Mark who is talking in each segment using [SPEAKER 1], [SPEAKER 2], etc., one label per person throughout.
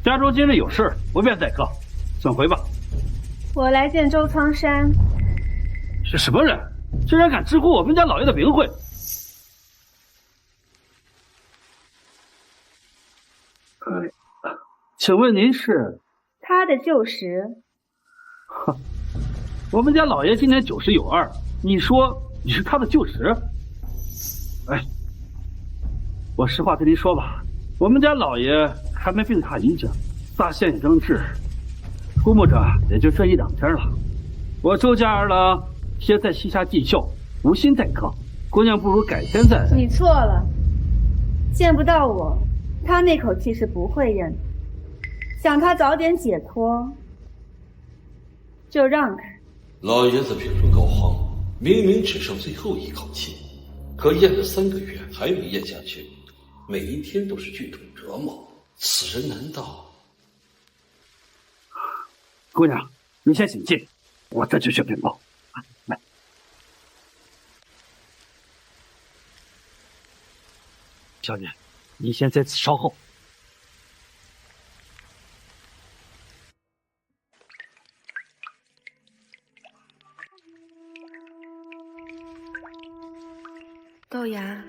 [SPEAKER 1] 家中今日有事，不便待客，请回吧。
[SPEAKER 2] 我来见周苍山。
[SPEAKER 1] 是什么人？竟然敢直呼我们家老爷的名讳！请问您是？
[SPEAKER 2] 他的旧识。
[SPEAKER 1] 哼，我们家老爷今年90有2，你说你是他的旧识？哎，我实话跟您说吧，我们家老爷还没病榻已久，大限已将至，估摸着也就这1、2天了。我周家二郎先在西夏尽孝，无心待客，姑娘不如改天再来。
[SPEAKER 2] 你错了，见不到我，他那口气是不会认的。想他早点解脱，就让开。
[SPEAKER 3] 老爷子病入膏肓，明明只剩最后一口气，可咽了3个月还没咽下去，每一天都是剧痛折磨。此人难道……
[SPEAKER 1] 姑娘，你先请进，我这就去禀报。来，小姐，你先在此稍后。
[SPEAKER 4] 豆芽，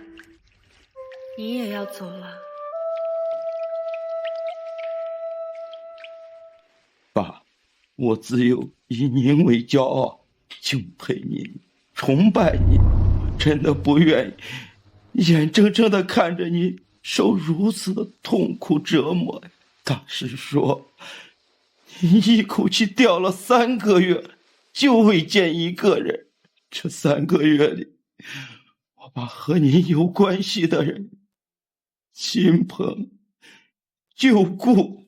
[SPEAKER 4] 你也要走了。
[SPEAKER 5] 爸，我自幼以您为骄傲，敬佩您，崇拜您，真的不愿意眼睁睁地看着您受如此的痛苦折磨。大师说，您一口气吊了3个月，就为见一个人。这3个月里，我把和您有关系的人、亲朋、旧故，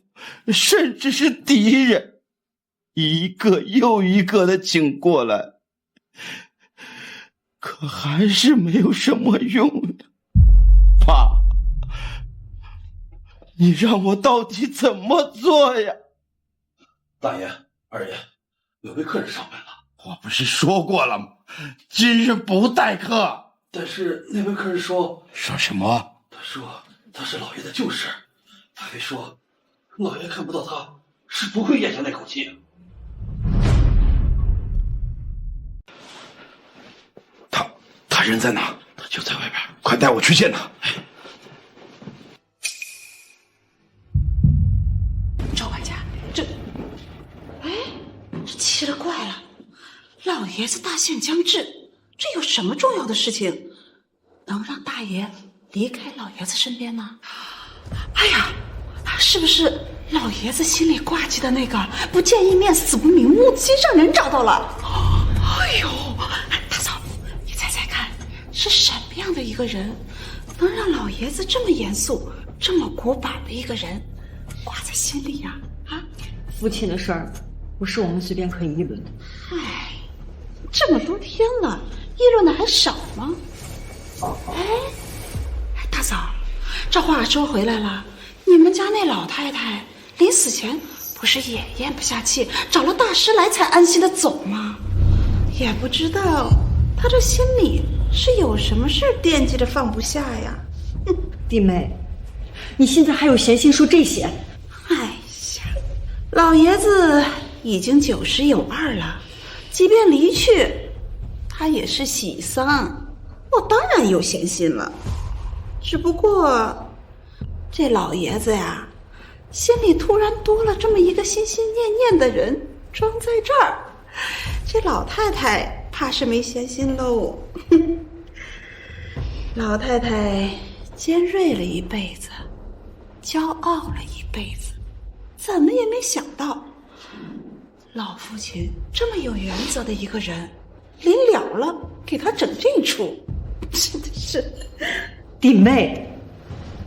[SPEAKER 5] 甚至是敌人，一个又一个的请过来，可还是没有什么用的。爸，你让我到底怎么做呀？
[SPEAKER 3] 大爷、二爷，有位客人上门了。
[SPEAKER 5] 我不是说过了吗？今日不待客。
[SPEAKER 3] 但是那位客人说
[SPEAKER 5] 什么？
[SPEAKER 3] 他说他是老爷的旧识，他还说老爷看不到他是不会咽下那口气的。
[SPEAKER 5] 他人在哪？
[SPEAKER 3] 他就在外边，
[SPEAKER 5] 快带我去见他。
[SPEAKER 6] 赵管家，这奇了怪了，老爷子大限将至，这有什么重要的事情能让大爷离开老爷子身边呢？哎呀，是不是老爷子心里挂记的那个不见一面死不瞑目心上人找到了？哎呦，大嫂，你猜猜看，是什么样的一个人能让老爷子这么严肃、这么古板的一个人挂在心里呀？
[SPEAKER 7] 父亲的事儿，不是我们随便可以议论的。
[SPEAKER 6] 哎，这么多天了，议论的还少吗？大嫂，这话说回来了，你们家那老太太临死前不是也咽不下气，找了大师来才安心的走吗？也不知道她这心里是有什么事惦记着放不下呀。
[SPEAKER 7] 弟妹，你现在还有闲心说这些？
[SPEAKER 6] 哎呀，老爷子已经90有2了，即便离去，他也是喜丧，我当然有闲心了。只不过这老爷子呀，心里突然多了这么一个心心念念的人装在这儿，这老太太怕是没闲心喽。老太太尖锐了一辈子，骄傲了一辈子，怎么也没想到老父亲这么有原则的一个人，临了了给他整这出，真的是。
[SPEAKER 7] 弟妹，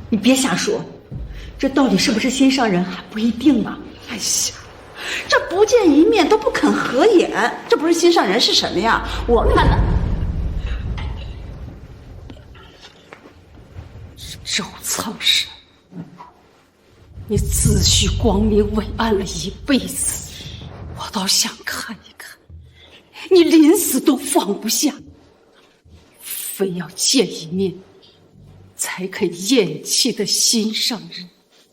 [SPEAKER 7] 你别瞎说，这到底是不是心上人还不一定呢。
[SPEAKER 6] 哎呀，这不见一面都不肯合眼，这不是心上人是什么呀？我看了。
[SPEAKER 7] 周苍山，你自诩光明伟岸了一辈子，我倒想看一看，你临死都放不下，非要见一面才肯咽气的心上人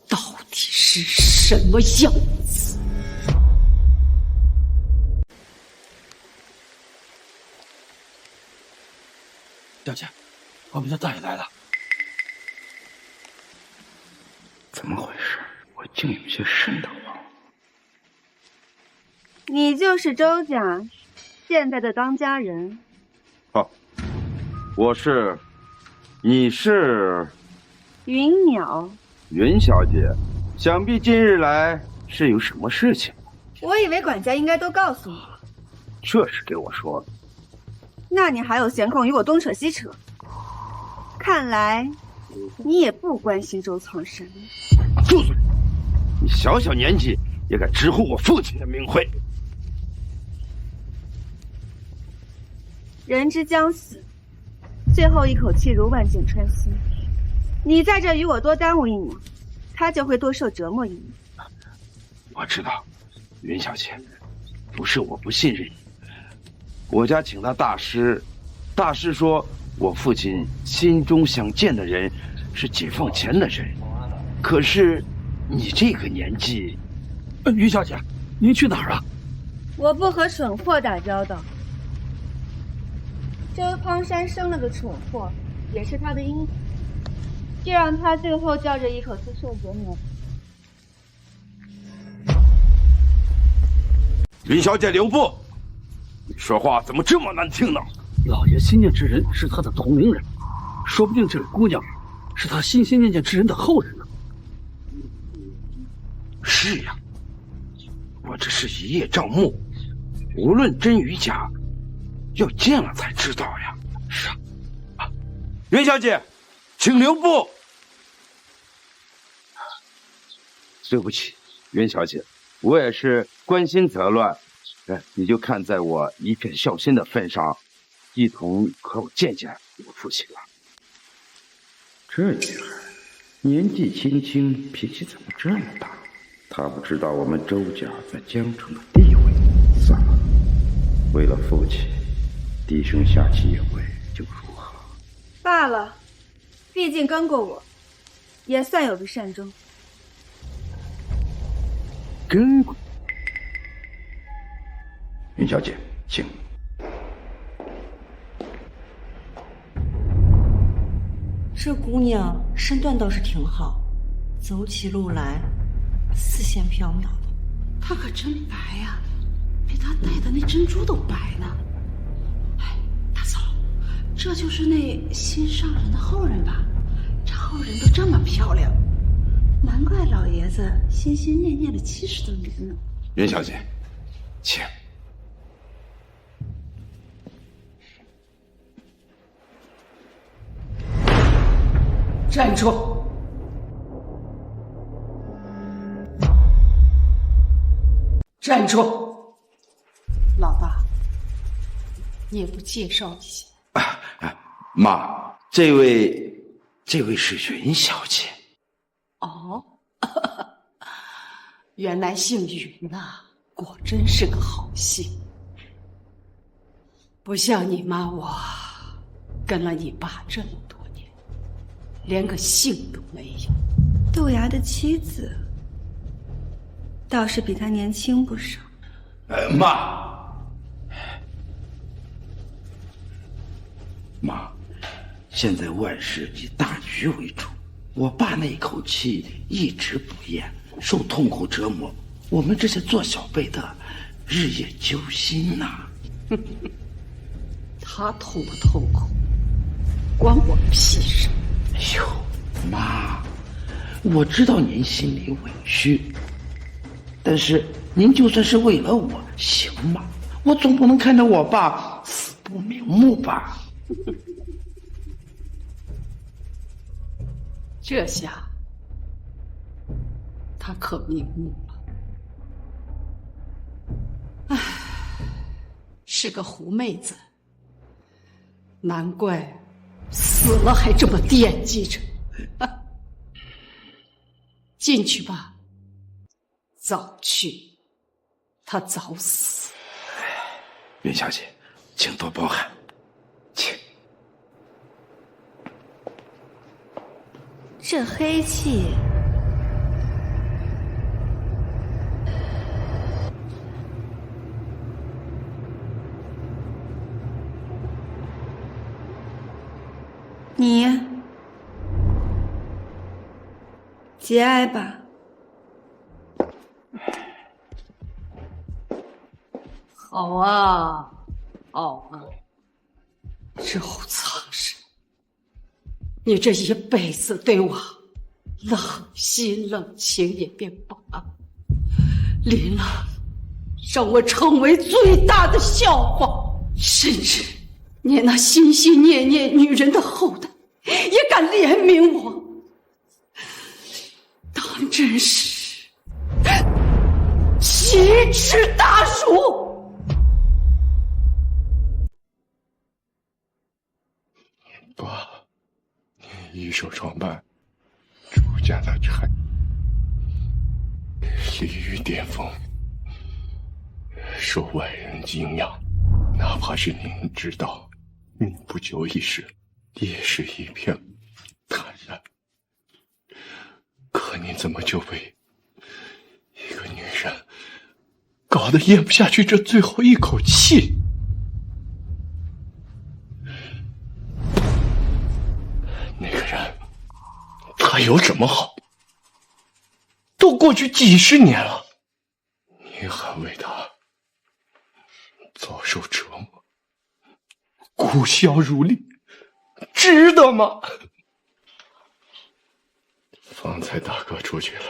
[SPEAKER 7] 到底是什么样子？
[SPEAKER 1] 小姐，我们家大爷来了。
[SPEAKER 5] 怎么回事？我竟有些瘆得慌。
[SPEAKER 2] 你就是周家现在的当家人。
[SPEAKER 5] 哦，我是，你是
[SPEAKER 2] 云淼。
[SPEAKER 5] 云小姐，想必今日来是有什么事情？
[SPEAKER 2] 我以为管家应该都告诉你。
[SPEAKER 5] 这是给我说的。
[SPEAKER 2] 那你还有闲空与我东扯西扯？看来你也不关心周苍生。
[SPEAKER 5] 住嘴！你小小年纪也敢直呼我父亲的名讳？
[SPEAKER 2] 人之将死，最后一口气如万箭穿心。你在这与我多耽误一秒，他就会多受折磨一秒。
[SPEAKER 5] 我知道，云小姐，不是我不信任你。我家请他大师，大师说我父亲心中想见的人是解放前的人，可是你这个年纪，
[SPEAKER 1] 云小姐，您去哪儿啊？
[SPEAKER 2] 我不和蠢货打交道。周康山生了个蠢货，也是他的因果，就让他最后叫这一口气受折磨。
[SPEAKER 5] 云小姐留步！你说话怎么这么难听呢？
[SPEAKER 1] 老爷心念之人是他的同龄人，说不定这位姑娘是他心心念念之人的后人呢。
[SPEAKER 5] 是呀，我这是一叶障目，无论真与假，要见了才知道呀。是啊，云小姐，请留步。对不起，云小姐，我也是关心则乱，你就看在我一片孝心的份上，一同和我见见我父亲了。这女孩年纪轻轻，脾气怎么这么大？她不知道我们周家在江城的地位。算了，为了父亲，低声下气也会就如何？
[SPEAKER 2] 罢了，毕竟跟过我，也算有个善终。
[SPEAKER 5] 跟过？云小姐，请。
[SPEAKER 7] 这姑娘身段倒是挺好，走起路来丝线飘渺的。
[SPEAKER 6] 她可真白呀，比她戴的那珍珠都白呢。哎，大嫂，这就是那新上任的后人吧？这后人都这么漂亮，难怪老爷子心心念念了70多年呢。
[SPEAKER 5] 云小姐，请。
[SPEAKER 7] 站住！站住！老大，你也不介绍一下？
[SPEAKER 5] 妈，这位是云小姐。
[SPEAKER 7] 哦，原来姓云呐，果真是个好姓。不像你妈我，跟了你爸这么多年，连个姓都没有。
[SPEAKER 2] 豆芽的妻子倒是比他年轻不少。
[SPEAKER 5] 妈，现在万事以大局为主。我爸那口气一直不咽，受痛苦折磨，我们这些做小辈的日夜揪心呐。
[SPEAKER 7] 他痛不痛苦，关我屁事！
[SPEAKER 5] 哎呦，妈，我知道您心里委屈，但是您就算是为了我，行吗？我总不能看着我爸死不瞑目吧？
[SPEAKER 7] 这下他可瞑目了。唉，是个狐妹子，难怪死了还这么惦记着。进去吧，早去，他早死。
[SPEAKER 5] 云小姐，请多包涵，请。
[SPEAKER 2] 这黑气节哀吧。
[SPEAKER 7] 好啊，好啊，周藏身，你这一辈子对我冷心冷情也便罢了，临了让我成为最大的笑话，甚至连那心心念念女人的后代也敢怜悯我，当真是奇耻大辱！
[SPEAKER 8] 爸，你一手创办朱家的产立于巅峰，受万人敬仰，哪怕是您知道命不久已逝，也是一片坦然。可您怎么就被一个女人搞得咽不下去这最后一口气？那个人，他有什么好？都过去几十年了，你还为他遭受折磨，苦笑如历，值得吗？方才大哥出去了，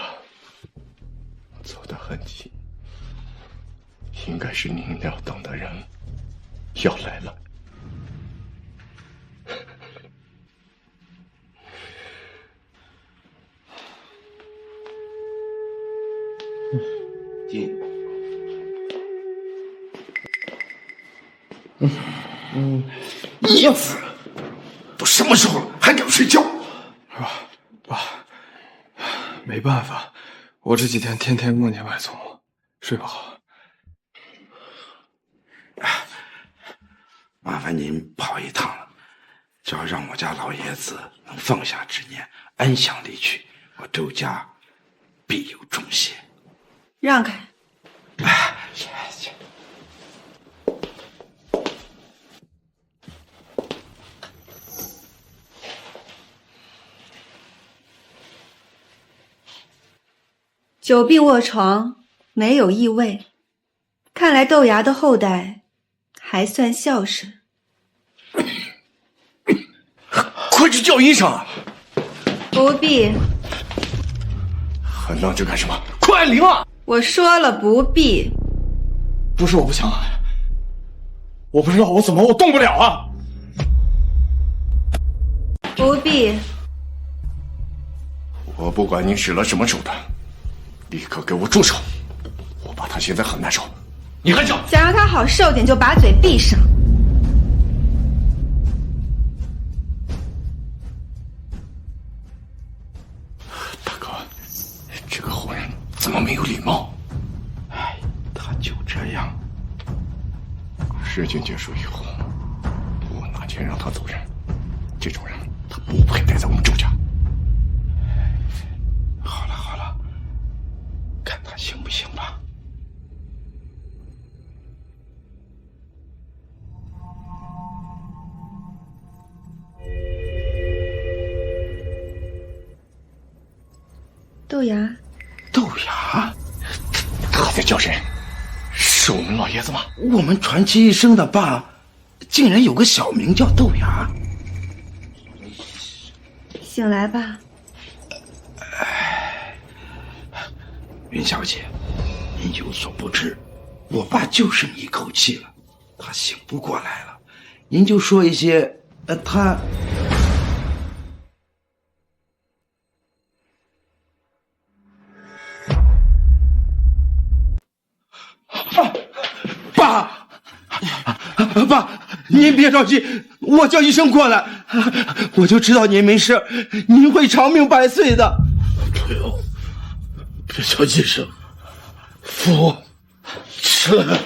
[SPEAKER 8] 走得很急，应该是您要等的人要来了。
[SPEAKER 5] 进。
[SPEAKER 8] 孽妇，都什么时候了，还敢睡觉？
[SPEAKER 9] 爸，没办法，我这几天天天梦见外宗，睡不好。
[SPEAKER 5] 麻烦您跑一趟了，只要让我家老爷子能放下执念，安详离去，我周家必有重谢。
[SPEAKER 2] 让开！久病卧床，没有异味，看来豆芽的后代还算孝顺。
[SPEAKER 8] 快去叫医生啊！
[SPEAKER 2] 不必，
[SPEAKER 8] 还愣着干什么？快按铃啊！
[SPEAKER 2] 我说了不必。
[SPEAKER 9] 不是我不想，我不知道我怎么我动不了啊！
[SPEAKER 2] 不必。
[SPEAKER 8] 我不管你使了什么手段，立刻给我住手！我爸他现在很难受，你还讲？
[SPEAKER 2] 想让他好受点，就把嘴闭上。
[SPEAKER 8] 大哥，这个后人怎么没有礼貌？
[SPEAKER 5] 哎，他就这样。
[SPEAKER 8] 事情结束以后，我拿钱让他走人。这种人，他不配待在我们周家。
[SPEAKER 5] 好了，看他行不行吧。
[SPEAKER 2] 豆芽，
[SPEAKER 5] 豆芽，
[SPEAKER 8] 他在叫谁？是我们老爷子吗？
[SPEAKER 5] 我们传奇一生的爸，竟然有个小名叫豆芽。
[SPEAKER 2] 醒来吧。
[SPEAKER 5] 云小姐，您有所不知，我爸就剩一口气了，他醒不过来了。您就说一些，他。爸，您别着急，我叫医生过来。我就知道您没事，您会长命百岁的。
[SPEAKER 3] 不用，别叫医生，扶起来。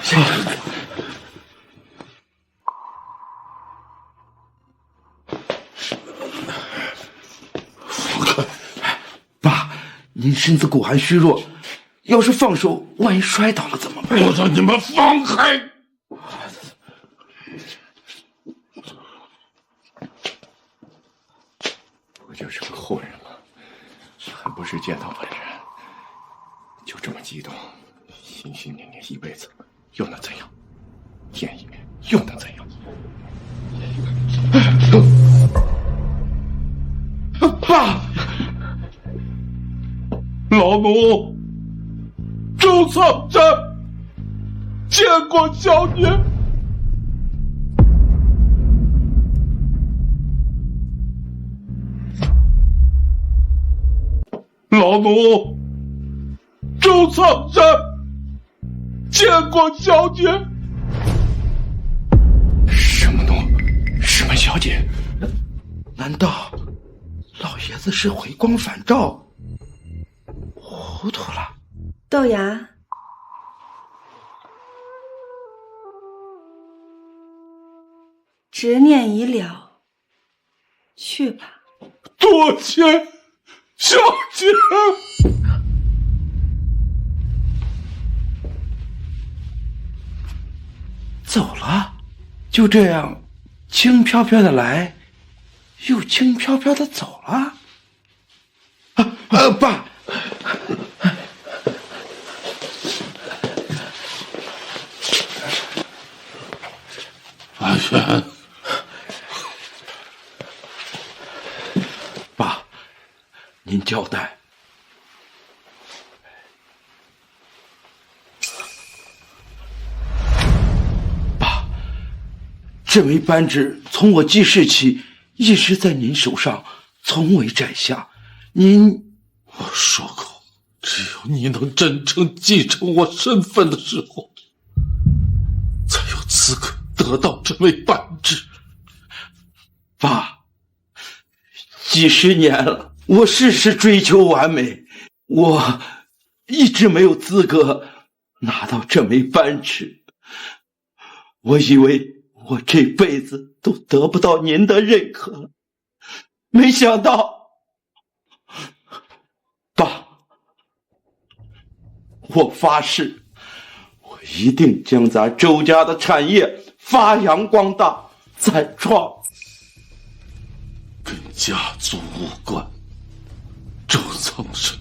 [SPEAKER 5] 爸，您身子骨还虚弱，要是放手，万一摔倒了怎么办？
[SPEAKER 3] 我让你们放开！
[SPEAKER 8] 不就是个后人吗？还不是是见到本人，就这么激动，心心念念一辈子，又能怎样？见一面又能怎样？
[SPEAKER 5] 爸，
[SPEAKER 8] 老奴周草真见过小姐。老奴周草真见过小姐。什么奴？什么小姐？
[SPEAKER 5] 难道老爷子是回光返照，糊涂了？
[SPEAKER 2] 豆芽，执念已了，去吧。
[SPEAKER 8] 多谢小姐。
[SPEAKER 5] 走了，就这样轻飘飘的来，又轻飘飘的走了。爸，
[SPEAKER 8] 阿元，
[SPEAKER 5] 爸，您交代。爸，这枚扳指从我记事起一直在您手上，从未摘下。您，
[SPEAKER 8] 我说过，只有你能真正继承我身份的时候，才有资格得到这枚扳指。
[SPEAKER 5] 爸，几十年了，我事事追求完美，我一直没有资格拿到这枚扳指。我以为我这辈子都得不到您的认可了，没想到，爸，我发誓，我一定将咱周家的产业发扬光大，再创。
[SPEAKER 8] 跟家族无关，周苍生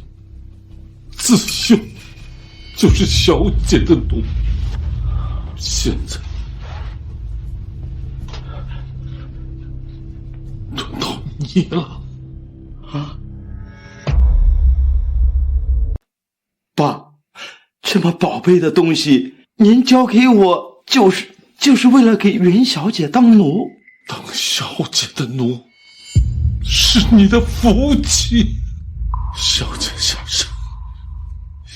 [SPEAKER 8] 自幼就是小姐的奴，现在轮到你了。
[SPEAKER 5] 爸，这么宝贝的东西，您交给我，就是为了给云小姐当奴？
[SPEAKER 8] 当小姐的奴是你的福气。小姐下生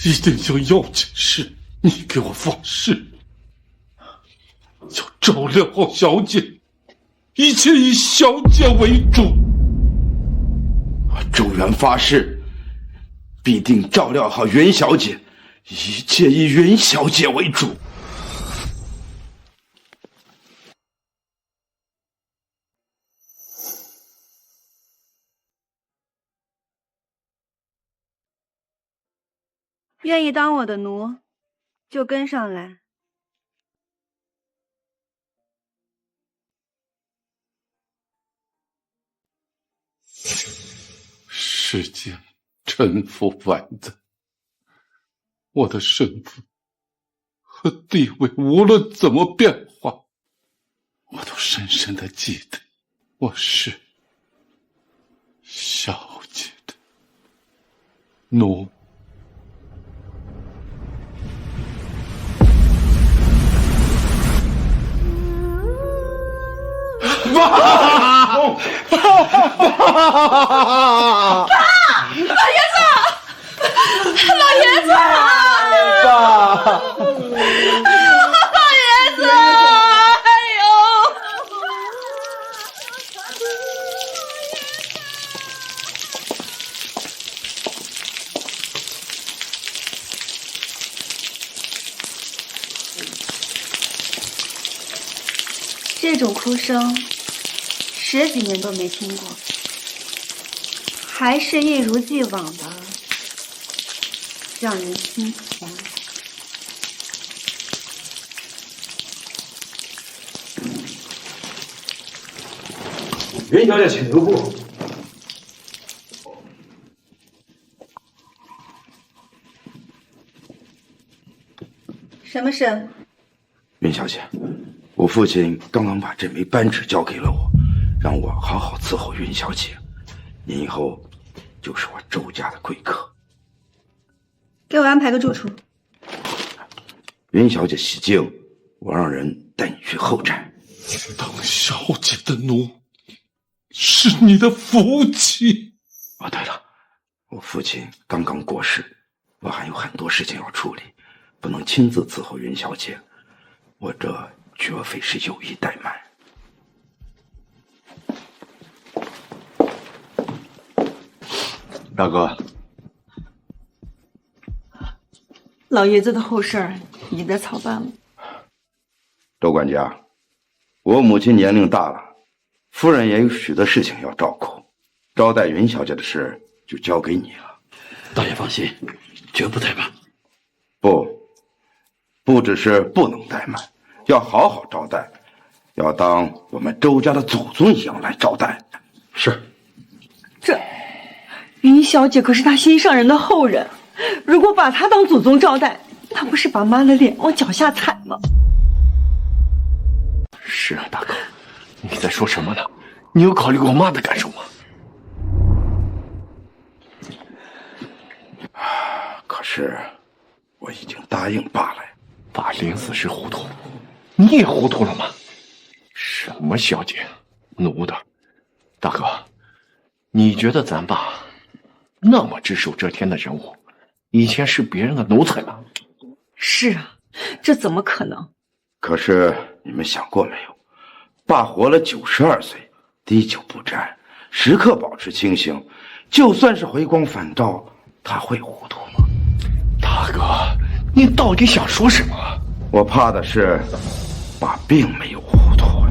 [SPEAKER 8] 一定有要紧事，你给我发誓，要照料好小姐，一切以小姐为主。
[SPEAKER 5] 我周元发誓，必定照料好云小姐，一切以云小姐为主。
[SPEAKER 2] 愿意当我的奴，就跟上来。
[SPEAKER 8] 世间沉浮万载，我的身份和地位无论怎么变化，我都深深的记得，我是小姐的奴。
[SPEAKER 5] 爸！
[SPEAKER 7] 老爷子！老爷子！
[SPEAKER 5] 爸！
[SPEAKER 7] 老爷子！哎呦！
[SPEAKER 2] 这种哭声10几年都没听过，还是一如既往的让人心疼。
[SPEAKER 1] 云小姐，请留步。
[SPEAKER 2] 什么事？
[SPEAKER 5] 云小姐，我父亲刚刚把这枚扳指交给了我，让我好好伺候云小姐。您以后就是我周家的贵客。
[SPEAKER 2] 给我安排个住处。
[SPEAKER 5] 云小姐喜静，我让人带你去后宅。
[SPEAKER 8] 当小姐的奴，是你的福气。
[SPEAKER 5] 哦，对了，我父亲刚刚过世，我还有很多事情要处理，不能亲自伺候云小姐，我这绝非是有意怠慢。
[SPEAKER 8] 大哥，
[SPEAKER 7] 老爷子的后事儿已经在操办了。
[SPEAKER 5] 周管家，我母亲年龄大了，夫人也有许多事情要照顾，招待云小姐的事就交给你了。
[SPEAKER 3] 大爷放心，绝不怠慢。
[SPEAKER 5] 不只是不能怠慢，要好好招待，要当我们周家的祖宗一样来招待。
[SPEAKER 3] 是。
[SPEAKER 7] 这云小姐可是他心上人的后人，如果把她当祖宗招待，那不是把妈的脸往脚下踩吗？
[SPEAKER 8] 是啊，大哥，你在说什么呢？你有考虑过妈的感受吗？
[SPEAKER 5] 可是我已经答应爸了。
[SPEAKER 8] 爸临死时糊涂，你也糊涂了吗？什么小姐，奴的，大哥，你觉得咱爸那么只手遮天的人物，以前是别人的奴才吗？
[SPEAKER 7] 是啊，这怎么可能？
[SPEAKER 5] 可是你们想过没有，爸活了92岁，滴酒不沾，时刻保持清醒，就算是回光返照，他会糊涂吗？
[SPEAKER 8] 大哥，你到底想说什么？
[SPEAKER 5] 我怕的是爸并没有糊涂。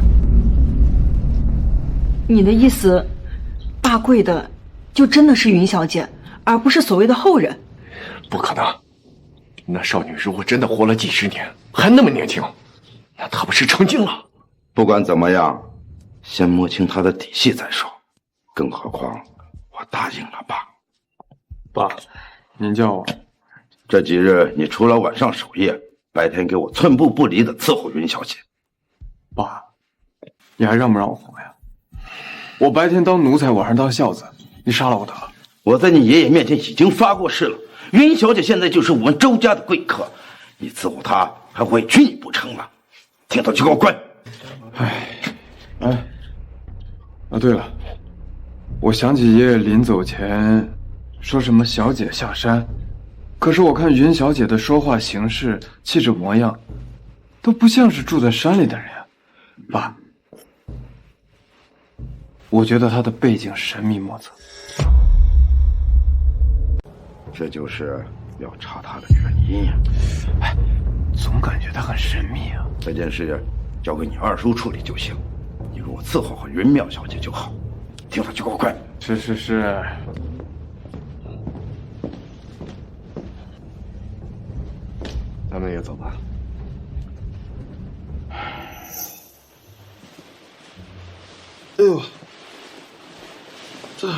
[SPEAKER 7] 你的意思，爸跪的就真的是云小姐，而不是所谓的后人？
[SPEAKER 8] 不可能，那少女如果真的活了几十年，还那么年轻，那她不是成精了？
[SPEAKER 5] 不管怎么样，先摸清她的底细再说。更何况我答应了爸。
[SPEAKER 9] 爸，您叫我。
[SPEAKER 5] 这几日你除了晚上守夜，白天给我寸步不离的伺候云小姐。
[SPEAKER 9] 爸，你还让不让我活呀？我白天当奴才，晚上当孝子，你杀了我得了。
[SPEAKER 5] 我在你爷爷面前已经发过誓了，云小姐现在就是我们周家的贵客，你伺候她还委屈你不成吗？听到就给我滚！
[SPEAKER 9] 对了，我想起爷爷临走前说什么小姐下山，可是我看云小姐的说话行事、气质模样，都不像是住在山里的人啊。爸，我觉得她的背景神秘莫测。
[SPEAKER 5] 这就是要查她的原因呀。
[SPEAKER 9] 总感觉她很神秘啊。
[SPEAKER 5] 这件事交给你二叔处理就行，你给我伺候好云妙小姐就好。听到就给我滚！
[SPEAKER 9] 是。
[SPEAKER 8] 咱们也走吧。
[SPEAKER 9] 哎呦，这。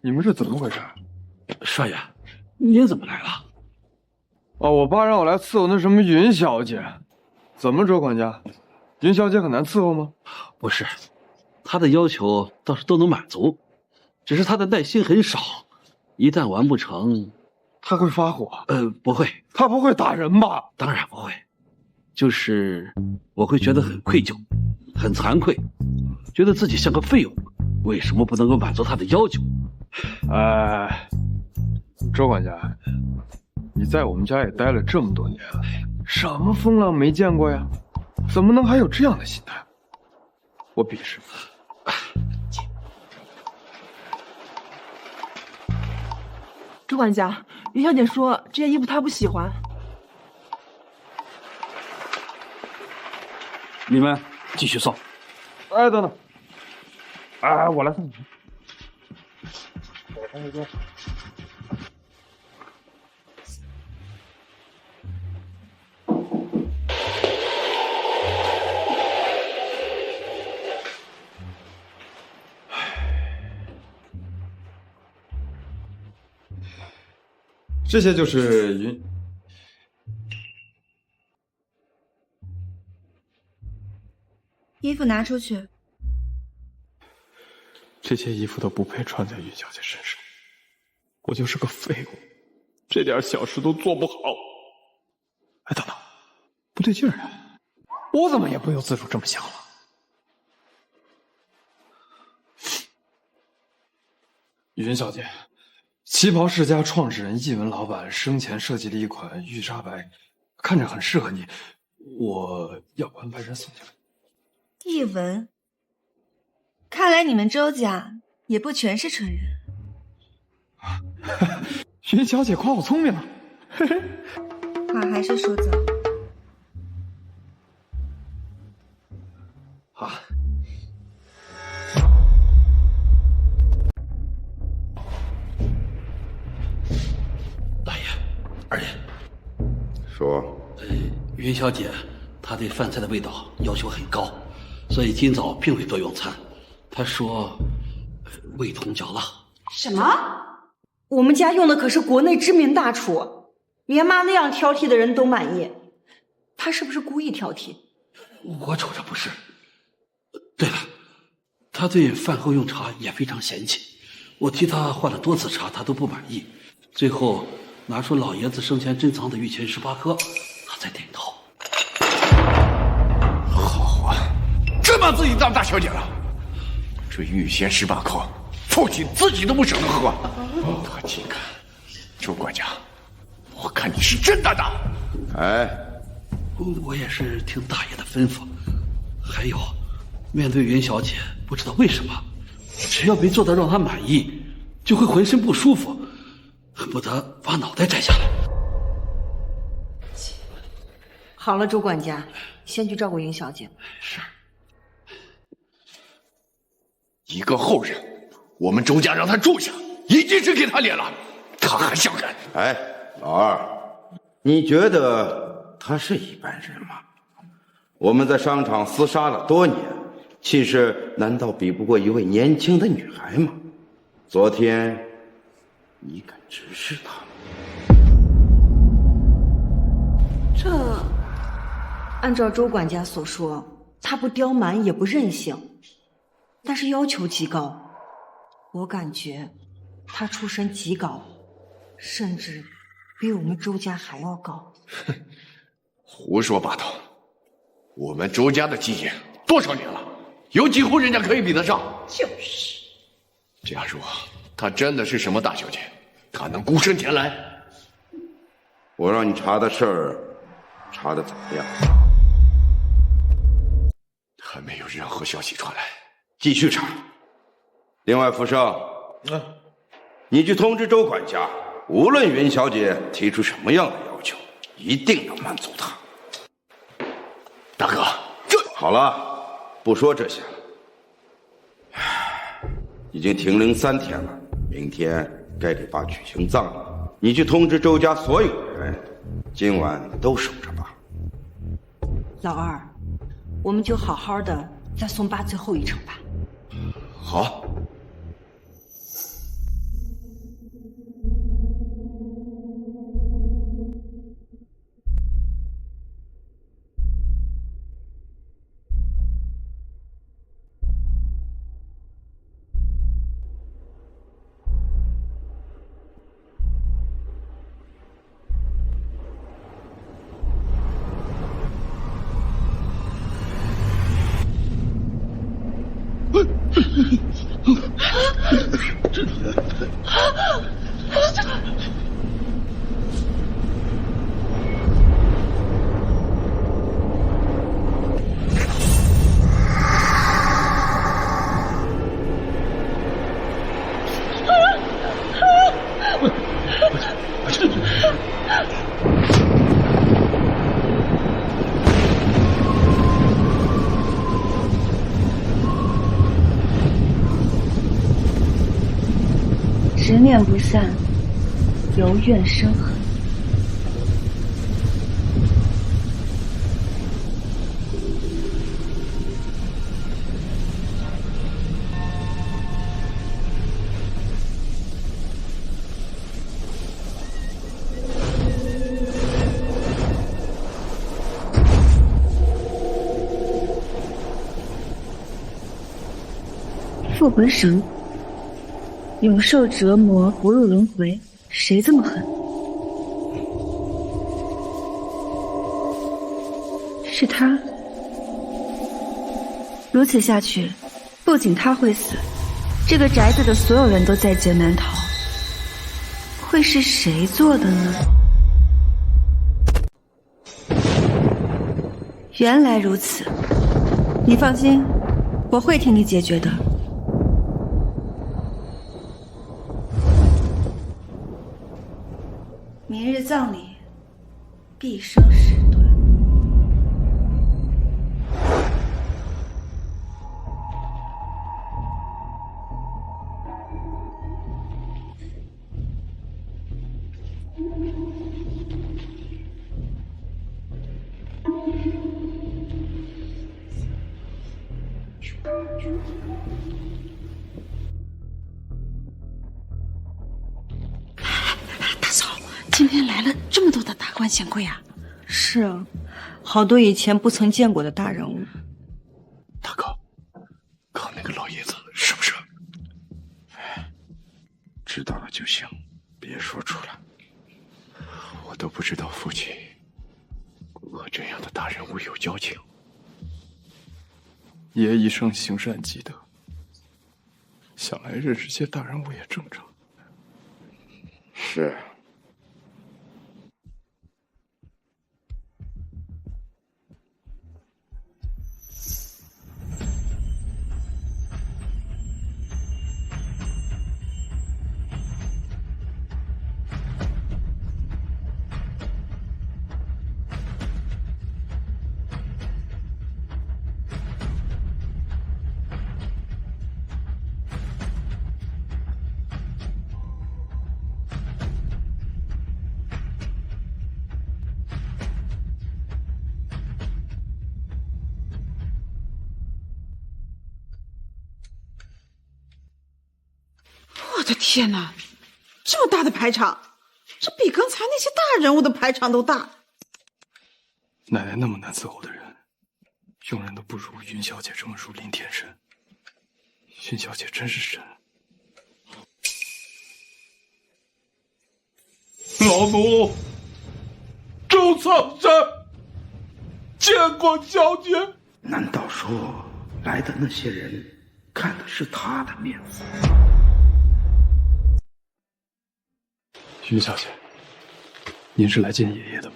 [SPEAKER 9] 你们这怎么回事？
[SPEAKER 3] 少爷，您怎么来了？
[SPEAKER 9] 我爸让我来伺候那什么云小姐。怎么周管家？云小姐很难伺候吗？
[SPEAKER 3] 不是，她的要求倒是都能满足，只是她的耐心很少，一旦完不成，
[SPEAKER 9] 她会发火？
[SPEAKER 3] 不会。
[SPEAKER 9] 她不会打人吧？
[SPEAKER 3] 当然不会，就是我会觉得很愧疚，很惭愧，觉得自己像个废物，为什么不能够满足她的要求？
[SPEAKER 9] 周管家，你在我们家也待了这么多年了，什么风浪没见过呀？怎么能还有这样的心态？我鄙视。
[SPEAKER 10] 周管家，云小姐说这件衣服她不喜欢。
[SPEAKER 1] 你们继续送。
[SPEAKER 9] 哎，等等，哎，我来送你。这些就是云。
[SPEAKER 4] 衣服拿出去。
[SPEAKER 9] 这些衣服都不配穿在云小姐身上，我就是个废物，这点小事都做不好。哎，等等，不对劲儿啊！我怎么也不由自主这么想了？云小姐，旗袍世家创始人易文老板生前设计了一款玉纱白，看着很适合你，我要不安排人送进来。
[SPEAKER 4] 译文，看来你们周家也不全是蠢人。
[SPEAKER 9] 云小姐夸我聪明了，嘿嘿。
[SPEAKER 4] 话还是说走。
[SPEAKER 3] 好。大爷，二爷，
[SPEAKER 5] 说，
[SPEAKER 3] 云小姐她对饭菜的味道要求很高。所以今早并未多用餐。他说，味同嚼蜡。
[SPEAKER 7] 什么？我们家用的可是国内知名大厨，连妈那样挑剔的人都满意。他是不是故意挑剔？
[SPEAKER 3] 我瞅着不是。对了，他对饭后用茶也非常嫌弃。我替他换了多次茶，他都不满意。最后拿出老爷子生前珍藏的玉琴18颗，他才点头。
[SPEAKER 8] 真把自己当大小姐了，这玉仙18颗，父亲自己都不舍得喝。他竟敢！周管家，我看你是真胆大。
[SPEAKER 5] 哎，
[SPEAKER 3] 我也是听大爷的吩咐。还有，面对云小姐，不知道为什么，只要没做到让她满意，就会浑身不舒服，恨不得把脑袋摘下来。
[SPEAKER 7] 好了，周管家，先去照顾云小姐。
[SPEAKER 3] 是。
[SPEAKER 8] 一个后人，我们周家让他住下，已经是给他脸了，他还想改？
[SPEAKER 5] 哎，老二，你觉得他是一般人吗？我们在商场厮杀了多年，气势难道比不过一位年轻的女孩吗？昨天，你敢直视他吗？
[SPEAKER 7] 这，按照周管家所说，他不刁蛮也不任性。但是要求极高，我感觉他出身极高，甚至比我们周家还要高。
[SPEAKER 8] 胡说八道！我们周家的基业多少年了，有几户人家可以比得上？
[SPEAKER 7] 就是。
[SPEAKER 8] 假如她真的是什么大小姐，她能孤身前来？
[SPEAKER 5] 我让你查的事儿，查的怎么样？
[SPEAKER 8] 还没有任何消息传来。
[SPEAKER 5] 继续查。另外，福生，你去通知周管家，无论云小姐提出什么样的要求，一定要满足她。
[SPEAKER 8] 大哥，这
[SPEAKER 5] 好了，不说这些了。已经停灵3天了，明天该给爸举行葬礼。你去通知周家所有的人，今晚都守着爸。
[SPEAKER 7] 老二，我们就好好的再送爸最后一程吧。
[SPEAKER 8] 好。
[SPEAKER 2] 面不散，由怨生恨。复魂绳，永受折磨，不入轮回，谁这么狠？是他。如此下去，不仅他会死，这个宅子的所有人都在劫难逃。会是谁做的呢？原来如此，你放心，我会替你解决的。明日葬礼，必生石盾。
[SPEAKER 6] 大嫂，今天来了这么多的达官显贵啊！
[SPEAKER 2] 是啊，好多以前不曾见过的大人物。
[SPEAKER 8] 大哥，刚那个老爷子是不是？
[SPEAKER 5] 知道了就行，别说出来。
[SPEAKER 8] 我都不知道父亲和这样的大人物有交情。
[SPEAKER 9] 爷一生行善积德，想来认识些大人物也正常。
[SPEAKER 5] 是。
[SPEAKER 6] 我的天哪，这么大的排场，这比刚才那些大人物的排场都大。
[SPEAKER 9] 奶奶那么难伺候的人，用人都不如云小姐这么如临天神。云小姐真是神。
[SPEAKER 8] 老奴周苍山见过小姐。
[SPEAKER 3] 难道说来的那些人看的是他的面子？
[SPEAKER 9] 云小姐，您是来见爷爷的吗？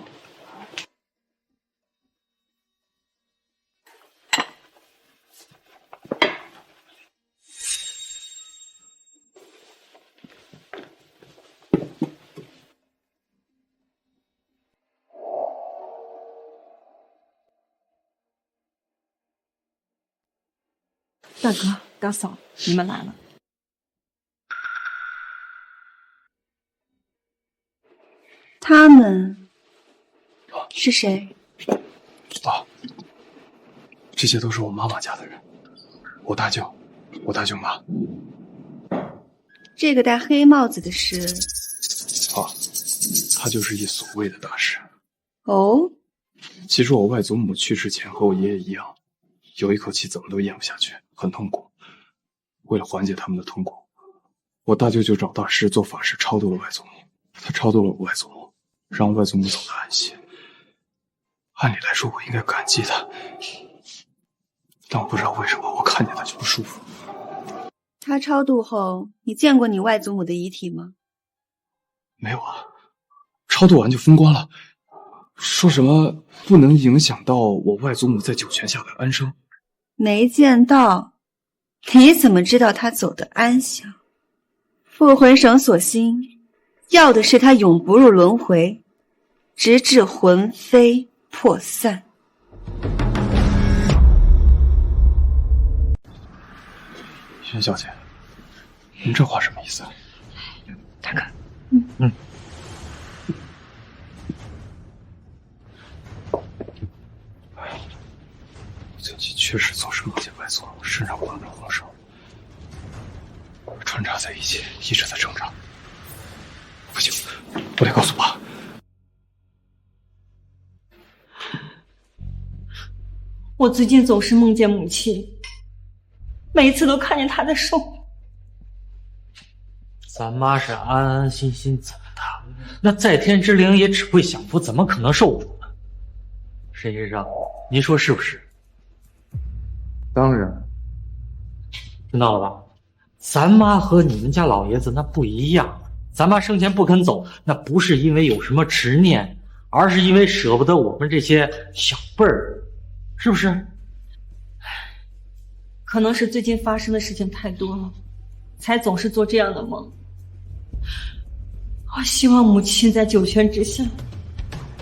[SPEAKER 10] 大哥、大嫂，你们来了。
[SPEAKER 2] 他们是谁？
[SPEAKER 9] 啊，这些都是我妈妈家的人，我大舅，我大舅妈。
[SPEAKER 2] 这个戴黑帽子的是？
[SPEAKER 9] 啊，他就是一所谓的大师。
[SPEAKER 2] 哦，
[SPEAKER 9] 其实我外祖母去世前和我爷爷一样，有一口气怎么都咽不下去，很痛苦。为了缓解他们的痛苦，我大舅就找大师做法事超度了外祖母。他超度了我外祖母，让外祖母走得安息。按理来说，我应该感激他，但我不知道为什么我看见他就不舒服。
[SPEAKER 2] 他超度后，你见过你外祖母的遗体吗？
[SPEAKER 9] 没有啊，超度完就封棺了，说什么不能影响到我外祖母在九泉下的安生。
[SPEAKER 2] 没见到，你怎么知道他走得安详？复魂绳所心，要的是他永不入轮回，直至魂飞魄散。
[SPEAKER 9] 云小姐，您这话什么意思？
[SPEAKER 8] 看看。
[SPEAKER 9] 最近确实做事恶行外错，身上挂着红绳，穿插在一起，一直在挣扎。不行，我得告诉爸。
[SPEAKER 7] 我最近总是梦见母亲，每一次都看见她在受苦。
[SPEAKER 11] 咱妈是安安心心走的，那在天之灵也只会享福，怎么可能受苦呢？沈先生，您说是不是？
[SPEAKER 9] 当然。
[SPEAKER 11] 听到了吧？咱妈和你们家老爷子那不一样，咱妈生前不肯走，那不是因为有什么执念，而是因为舍不得我们这些小辈儿，是不是？
[SPEAKER 7] 可能是最近发生的事情太多了，才总是做这样的梦。我希望母亲在九泉之下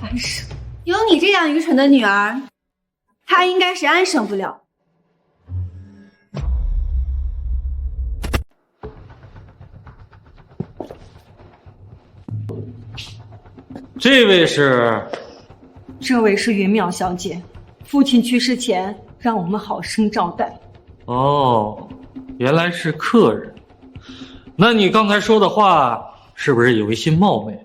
[SPEAKER 7] 安生。
[SPEAKER 2] 有你这样愚蠢的女儿，她应该是安生不了。
[SPEAKER 11] 这位是？
[SPEAKER 7] 这位是云淼小姐，父亲去世前让我们好生招待。
[SPEAKER 11] 哦，原来是客人。那你刚才说的话是不是有一些冒昧了？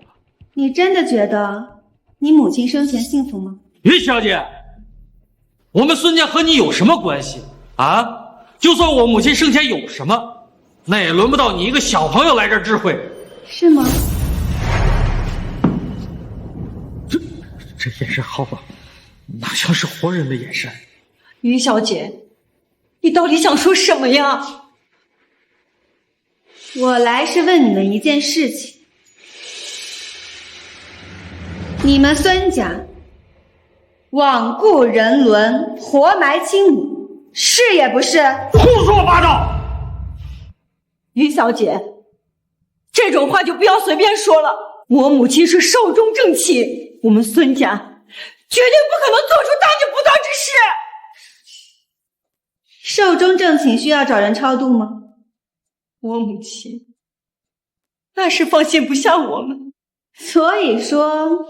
[SPEAKER 2] 你真的觉得你母亲生前幸福吗？
[SPEAKER 11] 于小姐，我们孙家和你有什么关系啊？就算我母亲生前有什么，那也轮不到你一个小朋友来这儿智慧。
[SPEAKER 2] 是吗？
[SPEAKER 11] 这眼神好吧，哪像是活人的眼神？
[SPEAKER 7] 于小姐，你到底想说什么呀？
[SPEAKER 2] 我来是问你们一件事情，你们孙家罔顾人伦，活埋亲母，是也不是？
[SPEAKER 11] 胡说八道！
[SPEAKER 7] 于小姐，这种话就不要随便说了。我母亲是寿终正寝，我们孙家绝对不可能做出大逆不道之事。
[SPEAKER 2] 寿终正寝需要找人超度吗？
[SPEAKER 7] 我母亲那是放心不下我们，
[SPEAKER 2] 所以说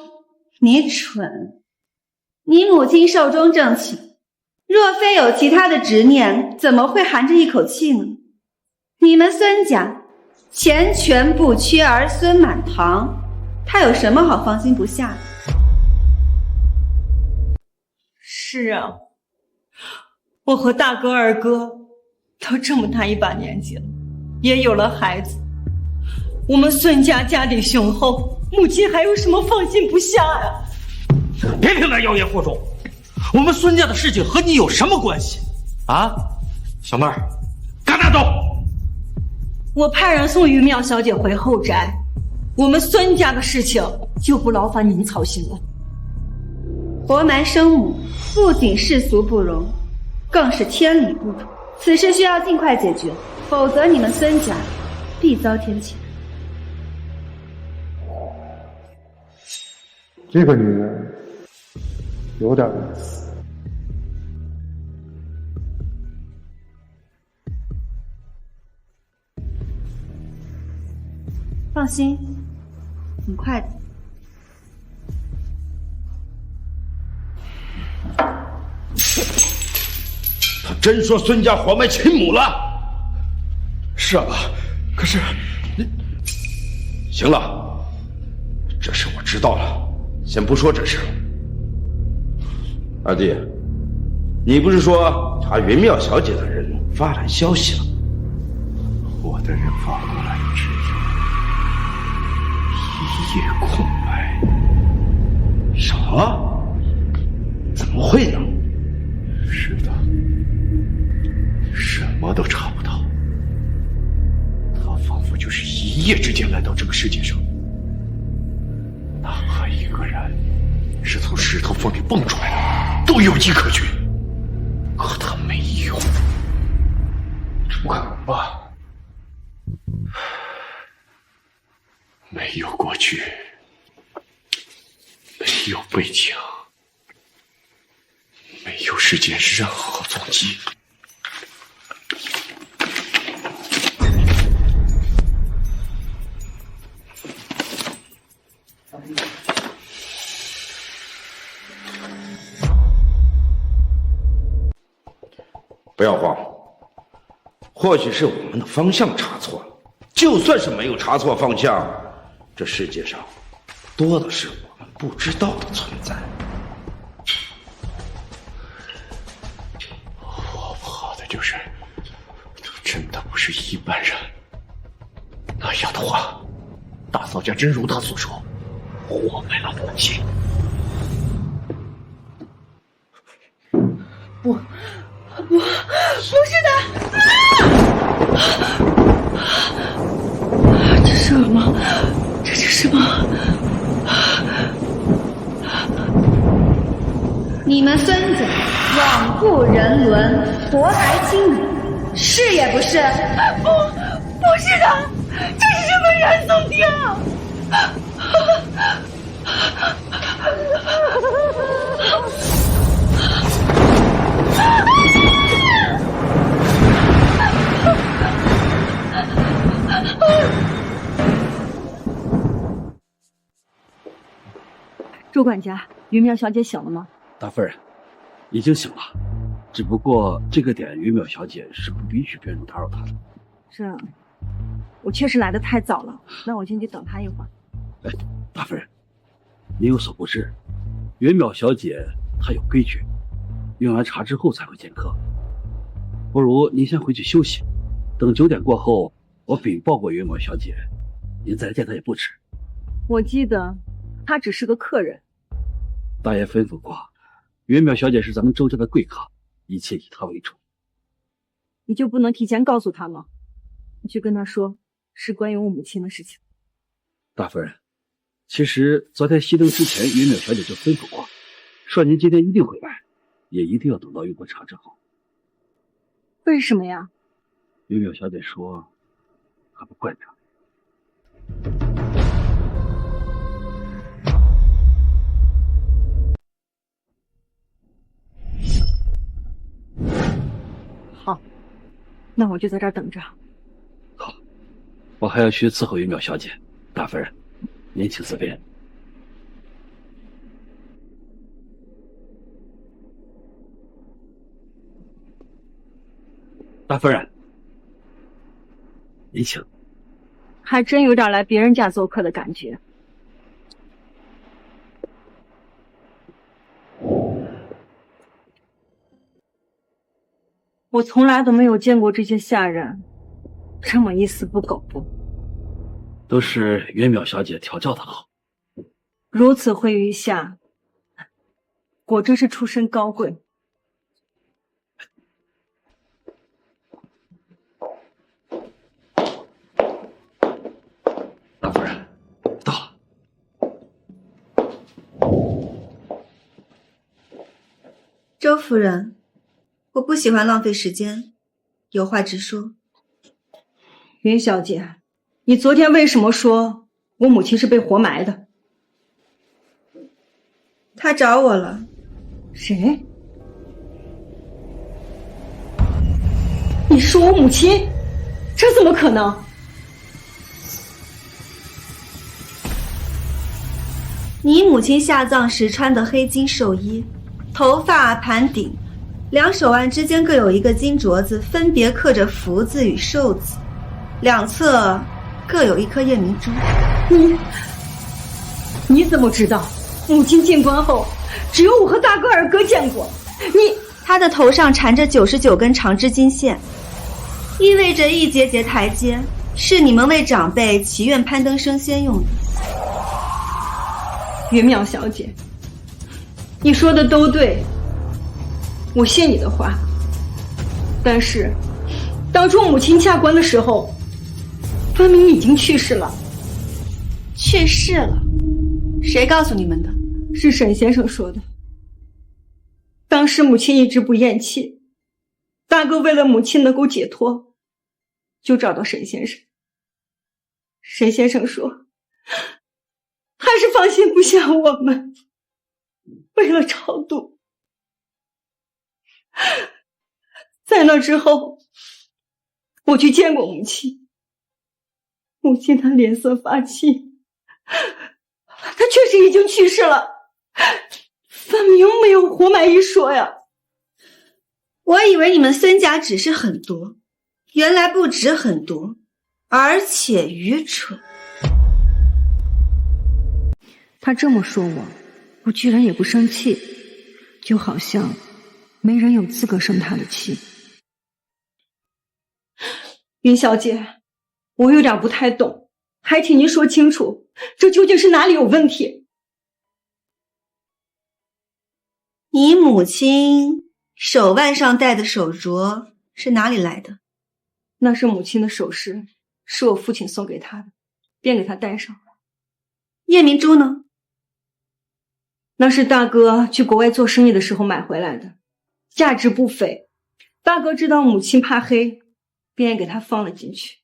[SPEAKER 2] 你蠢。你母亲寿终正寝，若非有其他的执念，怎么会含着一口气呢？你们孙家钱权不缺，儿孙满堂，他有什么好放心不下的？
[SPEAKER 7] 是啊，我和大哥二哥都这么大一把年纪了，也有了孩子，我们孙家家底雄厚，母亲还有什么放心不下呀？
[SPEAKER 11] 别听他妖言惑众，我们孙家的事情和你有什么关系啊？小妹儿，赶快走！
[SPEAKER 7] 我派人送于淼小姐回后宅，我们孙家的事情就不劳烦您操心了。
[SPEAKER 2] 活埋生母不仅世俗不容，更是天理不容，此事需要尽快解决，否则你们孙家必遭天谴。
[SPEAKER 9] 这个女人有点意思。
[SPEAKER 2] 放心，很快的。
[SPEAKER 5] 他真说孙家活埋亲母了？
[SPEAKER 9] 是啊，可是你……
[SPEAKER 5] 行了，这事我知道了，先不说这事了。二弟，你不是说查云淼小姐的人发来消息了？
[SPEAKER 9] 我的人发过来之后，一页空白。
[SPEAKER 5] 什么？怎么会呢？
[SPEAKER 9] 是的，什么都查不到。他仿佛就是一夜之间来到这个世界上。哪怕一个人是从石头缝里蹦出来的，都有迹可循。可他没有，不可能吧？没有过去，没有背景，没有世间任何踪迹。
[SPEAKER 5] 不要慌，或许是我们的方向查错了。就算是没有查错方向，这世界上多的是我们不知道的存在。
[SPEAKER 8] 我怕的就是他真的不是一般人。那样的话，大嫂家真如他所说，活埋了母亲。
[SPEAKER 7] 不是的！这是噩梦，这是什么？
[SPEAKER 2] 你们孙家罔顾人伦，活埋亲人，是也不是？
[SPEAKER 7] 不是的，这是什么人送听？
[SPEAKER 10] 周管家，云淼小姐醒了吗？
[SPEAKER 3] 大夫人，已经醒了，只不过这个点云淼小姐是不允许别人打扰她的。
[SPEAKER 10] 是啊，我确实来得太早了，那我进去等她一会儿。
[SPEAKER 3] 哎，大夫人，您有所不知，云淼小姐她有规矩，用完茶之后才会见客。不如您先回去休息，等9点过后，我禀报过云淼小姐，您再来见她也不迟。
[SPEAKER 10] 我记得她只是个客人。
[SPEAKER 3] 大爷吩咐过，云淼小姐是咱们周家的贵客，一切以她为主。
[SPEAKER 10] 你就不能提前告诉她吗？你去跟她说，是关于我母亲的事情。
[SPEAKER 3] 大夫人，其实昨天熄灯之前，云淼小姐就吩咐过，说您今天一定会来，也一定要等到用过茶之后。
[SPEAKER 10] 为什么呀？
[SPEAKER 3] 云淼小姐说，她不惯着。
[SPEAKER 10] 好，那我就在这儿等着。
[SPEAKER 3] 好，我还要去伺候云淼小姐。大夫人，您请自便。大夫人，您请。
[SPEAKER 10] 还真有点来别人家做客的感觉。我从来都没有见过这些下人这么一丝不苟不。
[SPEAKER 3] 都是云淼小姐调教的好。
[SPEAKER 10] 如此惠于下，果真是出身高贵。
[SPEAKER 3] 大夫人，到了。
[SPEAKER 2] 周夫人，我不喜欢浪费时间，有话直说。
[SPEAKER 10] 云小姐，你昨天为什么说我母亲是被活埋的？
[SPEAKER 2] 她找我了。
[SPEAKER 10] 谁？你说我母亲？这怎么可能？
[SPEAKER 2] 你母亲下葬时穿的黑金寿衣，头发盘顶，两手腕之间各有一个金镯子，分别刻着福字与寿字，两侧各有一颗夜明珠。
[SPEAKER 10] 你怎么知道？母亲进关后，只有我和大哥二哥见过。
[SPEAKER 2] 她的头上缠着99根长织金线，意味着一节节台阶，是你们为长辈祈愿攀登升仙用的。
[SPEAKER 10] 云淼小姐，你说的都对，我信你的话。但是，当初母亲下关的时候，分明已经去世了。
[SPEAKER 2] 去世了？谁告诉你们的？
[SPEAKER 10] 是沈先生说的。当时母亲一直不咽气，大哥为了母亲能够解脱，就找到沈先生。沈先生说，还是放心不下我们，为了超度。在那之后，我去见过母亲，母亲她脸色发青，她确实已经去世了，分明没有活埋一说呀。
[SPEAKER 2] 我以为你们孙家只是很多，原来不止很多，而且愚蠢。
[SPEAKER 10] 他这么说我居然也不生气，就好像没人有资格生他的气。云小姐，我有点不太懂，还请您说清楚，这究竟是哪里有问题？
[SPEAKER 2] 你母亲手腕上戴的手镯是哪里来的？
[SPEAKER 10] 那是母亲的首饰，是我父亲送给她的，便给她戴上了。
[SPEAKER 2] 夜明珠呢？
[SPEAKER 10] 那是大哥去国外做生意的时候买回来的，价值不菲。大哥知道母亲怕黑，便也给她放了进去。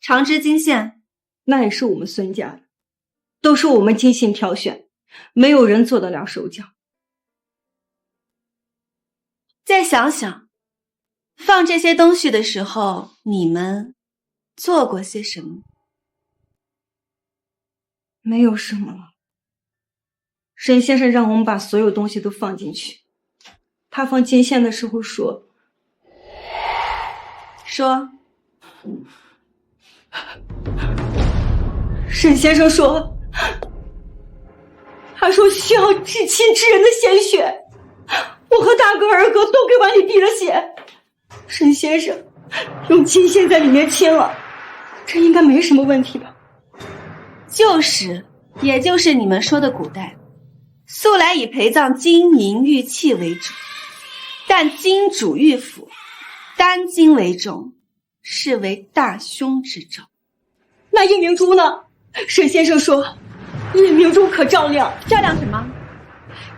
[SPEAKER 2] 长枝金线，
[SPEAKER 10] 那也是我们孙家的，都是我们精心挑选，没有人做得了手脚。
[SPEAKER 2] 再想想，放这些东西的时候，你们做过些什么？
[SPEAKER 10] 没有什么了。沈先生让我们把所有东西都放进去。他放金线的时候说，沈先生说，他说需要至亲之人的鲜血，我和大哥二哥都给碗里滴了血，沈先生用金线在里面亲了，这应该没什么问题吧？
[SPEAKER 2] 就是，也就是你们说的古代，素来以陪葬金银玉器为主，但金主玉府，单金为重，视为大凶之兆。
[SPEAKER 10] 那夜明珠呢？沈先生说夜明珠可照亮。
[SPEAKER 2] 照亮什么？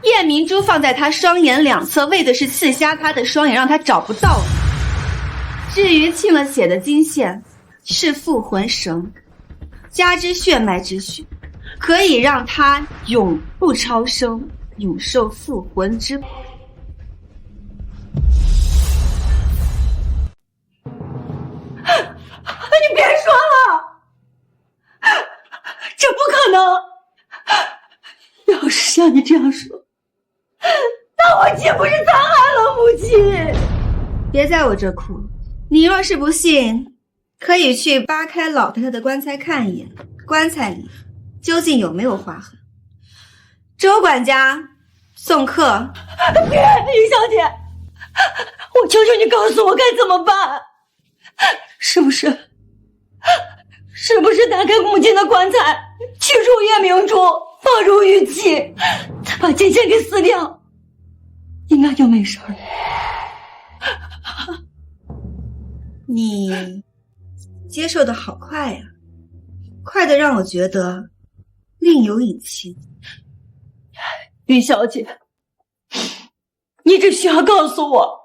[SPEAKER 2] 夜明珠放在他双眼两侧，为的是刺瞎他的双眼，让他找不到你。至于沁了血的金线，是复魂绳，加之血脉之血，可以让他永不超生，永受复魂之苦。
[SPEAKER 10] 你别说了，这不可能！要是像你这样说，那我岂不是残害了母亲？
[SPEAKER 2] 别在我这哭，你若是不信，可以去扒开老太太的棺材看一眼，棺材里究竟有没有划痕。周管家，送客。
[SPEAKER 10] 别，林小姐，我求求你告诉我该怎么办？是不是打开母亲的棺材，取出夜明珠，放入玉器，再把金线给撕掉，应该就没事了。
[SPEAKER 2] 你接受的好快呀，快得让我觉得另有隐情。
[SPEAKER 10] 云小姐，你只需要告诉我，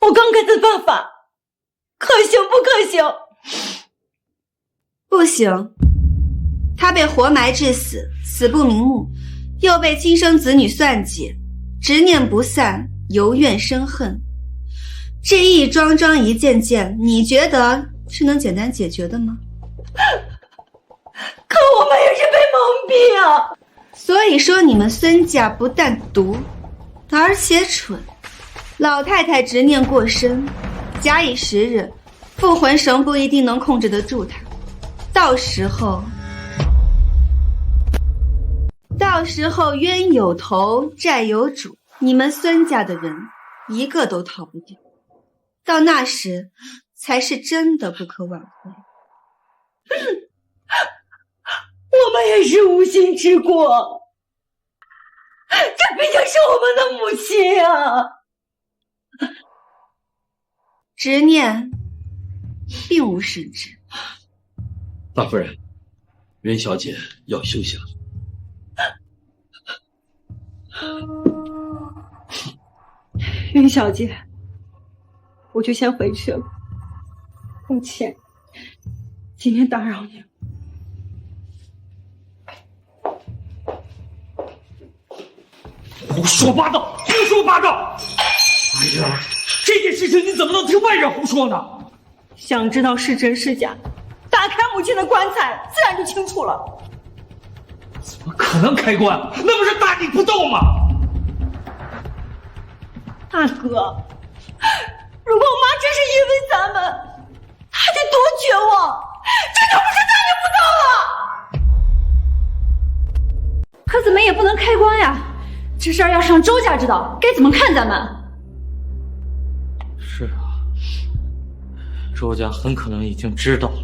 [SPEAKER 10] 我刚开的办法可行不可行？
[SPEAKER 2] 不行，他被活埋致死，死不瞑目，又被亲生子女算计，执念不散，由怨生恨，这一桩桩一件件，你觉得是能简单解决的吗？
[SPEAKER 10] 可我们也是被蒙蔽啊！
[SPEAKER 2] 所以说你们孙家不但毒，而且蠢。老太太执念过深，假以时日，复魂绳不一定能控制得住她。到时候冤有头债有主，你们孙家的人一个都逃不掉。到那时才是真的不可挽回。
[SPEAKER 10] 我们也是无心之过，这毕竟是我们的母亲啊。
[SPEAKER 2] 执念并无实质。
[SPEAKER 3] 大夫人，袁小姐要休息了。
[SPEAKER 10] 云小姐，我就先回去了，抱歉，今天打扰你了。
[SPEAKER 11] 胡说八道，胡说八道！哎呀，这件事情你怎么能听外人胡说呢？
[SPEAKER 10] 想知道是真是假，打开母亲的棺材，自然就清楚了。
[SPEAKER 11] 怎么可能开棺？那不是大逆不道吗？
[SPEAKER 10] 大哥，是因为咱们，他得多绝望，这都不是咱也不到了。
[SPEAKER 4] 可怎么也不能开棺呀，这事儿要是让周家知道，该怎么看咱们？
[SPEAKER 11] 是啊，周家很可能已经知道了。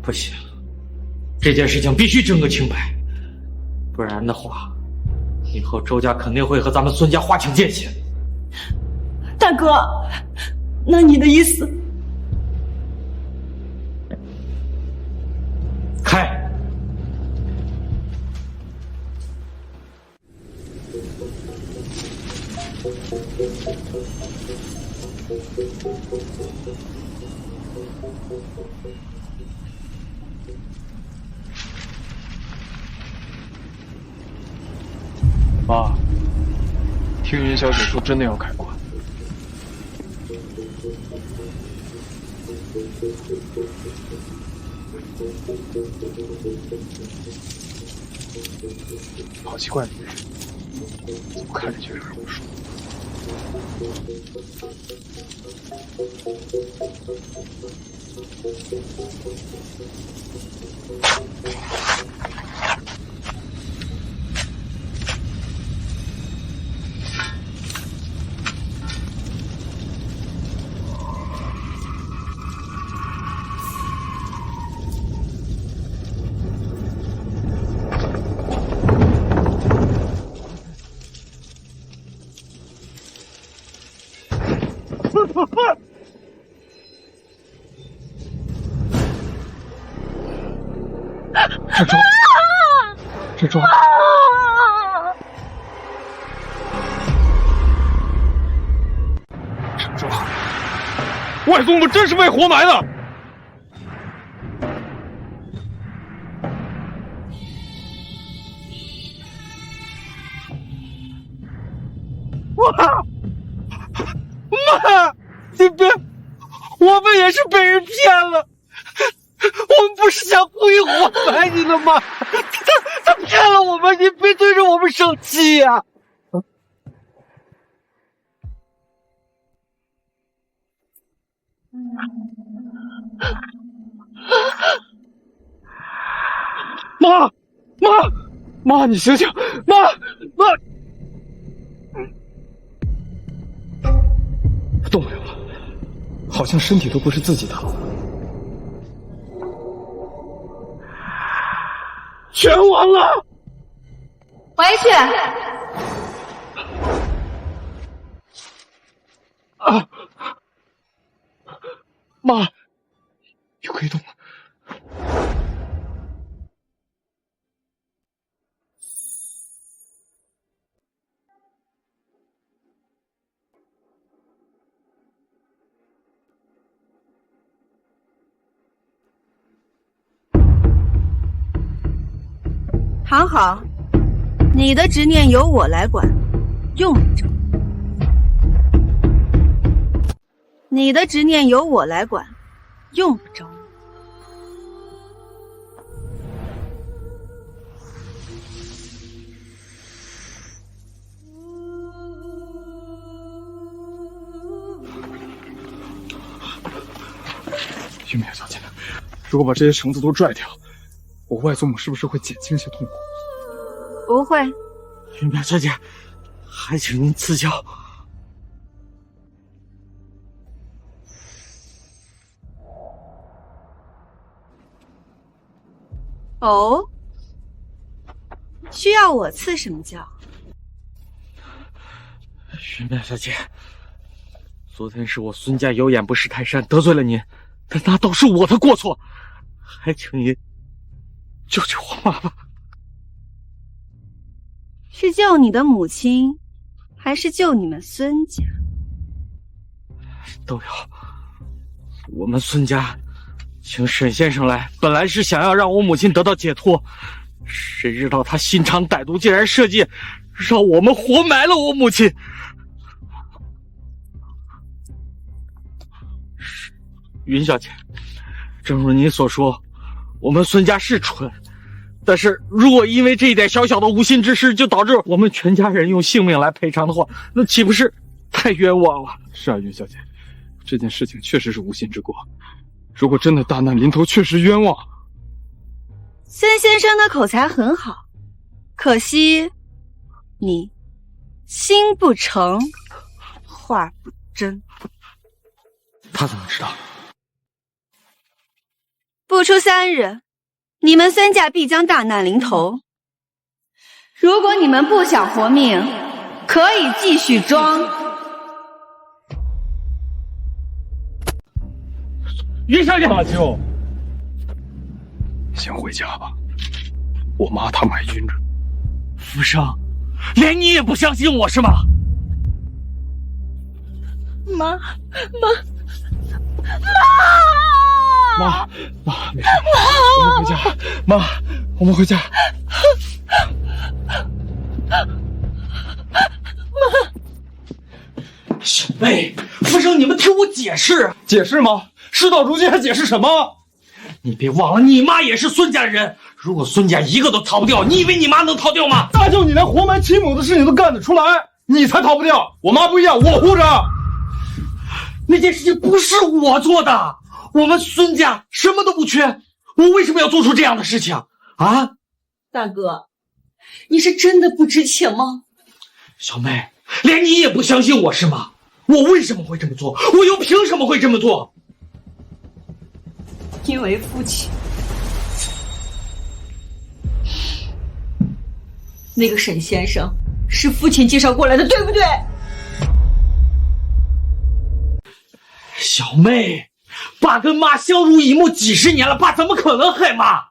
[SPEAKER 11] 不行，这件事情必须争个清白，不然的话，以后周家肯定会和咱们孙家划清界限。
[SPEAKER 10] 大哥，那你的意思？
[SPEAKER 11] 开！
[SPEAKER 9] 妈，听云小姐说，真的要开棺。好奇怪的女人，怎么看着就有点不舒服？志忠，
[SPEAKER 8] 外公们真是被活埋了！
[SPEAKER 5] 妈，你别，我们也是被人骗了，我们不是想故意活埋你的吗？他骗了我们，你别对着我们生气呀！
[SPEAKER 9] 妈，你醒醒！妈，动没有了，好像身体都不是自己的了。
[SPEAKER 5] 全完了！
[SPEAKER 4] 回去。
[SPEAKER 9] 啊！妈，又可以动了。
[SPEAKER 2] 躺好，你的执念由我来管，用不着。你的执念由我来管，用不着。
[SPEAKER 9] 玉梅小姐，如果把这些绳子都拽掉，我外祖母是不是会减轻些痛苦？
[SPEAKER 2] 不会。
[SPEAKER 11] 云表小姐，还请您赐教。
[SPEAKER 2] 哦，需要我赐什么教？
[SPEAKER 11] 云表小姐，昨天是我孙家有眼不识泰山，得罪了您，但那都是我的过错，还请您救救我妈妈。
[SPEAKER 2] 是救你的母亲，还是救你们孙家？
[SPEAKER 11] 都有。我们孙家请沈先生来，本来是想要让我母亲得到解脱，谁知道他心肠歹毒，竟然设计让我们活埋了我母亲。云小姐，正如您所说，我们孙家是蠢，但是如果因为这一点小小的无心之失就导致我们全家人用性命来赔偿的话，那岂不是太
[SPEAKER 9] 太冤枉了。是啊，云小姐，这件事情确实是无心之过。如果真的大难临头，确实冤枉。
[SPEAKER 2] 孙先生的口才很好，可惜你心不诚，话不真。
[SPEAKER 11] 他怎么知道？
[SPEAKER 2] 不出3日，你们孙家必将大难临头。如果你们不想活命，可以继续装。
[SPEAKER 9] 云小姐，大舅，先回家吧，我妈她买晕着。
[SPEAKER 11] 福生，连你也不相信我是吗？
[SPEAKER 10] 妈，
[SPEAKER 9] 没事，我们回家。妈，我们回家。
[SPEAKER 11] 小妹，福生，你们听我解释。
[SPEAKER 9] 解释吗？事到如今还解释什么？
[SPEAKER 11] 你别忘了，你妈也是孙家的人。如果孙家一个都逃不掉，你以为你妈能逃掉吗？
[SPEAKER 9] 大舅，你连活埋亲母的事情都干得出来，你才逃不掉。我妈不一样，我护着。
[SPEAKER 11] 那件事情不是我做的，我们孙家什么都不缺，我为什么要做出这样的事情啊？
[SPEAKER 10] 大哥，你是真的不知情吗？
[SPEAKER 11] 小妹，连你也不相信我是吗？我为什么会这么做？我又凭什么会这么做？
[SPEAKER 10] 因为父亲，那个沈先生是父亲介绍过来的，对不对？
[SPEAKER 11] 小妹，爸跟妈相濡以沫几十年了，爸怎么可能害妈？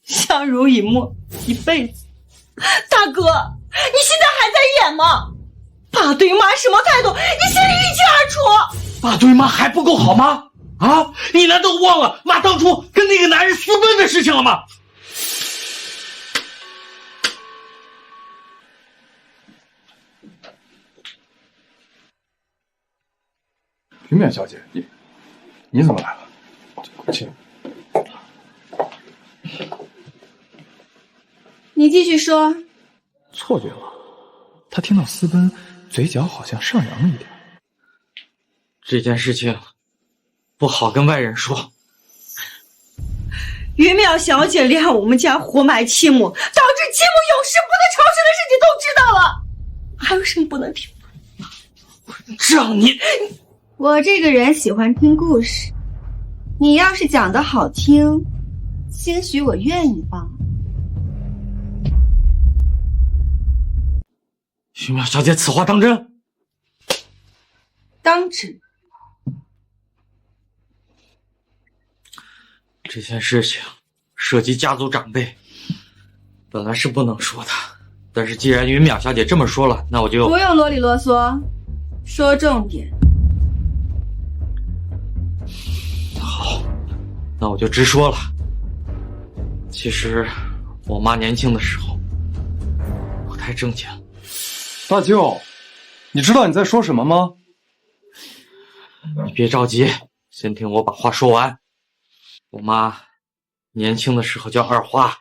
[SPEAKER 10] 相濡以沫一辈子，大哥，你现在还在演吗？爸对妈什么态度，你心里一清二楚。
[SPEAKER 11] 爸对妈还不够好吗？啊，你难道忘了妈当初跟那个男人私奔的事情了吗？
[SPEAKER 9] 云冕小姐，你怎么来了？请。
[SPEAKER 2] 你继续说。
[SPEAKER 9] 错觉了，他听到私奔，嘴角好像上扬了一点。
[SPEAKER 11] 这件事情不好跟外人说。
[SPEAKER 10] 云淼小姐连我们家活埋继母，导致继母永世不得超生的事情都知道了，还有什么不能听？
[SPEAKER 11] 这样你，
[SPEAKER 2] 我这个人喜欢听故事，你要是讲得好听，兴许我愿意吧。
[SPEAKER 11] 徐淼小姐，此话当真？
[SPEAKER 2] 当真。
[SPEAKER 11] 这件事情涉及家族长辈，本来是不能说的，但是既然云淼小姐这么说了，那我就
[SPEAKER 2] 不用啰里啰嗦，说重点。
[SPEAKER 11] 好，那我就直说了。其实我妈年轻的时候不太正经。
[SPEAKER 9] 大舅，你知道你在说什么吗？
[SPEAKER 11] 你别着急，先听我把话说完。我妈年轻的时候叫二花，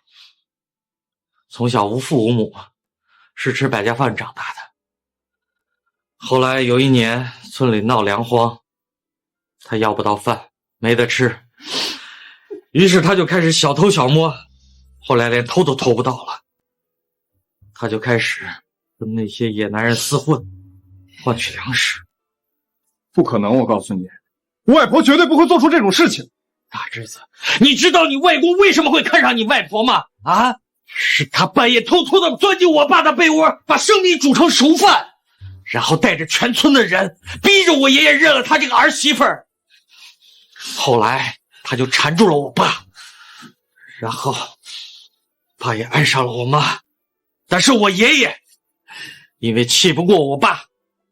[SPEAKER 11] 从小无父无母，是吃百家饭长大的。后来有一年村里闹粮荒，她要不到饭，没得吃，于是她就开始小偷小摸，后来连偷都偷不到了。她就开始跟那些野男人厮混，换取粮食。
[SPEAKER 9] 不可能，我告诉你，我外婆绝对不会做出这种事情。
[SPEAKER 11] 大侄子，你知道你外公为什么会看上你外婆吗？啊，是他半夜偷偷的钻进我爸的被窝，把生米煮成熟饭，然后带着全村的人逼着我爷爷认了他这个儿媳妇儿。后来他就缠住了我爸，然后爸也爱上了我妈，但是我爷爷因为气不过我爸，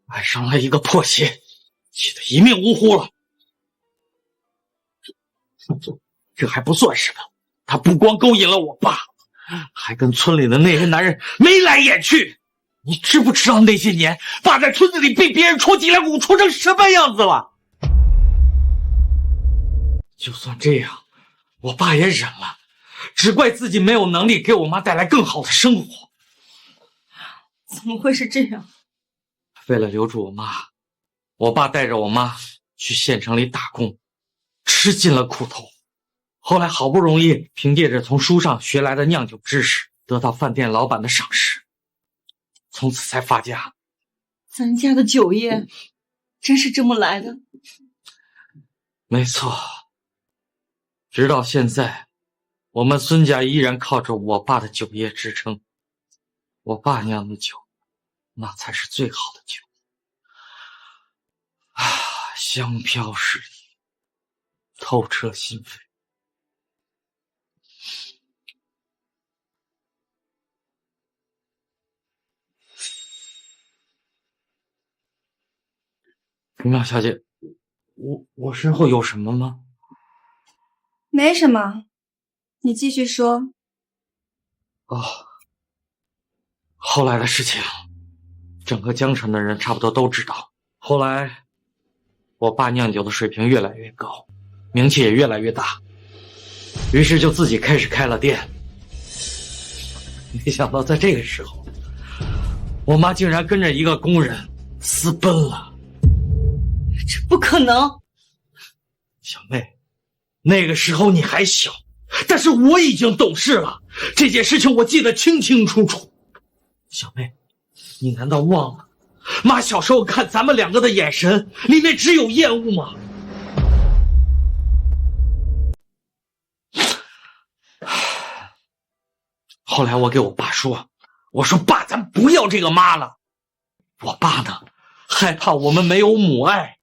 [SPEAKER 11] 爱上了一个破鞋，气得一命呜呼了。这还不算什么，他不光勾引了我爸，还跟村里的那些男人眉来眼去。你知不知道那些年爸在村子里被别人戳脊梁骨戳成什么样子了？就算这样，我爸也忍了，只怪自己没有能力给我妈带来更好的生活。
[SPEAKER 10] 怎么会是这样？
[SPEAKER 11] 为了留住我妈，我爸带着我妈去县城里打工，吃尽了苦头。后来好不容易凭借着从书上学来的酿酒知识，得到饭店老板的赏识，从此才发家。
[SPEAKER 10] 咱家的酒业真是这么来的？
[SPEAKER 11] 没错，直到现在，我们孙家依然靠着我爸的酒业支撑。我爸酿的酒，那才是最好的酒啊，香飘十里，透彻心扉。云淼小姐，我身后有什么吗？
[SPEAKER 2] 没什么，你继续说。
[SPEAKER 11] 哦，后来的事情，整个江城的人差不多都知道。后来，我爸酿酒的水平越来越高，名气也越来越大，于是就自己开始开了店。没想到在这个时候，我妈竟然跟着一个工人私奔了。
[SPEAKER 10] 这不可能！
[SPEAKER 11] 小妹，那个时候你还小，但是我已经懂事了，这件事情我记得清清楚楚。小妹，你难道忘了妈小时候看咱们两个的眼神里面只有厌恶吗？后来我给我爸说，我说爸，咱不要这个妈了。我爸呢，害怕我们没有母爱，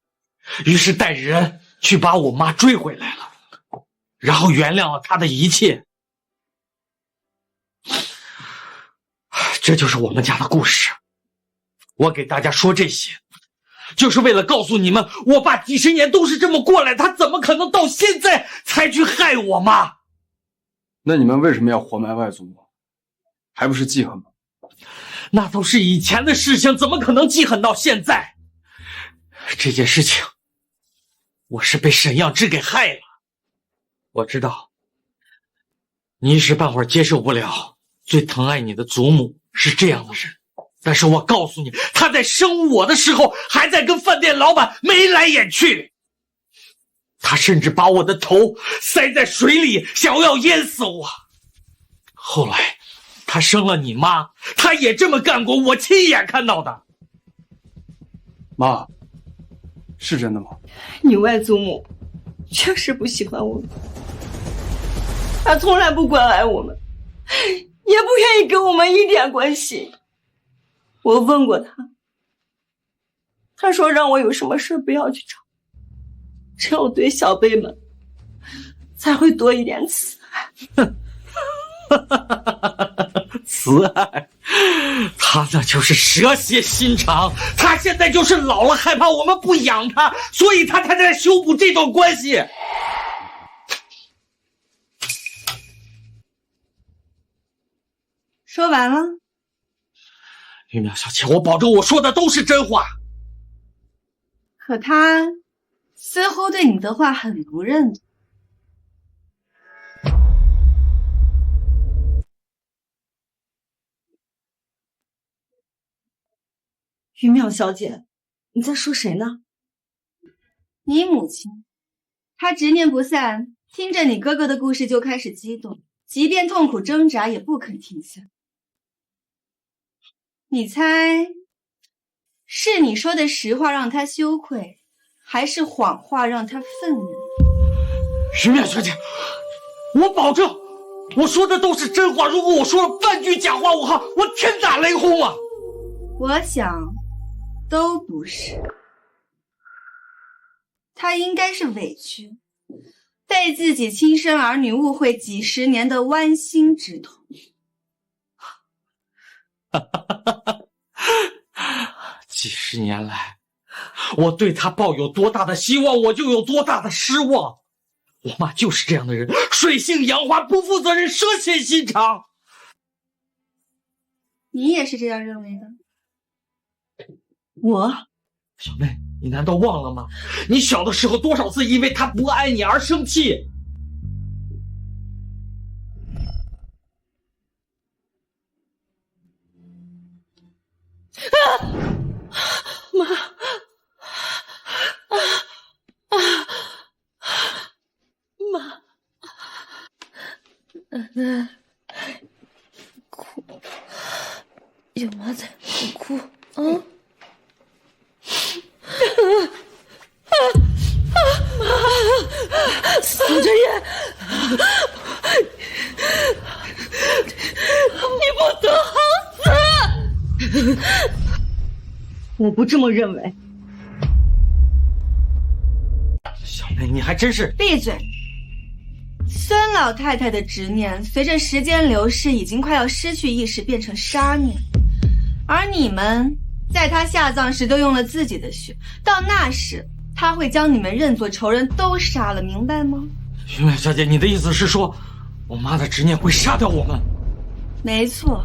[SPEAKER 11] 于是带着人去把我妈追回来了，然后原谅了她的一切。这就是我们家的故事。我给大家说这些，就是为了告诉你们，我爸几十年都是这么过来，他怎么可能到现在才去害我妈？
[SPEAKER 9] 那你们为什么要活埋外祖母？还不是记恨吗？
[SPEAKER 11] 那都是以前的事情，怎么可能记恨到现在？这件事情，我是被沈样之给害了。我知道，你一时半会儿接受不了最疼爱你的祖母是这样的人，但是我告诉你，她在生我的时候还在跟饭店老板眉来眼去，她甚至把我的头塞在水里，想要淹死我。后来她生了你妈，她也这么干过，我亲眼看到的。
[SPEAKER 9] 妈，是真的吗？
[SPEAKER 10] 你外祖母确实不喜欢我们，她从来不关爱我们，也不愿意跟我们一点关系。我问过她，她说让我有什么事不要去找，只有对小辈们才会多一点慈爱。
[SPEAKER 11] 慈爱，他那就是蛇蝎心肠，他现在就是老了，害怕我们不养他，所以他才在修补这段关系。
[SPEAKER 2] 说完了？
[SPEAKER 11] 玉淼小姐，我保证我说的都是真话。
[SPEAKER 2] 可他似乎对你的话很不认同。
[SPEAKER 10] 玉淼小姐，你在说谁呢？
[SPEAKER 2] 你母亲，她执念不散，听着你哥哥的故事就开始激动，即便痛苦挣扎也不肯停下。你猜，是你说的实话让她羞愧，还是谎话让她愤怒？
[SPEAKER 11] 玉淼小姐，我保证，我说的都是真话。如果我说了半句假话，我天打雷轰啊！
[SPEAKER 2] 我想，都不是。他应该是委屈，被自己亲生儿女误会几十年的剜心之痛。
[SPEAKER 11] 几十年来，我对他抱有多大的希望，我就有多大的失望。我妈就是这样的人，水性杨花，不负责任，蛇蝎心肠。
[SPEAKER 2] 你也是这样认为的？
[SPEAKER 10] 我，
[SPEAKER 11] 小妹，你难道忘了吗？你小的时候多少次因为他不爱你而生气？
[SPEAKER 10] 妈，
[SPEAKER 12] 哭，有妈在，别哭啊！宋真言，你不得好死！
[SPEAKER 10] 我不这么认为。
[SPEAKER 11] 小妹，你还真是……
[SPEAKER 2] 闭嘴！孙老太太的执念，随着时间流逝，已经快要失去意识，变成杀念。而你们在她下葬时都用了自己的血，到那时，她会将你们认作仇人，都杀了，明白吗？
[SPEAKER 11] 云婉小姐，你的意思是说，我妈的执念会杀掉我们？
[SPEAKER 2] 没错。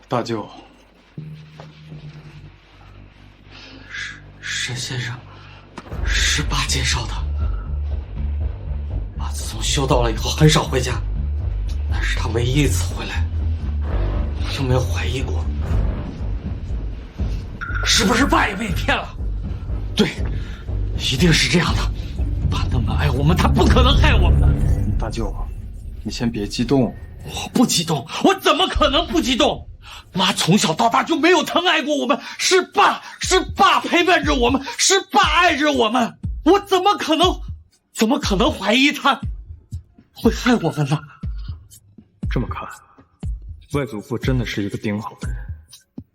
[SPEAKER 9] 大舅，
[SPEAKER 11] 沈先生是爸介绍的。爸自从修道了以后，很少回家，那是他唯一一次回来，我就没有怀疑过。是不是爸也被你骗了？对，一定是这样的。爸那么爱我们，他不可能害我们。
[SPEAKER 9] 大舅，你先别激动。
[SPEAKER 11] 我不激动，我怎么可能不激动？妈从小到大就没有疼爱过我们，是爸陪伴着我们，是爸爱着我们，我怎么可能怀疑他会害我们呢？
[SPEAKER 9] 这么看，外祖父真的是一个顶好的人，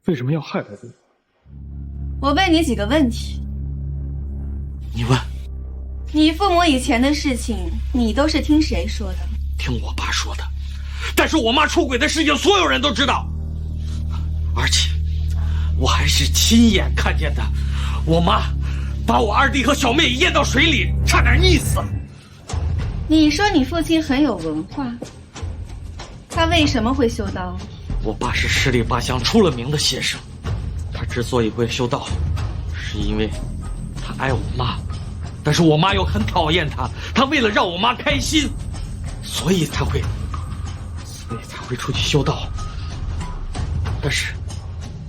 [SPEAKER 9] 为什么要害外祖父？
[SPEAKER 2] 我问你几个问题。
[SPEAKER 11] 你问。
[SPEAKER 2] 你父母以前的事情，你都是听谁说的？
[SPEAKER 11] 听我爸说的。但是我妈出轨的事情，所有人都知道。而且，我还是亲眼看见的，我妈把我二弟和小妹淹到水里，差点溺死。
[SPEAKER 2] 你说你父亲很有文化，他为什么会修道？
[SPEAKER 11] 我爸是十里八乡出了名的先生，他之所以会修道，是因为他爱我妈，但是我妈又很讨厌他，他为了让我妈开心，所以才会出去修道。但是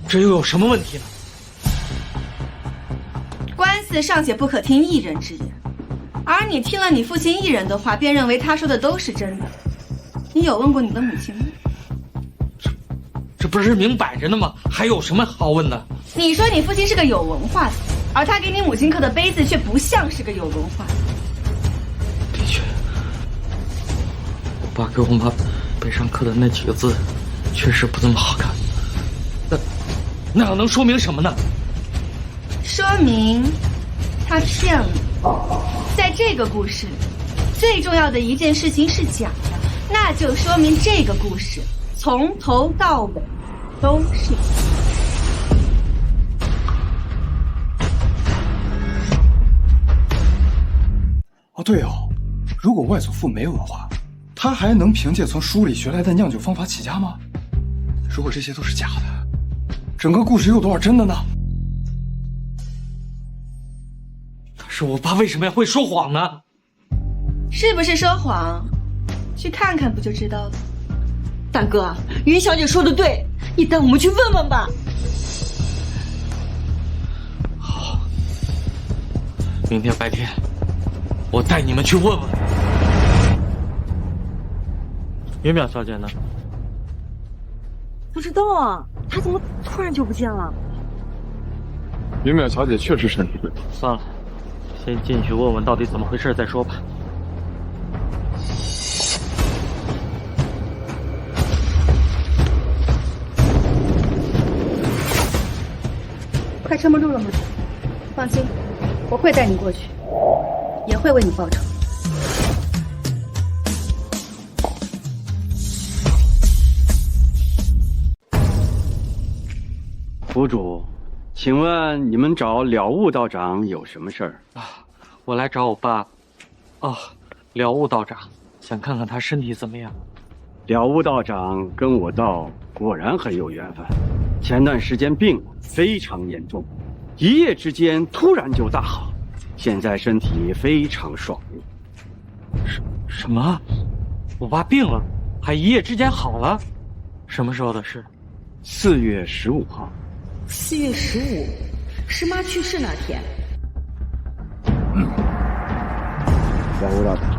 [SPEAKER 11] 这又有什么问题呢？
[SPEAKER 2] 官司尚且不可听一人之言，而你听了你父亲一人的话，便认为他说的都是真的。你有问过你的母亲吗？
[SPEAKER 11] 这不是明摆着的吗？还有什么好问的？
[SPEAKER 2] 你说你父亲是个有文化的，而他给你母亲刻的碑字却不像是个有文化的。
[SPEAKER 11] 的确，我爸给我妈碑上刻的那几个字确实不怎么好看。那又能说明什么呢？
[SPEAKER 2] 说明他骗了。在这个故事里，最重要的一件事情是假的，那就说明这个故事从头到尾都是假的。
[SPEAKER 9] 哦，对哦，如果外祖父没有文化，他还能凭借从书里学来的酿酒方法起家吗？如果这些都是假的，整个故事又有多少真的呢？
[SPEAKER 11] 但是我爸为什么会说谎呢？
[SPEAKER 2] 是不是说谎？去看看不就知道了。
[SPEAKER 10] 大哥，云小姐说的对，你带我们去问问吧。
[SPEAKER 11] 好，明天白天我带你们去问问。云淼小姐呢？
[SPEAKER 10] 不知道啊，她怎么突然就不见了？
[SPEAKER 9] 云淼小姐确实身体不好。
[SPEAKER 11] 算了，先进去问问到底怎么回事再说吧。
[SPEAKER 13] 快撑不住了吗？放心，我会带你过去，也会为你报仇。
[SPEAKER 14] 府主，请问你们找了悟道长有什么事儿
[SPEAKER 11] 啊？我来找我爸。哦，了悟道长，想看看他身体怎么样。
[SPEAKER 14] 了悟道长跟我道果然很有缘分，前段时间病了，非常严重，一夜之间突然就大好，现在身体非常爽利。
[SPEAKER 11] 什么？我爸病了，还一夜之间好了？什么时候的事
[SPEAKER 14] ？4月15号。
[SPEAKER 10] 4月15，是妈去世那天。
[SPEAKER 14] 了悟道长，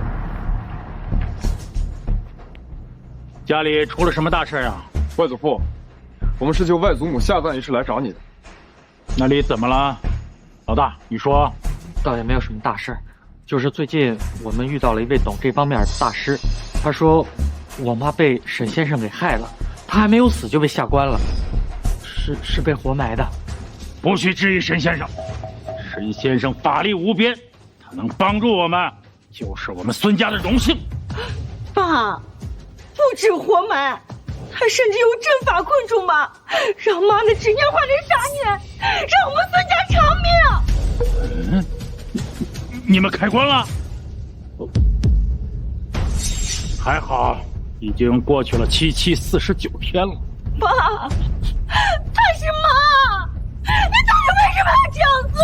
[SPEAKER 15] 家里出了什么大事啊？
[SPEAKER 9] 外祖父，我们是就外祖母下葬一事来找你的。
[SPEAKER 15] 那里怎么了？老大，你说。
[SPEAKER 11] 倒也没有什么大事，就是最近我们遇到了一位懂这方面的大师，他说我妈被沈先生给害了，他还没有死就被下官了，是被活埋的。
[SPEAKER 15] 不许质疑沈先生，沈先生法力无边，他能帮助我们，就是我们孙家的荣幸。
[SPEAKER 10] 爸，不止活埋，他甚至有阵法困住妈，让妈的执念化成杀念，让我们孙家长命。
[SPEAKER 15] 你们开棺了？还好，已经过去了749天了。
[SPEAKER 10] 爸，他是妈，你到底为什么要这样做？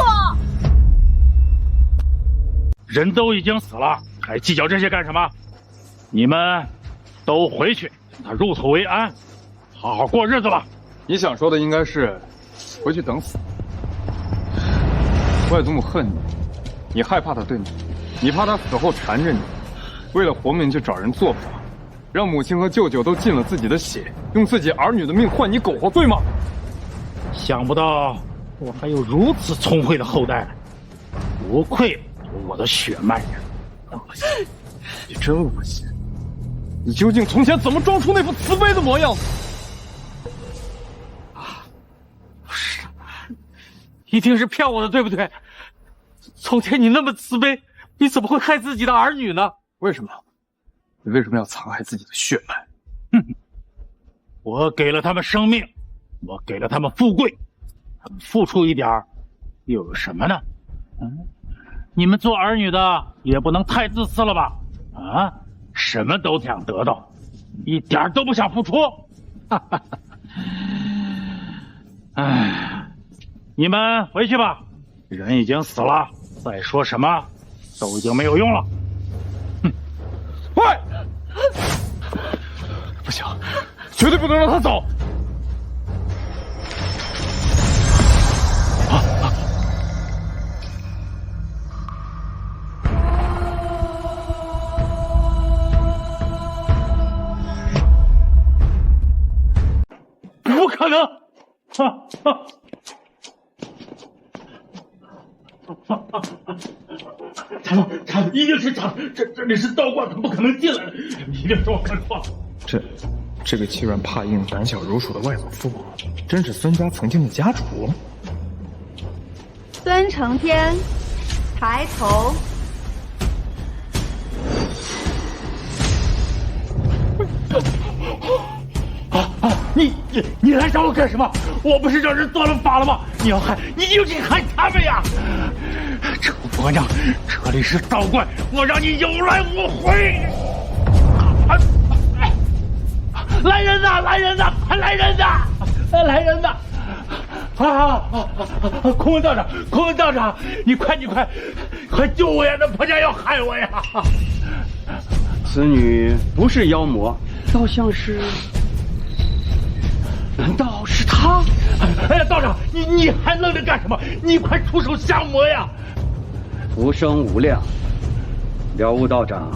[SPEAKER 15] 人都已经死了，还计较这些干什么？你们都回去，让他入土为安，好好过日子吧。
[SPEAKER 9] 你想说的应该是回去等死。外祖母恨你，你害怕他对你怕他死后缠着你，为了活命就找人做法，让母亲和舅舅都尽了自己的血，用自己儿女的命换你苟活，对吗？
[SPEAKER 15] 想不到我还有如此聪慧的后代，不愧有我的血脉呀！
[SPEAKER 9] 恶心，你真恶心！你究竟从前怎么装出那副慈悲的模样？
[SPEAKER 11] 不是，一定是骗我的，对不对？从前你那么慈悲，你怎么会害自己的儿女呢？
[SPEAKER 9] 为什么？你为什么要残害自己的血脉？
[SPEAKER 15] 我给了他们生命，我给了他们富贵，他们付出一点又有什么呢？你们做儿女的也不能太自私了吧？什么都想得到，一点都不想付出。你们回去吧，人已经死了，再说什么都已经没有用了。
[SPEAKER 9] 喂，不行，绝对不能让他走。
[SPEAKER 15] 不可能！查了，一定是查，这里是道观，他不可能进来的，一定是我看错了。
[SPEAKER 9] 这个欺软怕硬、胆小如鼠的外祖父，真是孙家曾经的家主。
[SPEAKER 13] 孙承天，抬头。
[SPEAKER 15] 你来找我干什么？我不是让人做了法了吗？你要害，你就去害他们呀！这副官长，这里是道观，我让你有来无回！来人呐！来人呐！来人呐！来人呐！空文道长，空文道长，你快救我呀！那婆家要害我呀！
[SPEAKER 14] 此女不是妖魔，倒像是。难道是他？哎呀，道长，你还愣着干什么？你快出手降魔呀！
[SPEAKER 16] 福生无量，了悟道长，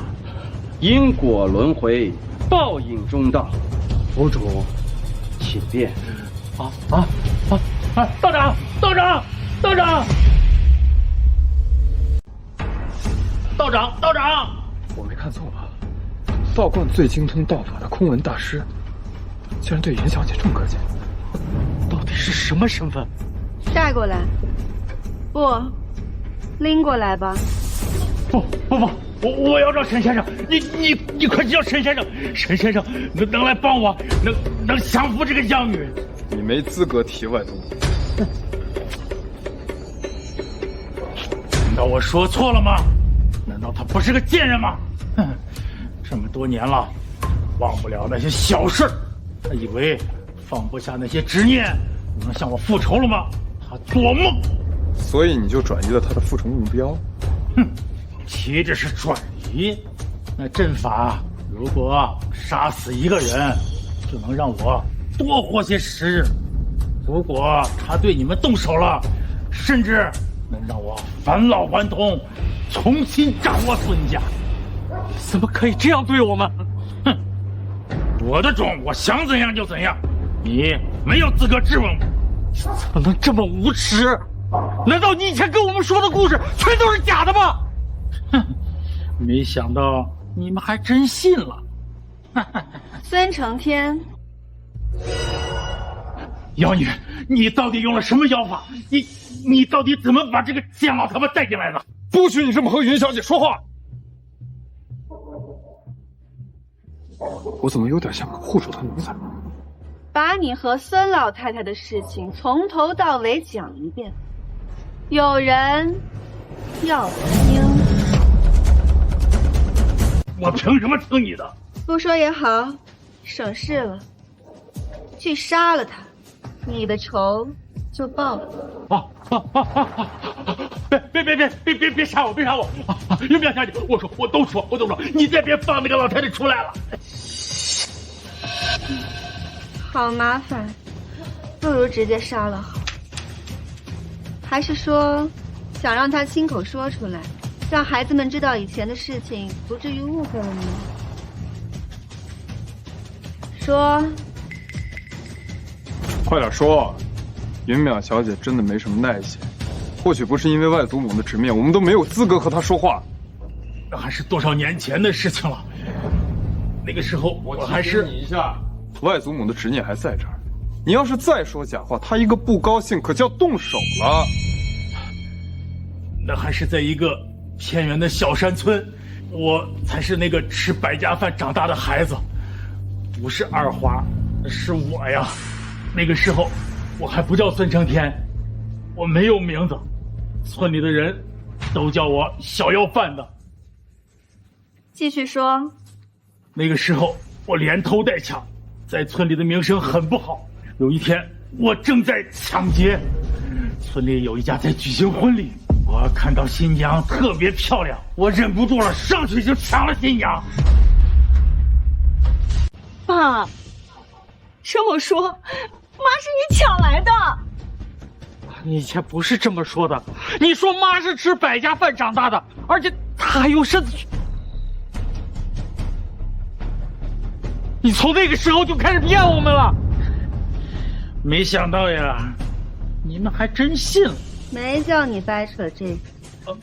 [SPEAKER 16] 因果轮回，报应中道。府主，请便。
[SPEAKER 15] 道长，道长，道长，道长，道长，
[SPEAKER 9] 我没看错吧？道观最精通道法的空文大师。竟然对云小姐这么客气，
[SPEAKER 11] 到底是什么身份？
[SPEAKER 13] 带过来，不，拎过来吧。
[SPEAKER 15] 不，我要找沈先生，你快叫沈先生，沈先生能来帮我，能降服这个妖女。
[SPEAKER 9] 你没资格提外祖母。
[SPEAKER 15] 难道我说错了吗？难道他不是个贱人吗？这么多年了，忘不了那些小事。他以为放不下那些执念，能向我复仇了吗？他做梦！
[SPEAKER 9] 所以你就转移了他的复仇目标？
[SPEAKER 15] 提着是转移，那阵法如果杀死一个人，就能让我多活些时日；如果他对你们动手了，甚至能让我返老还童，重新掌握孙家。
[SPEAKER 11] 怎么可以这样对我们？
[SPEAKER 15] 我的种，我想怎样就怎样，你没有资格质问我。
[SPEAKER 11] 怎么能这么无耻？难道你以前跟我们说的故事全都是假的吗？
[SPEAKER 15] 哼，没想到你们还真信了。
[SPEAKER 2] 孙承天，
[SPEAKER 15] 妖女，你到底用了什么妖法？你到底怎么把这个贱老头们带进来的？
[SPEAKER 9] 不许你这么和云小姐说话！我怎么有点像个护主的奴才？
[SPEAKER 2] 把你和孙老太太的事情从头到尾讲一遍。有人要听，
[SPEAKER 15] 我凭什么听你的？
[SPEAKER 2] 不说也好，省事了。去杀了他，你的仇就报了。
[SPEAKER 15] 别杀我！别杀我！云淼小姐，我都说，你再别放那个老太太出来了。
[SPEAKER 2] 好麻烦，不如直接杀了好。还是说，想让他亲口说出来，让孩子们知道以前的事情，不至于误会了你？说，
[SPEAKER 9] 快点说！云淼小姐真的没什么耐性，或许不是因为外祖母的执念，我们都没有资格和她说话。
[SPEAKER 15] 那还是多少年前的事情了。那个时候我还是……
[SPEAKER 9] 你一下，外祖母的执念还在这儿。你要是再说假话，她一个不高兴，可就要动手了。
[SPEAKER 15] 那还是在一个偏远的小山村，我才是那个吃百家饭长大的孩子，不是二花，是我呀。那个时候我还不叫孙承天，我没有名字，村里的人都叫我小要饭的。
[SPEAKER 2] 继续说。
[SPEAKER 15] 那个时候我连偷带抢，在村里的名声很不好。有一天我正在抢劫，村里有一家在举行婚礼，我看到新娘特别漂亮，我忍不住了，上去就抢了新娘。
[SPEAKER 10] 爸，这么说，妈是你抢来的？
[SPEAKER 11] 你以前不是这么说的，你说妈是吃百家饭长大的，而且她还用身子去……你从那个时候就开始骗我们了。
[SPEAKER 15] 没想到呀，你们还真信了。
[SPEAKER 2] 没叫你掰扯这
[SPEAKER 15] 个。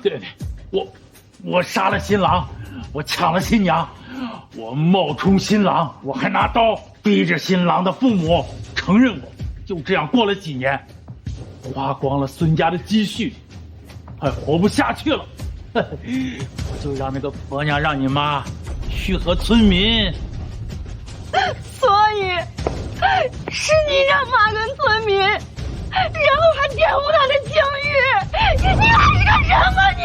[SPEAKER 15] 对，我杀了新郎，我抢了新娘，我冒充新郎，我还拿刀逼着新郎的父母承认我。就这样过了几年，花光了孙家的积蓄，快活不下去了。我就让那个婆娘让你妈去和村民。
[SPEAKER 10] 所以是你让妈跟村民，然后还玷污她的境遇，你还是个什么你？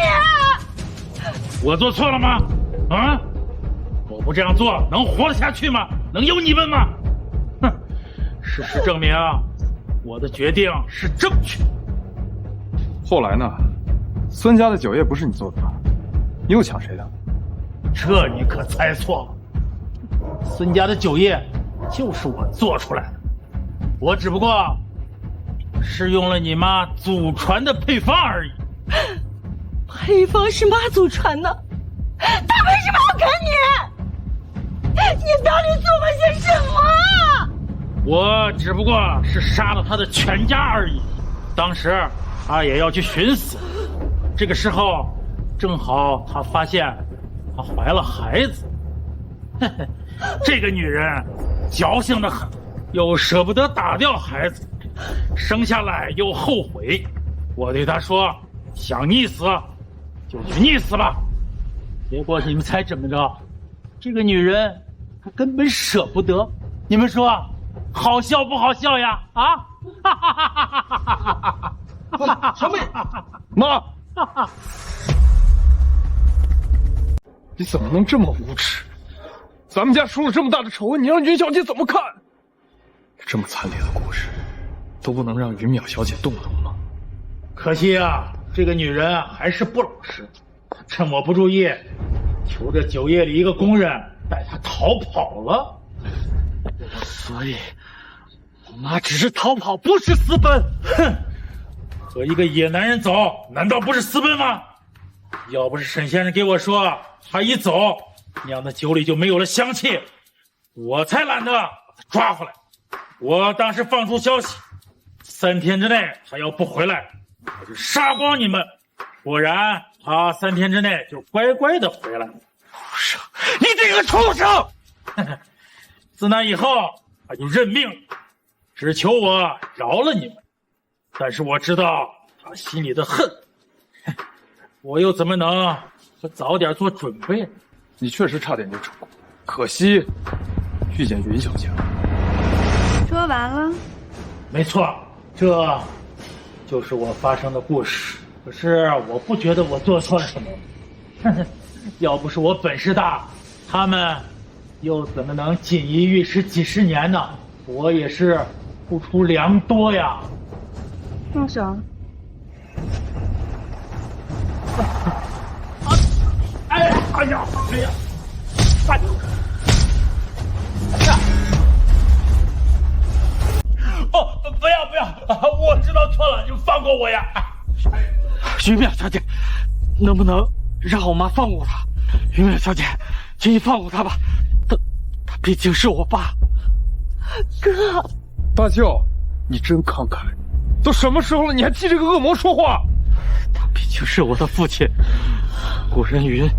[SPEAKER 15] 我做错了吗？啊！我不这样做能活得下去吗？能有你们吗？哼！事实证明，我的决定是正确。
[SPEAKER 9] 后来呢？孙家的酒业不是你做的吧？你又抢谁的？
[SPEAKER 15] 这你可猜错了。孙家的酒业就是我做出来的，我只不过是用了你妈祖传的配方而已。
[SPEAKER 10] 配方是妈祖传的，他为什么要啃你？你到底做了些什么？
[SPEAKER 15] 我只不过是杀了他的全家而已。当时他也要去寻死，这个时候正好他发现她怀了孩子。这个女人矫情得很，又舍不得打掉孩子，生下来又后悔。我对她说，想溺死就去溺死吧。结果你们猜怎么着？这个女人她根本舍不得。你们说好笑不好笑呀？啊！
[SPEAKER 9] 小妹，妈，你怎么能这么无耻？咱们家出了这么大的丑闻，你让云小姐怎么看？这么惨烈的故事，都不能让云淼小姐动动吗？
[SPEAKER 15] 可惜啊，这个女人还是不老实，趁我不注意，求着酒业里一个工人带她逃跑了。
[SPEAKER 11] 所以，我妈只是逃跑，不是私奔。
[SPEAKER 15] 哼，和一个野男人走，难道不是私奔吗？要不是沈先生给我说，他一走酿的酒里就没有了香气，我才懒得把他抓回来。我当时放出消息，3天之内他要不回来，我就杀光你们。果然，他3天之内就乖乖的回来了。
[SPEAKER 8] 畜生！你这个畜生！
[SPEAKER 15] 自那以后，他就认命，只求我饶了你们。但是我知道他心里的恨，我又怎么能不早点做准备呢？
[SPEAKER 9] 你确实差点就成功，可惜遇见云小姐了。
[SPEAKER 2] 说完了？
[SPEAKER 15] 没错，这就是我发生的故事。可是我不觉得我做错了什么，要不是我本事大，他们又怎么能锦衣玉食几十年呢？我也是付出良多呀。
[SPEAKER 2] 放手！
[SPEAKER 15] 哎呀！哎呀！哎呀！哎呀！哦，不要不要！我知道错了，你放过我呀！
[SPEAKER 11] 于淼小姐，能不能让我妈放过他？于淼小姐，请你放过他吧，他毕竟是我爸。
[SPEAKER 12] 哥，
[SPEAKER 9] 大舅，你真慷慨，都什么时候了，你还替这个恶魔说话？
[SPEAKER 11] 他毕竟是我的父亲。古人云：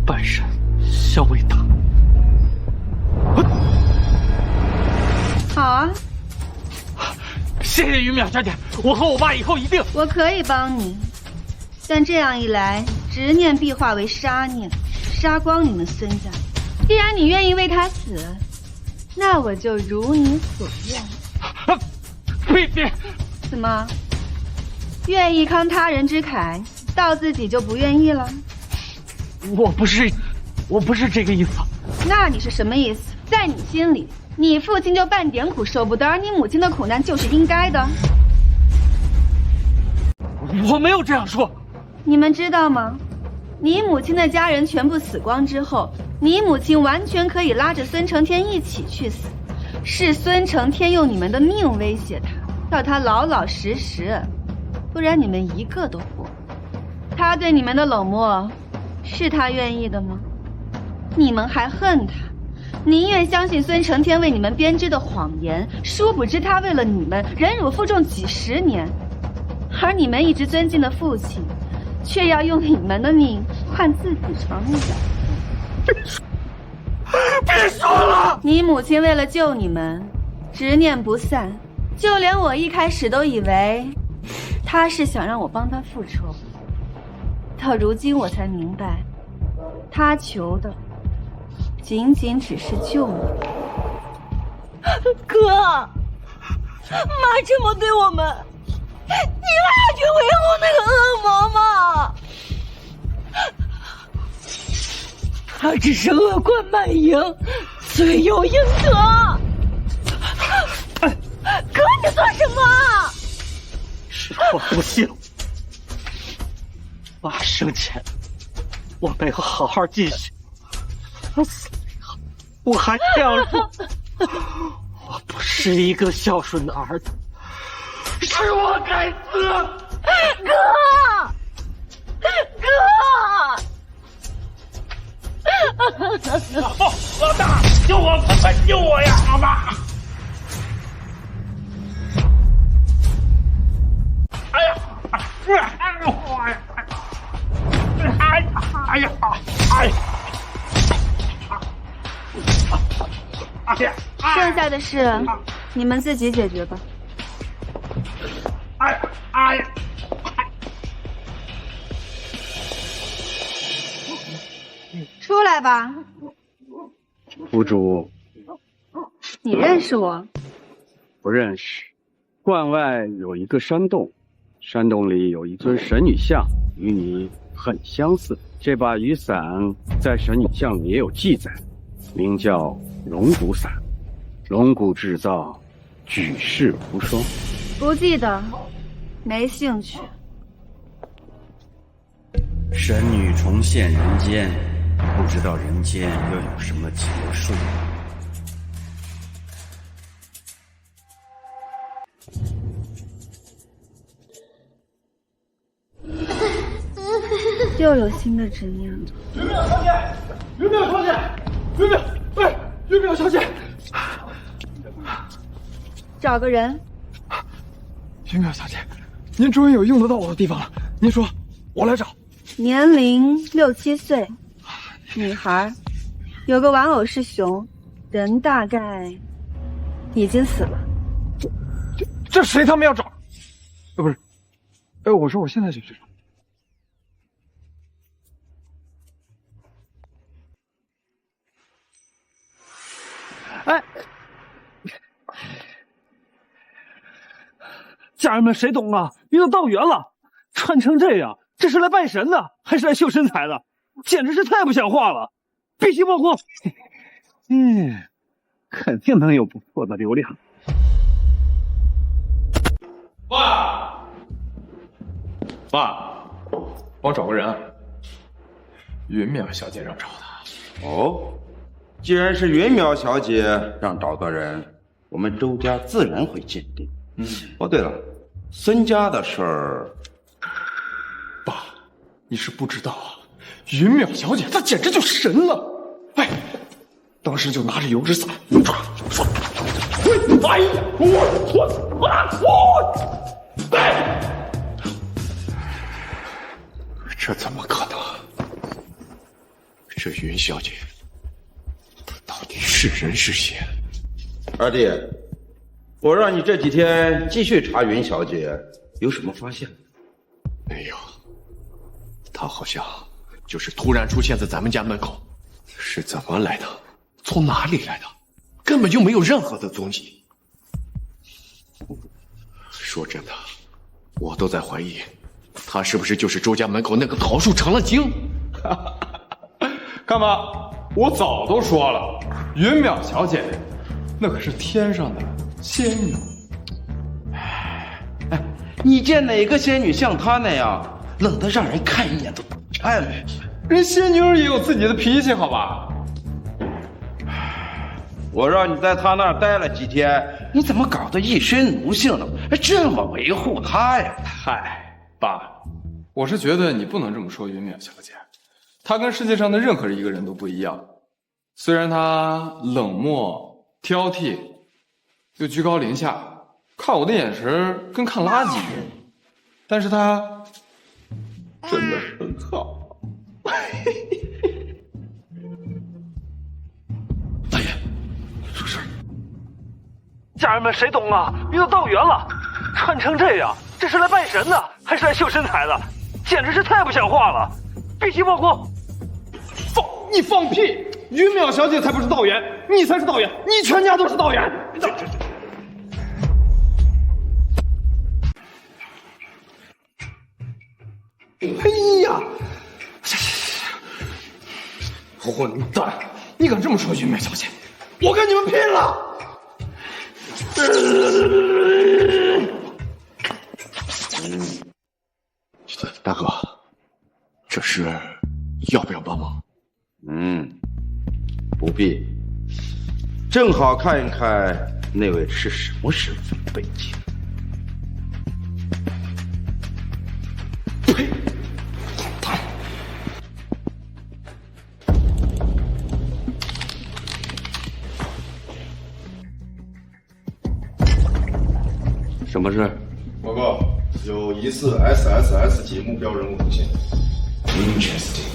[SPEAKER 11] 拜神相为大。
[SPEAKER 2] 好啊。
[SPEAKER 11] 谢谢于淼小姐，我和我爸以后一定。
[SPEAKER 2] 我可以帮你，但这样一来，执念必化为杀念，杀光你们孙家。既然你愿意为他死，那我就如你所愿。
[SPEAKER 11] 别！
[SPEAKER 2] 怎么？愿意慷他人之慨，到自己就不愿意了？
[SPEAKER 11] 我不是这个意思。
[SPEAKER 2] 那你是什么意思？在你心里，你父亲就半点苦受不得，而你母亲的苦难就是应该的。
[SPEAKER 11] 我没有这样说。
[SPEAKER 2] 你们知道吗？你母亲的家人全部死光之后，你母亲完全可以拉着孙承天一起去死，是孙承天用你们的命威胁他，要他老老实实，不然你们一个都活。他对你们的冷漠，是他愿意的吗？你们还恨他，宁愿相信孙承天为你们编织的谎言，殊不知他为了你们忍辱负重几十年，而你们一直尊敬的父亲，却要用你们的命换自己偿命。
[SPEAKER 8] 别说了！
[SPEAKER 2] 你母亲为了救你们，执念不散，就连我一开始都以为她是想让我帮她复仇，到如今我才明白，她求的仅仅只是救你。
[SPEAKER 12] 哥，妈这么对我们，你还去维护那个恶魔吗？他只是恶贯满盈，罪有应得。哥，你做什么？
[SPEAKER 11] 实话不信，爸生前我没有好好进学，他死了以后我还这样做，我不是一个孝顺的儿子，是我该死。
[SPEAKER 12] 哥，
[SPEAKER 15] 老大，救我！快救我呀！老大！哎呀！哎呀！哎呀！
[SPEAKER 2] 剩下的事你们自己解决吧。
[SPEAKER 15] 哎呀！
[SPEAKER 2] 出来吧。
[SPEAKER 14] 府主，
[SPEAKER 2] 你认识我？
[SPEAKER 14] 不认识。关外有一个山洞，山洞里有一尊神女像，与你很相似。这把雨伞在神女像里也有记载，名叫龙骨伞，龙骨制造，举世无双。
[SPEAKER 2] 不记得，没兴趣。
[SPEAKER 17] 神女重现人间，不知道人间又有什么结束。
[SPEAKER 2] 又有新的执念了。
[SPEAKER 9] 云淼小姐，云淼小姐，云淼，哎，云淼小姐，
[SPEAKER 2] 找个人。
[SPEAKER 9] 云淼小姐，您终于有用得到我的地方了。您说，我来找。
[SPEAKER 2] 年龄6、7岁，女孩，有个玩偶是熊，人大概已经死了。
[SPEAKER 9] 这谁他妈要找？不是，我说我现在就去找。
[SPEAKER 1] 哎，家人们谁懂啊？遇到道缘了，穿成这样，这是来拜神的，还是来秀身材的？简直是太不像话了！必须曝光。肯定能有不错的流量。
[SPEAKER 9] 爸，帮我找个人。云淼小姐让找的。
[SPEAKER 5] 哦，既然是云淼小姐让找的人，我们周家自然会鉴定。哦，对了，孙家的事儿，
[SPEAKER 9] 爸，你是不知道啊，云淼小姐她简直就神了。哎，当时就拿着油纸伞，唰，哎呀，
[SPEAKER 8] 这怎么可能？这云小姐，她到底是人是仙？
[SPEAKER 5] 二弟，我让你这几天继续查云小姐，有什么发现？
[SPEAKER 8] 没有，她好像就是突然出现在咱们家门口，是怎么来的？从哪里来的？根本就没有任何的踪迹。说真的，我都在怀疑，她是不是就是周家门口那个桃树成了精？
[SPEAKER 9] 干嘛？我早都说了，云淼小姐那可是天上的仙女。
[SPEAKER 5] 哎，你见哪个仙女像她那样冷得让人看一眼都颤？
[SPEAKER 9] 人仙女也有自己的脾气，好吧？
[SPEAKER 5] 我让你在她那儿待了几天，你怎么搞得一身奴性呢？还这么维护她呀？
[SPEAKER 9] 嗨，爸，我是觉得你不能这么说云淼小姐，她跟世界上的任何一个人都不一样。虽然她冷漠挑剔，又居高临下，看我的眼神跟看垃圾一样，但是她真的很好。
[SPEAKER 1] 大爷，出事！家人们谁懂啊？遇到道缘了，穿成这样，这是来拜神的，还是来秀身材的？简直是太不像话了！必须曝光！
[SPEAKER 9] 你放屁！云淼小姐才不是道缘，你才是道缘，你全家都是道缘。哎呀！混蛋！你敢这么说云淼小姐，我跟你们拼了！
[SPEAKER 8] 大哥，这事要不要帮忙？
[SPEAKER 5] 不必。正好看一看那位是什么身份背景。呸！什么事？
[SPEAKER 18] 报告，有疑似 SSS 级目标人物出现。Interesting。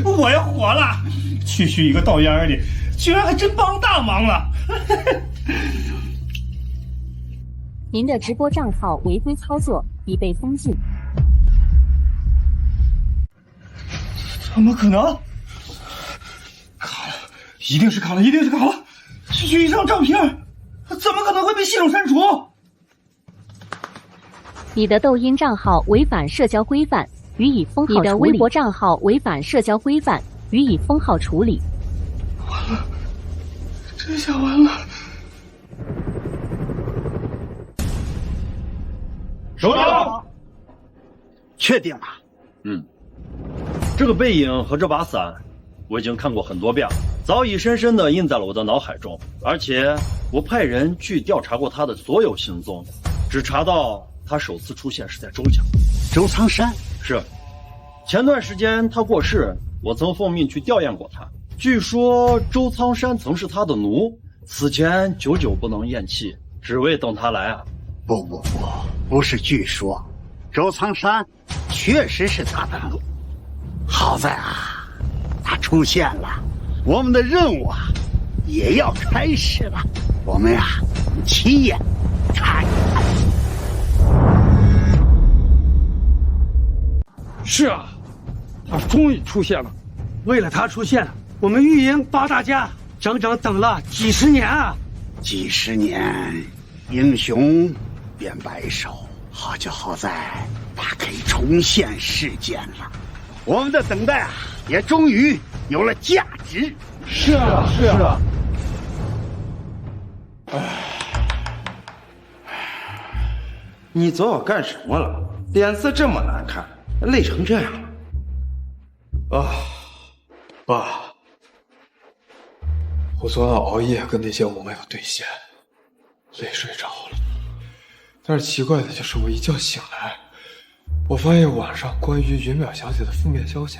[SPEAKER 15] 我要火了！区区一个道缘而已，居然还真帮大忙了！
[SPEAKER 19] 您的直播账号违规操作已被封禁。
[SPEAKER 15] 怎么可能？卡了，一定是卡了，一定是卡了！区区一张照片，怎么可能会被系统删除？
[SPEAKER 19] 你的抖音账号违反社交规范，予以封号处理。你的微博账号违反社交规范，予以封号处理。
[SPEAKER 9] 完了，这下完了！
[SPEAKER 20] 首长，确定了。这个背影和这把伞，我已经看过很多遍了。
[SPEAKER 21] 早已深深地印在了我的脑海中，而且我派人去调查过他的所有行踪，只查到他首次出现是在周家。
[SPEAKER 20] 周苍山
[SPEAKER 21] 是，前段时间他过世，我曾奉命去吊唁过他。据说周苍山曾是他的奴，死前久久不能咽气，只为等他来啊。
[SPEAKER 20] 不是据说，周苍山确实是他的奴。好在啊，他出现了，我们的任务啊也要开始了。我们呀，亲眼看一看。
[SPEAKER 1] 是啊，他终于出现了。为了他出现，我们玉营八大家整整等了几十年啊！
[SPEAKER 20] 几十年，英雄变白首，好就好在他可以重现世间了。我们的等待啊，也终于有了价值。
[SPEAKER 9] 是啊，是啊。
[SPEAKER 5] 你昨晚干什么了？脸色这么难看，累成这样了。
[SPEAKER 9] 爸，我昨晚熬夜跟那些我没有兑现，累睡着了。但是奇怪的就是我一觉醒来，我发现网上关于云淼小姐的负面消息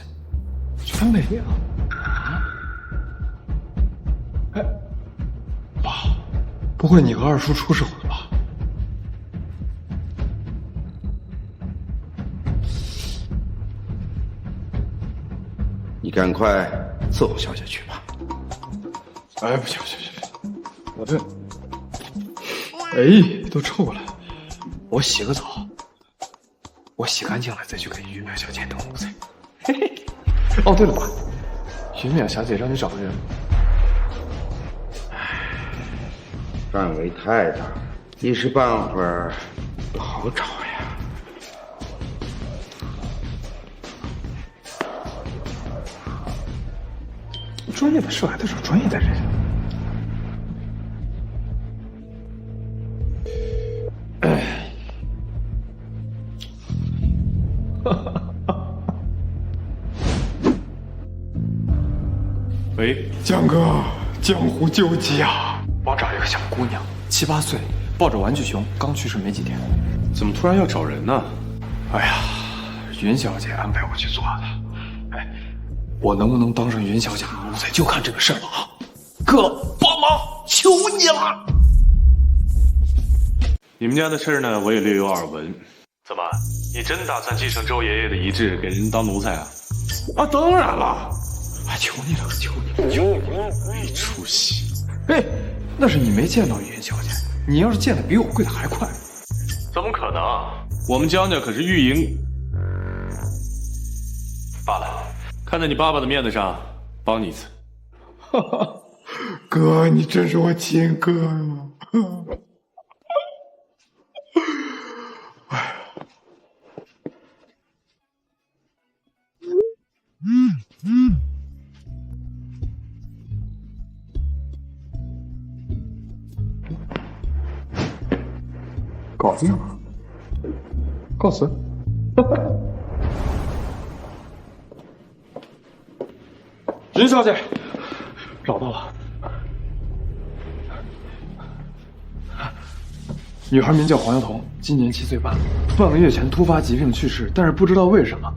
[SPEAKER 9] 全没了。哎，爸，不会你和二叔出事了吧？
[SPEAKER 5] 你赶快伺候小姐去吧。
[SPEAKER 9] 哎，不行，我这，哎，都臭了，我洗个澡，我洗干净了再去给云淼小姐弄奴才。嘿嘿。哦，对了，爸，云淼小姐让你找个人。
[SPEAKER 5] 范围太大，一时半会儿不好找呀。
[SPEAKER 9] 专业的事还得找专业的人。
[SPEAKER 15] 喂，
[SPEAKER 9] 江哥，江湖救急啊！我找一个小姑娘，7、8岁，抱着玩具熊，刚去世没几天。
[SPEAKER 15] 怎么突然要找人呢？
[SPEAKER 9] 哎呀，云小姐安排我去做的。哎，我能不能当上云小姐的奴才，就看这个事儿了啊！哥，帮忙，求你了！
[SPEAKER 15] 你们家的事儿呢，我也略有耳闻。怎么，你真打算继承周爷爷的遗志，给人当奴才啊？
[SPEAKER 9] 啊，当然了！哎，求你了，求你了，求你了！
[SPEAKER 15] 没出息！
[SPEAKER 9] 哎，那是你没见到云小姐，你要是见的比我跪的还快。
[SPEAKER 15] 怎么可能？我们江家可是御营。罢了，看在你爸爸的面子上，帮你一次。
[SPEAKER 9] 哈哈，哥，你真是我亲哥呀！搞定了，告辞。云小姐，找到了。女孩名叫黄瑶彤，今年7岁半，半个月前突发疾病去世，但是不知道为什么，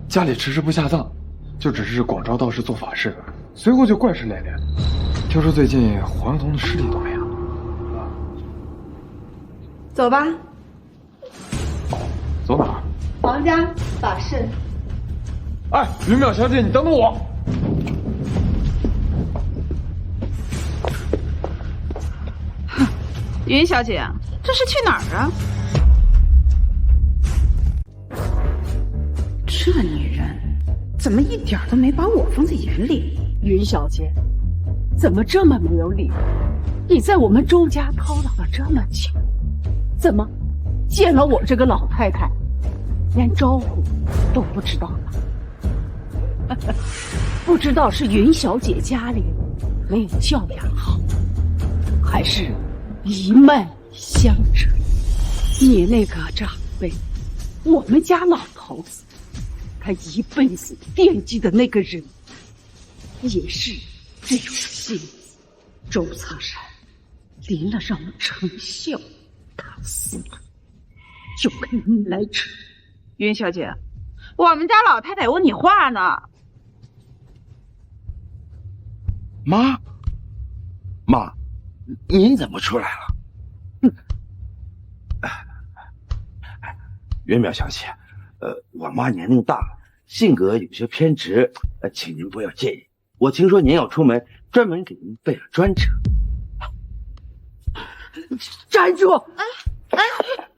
[SPEAKER 9] 家里迟迟不下葬，就只是广招道士做法事，随后就怪事连连。听说最近黄瑶彤的尸体都没了。
[SPEAKER 2] 走吧。
[SPEAKER 9] 走哪儿？
[SPEAKER 2] 皇家法事。
[SPEAKER 9] 哎，云淼小姐，你等等我。
[SPEAKER 6] 云小姐，这是去哪儿啊？这女人怎么一点都没把我放在眼里？
[SPEAKER 7] 云小姐，怎么这么没有理？你在我们周家叨叨了这么久，怎么见了我这个老太太，连招呼都不知道了？不知道是云小姐家里没有教养好，还是一脉相承？你那个长辈，我们家老头子，他一辈子惦记的那个人，也是这种心。周苍山临了让我成孝，他死了就该你来治。
[SPEAKER 6] 云小姐，我们家老太太问你话呢。
[SPEAKER 5] 妈，您怎么出来了？元淼小姐，我妈年龄大了，性格有些偏执，请您不要介意。我听说您要出门，专门给您备了专车。
[SPEAKER 7] 站住！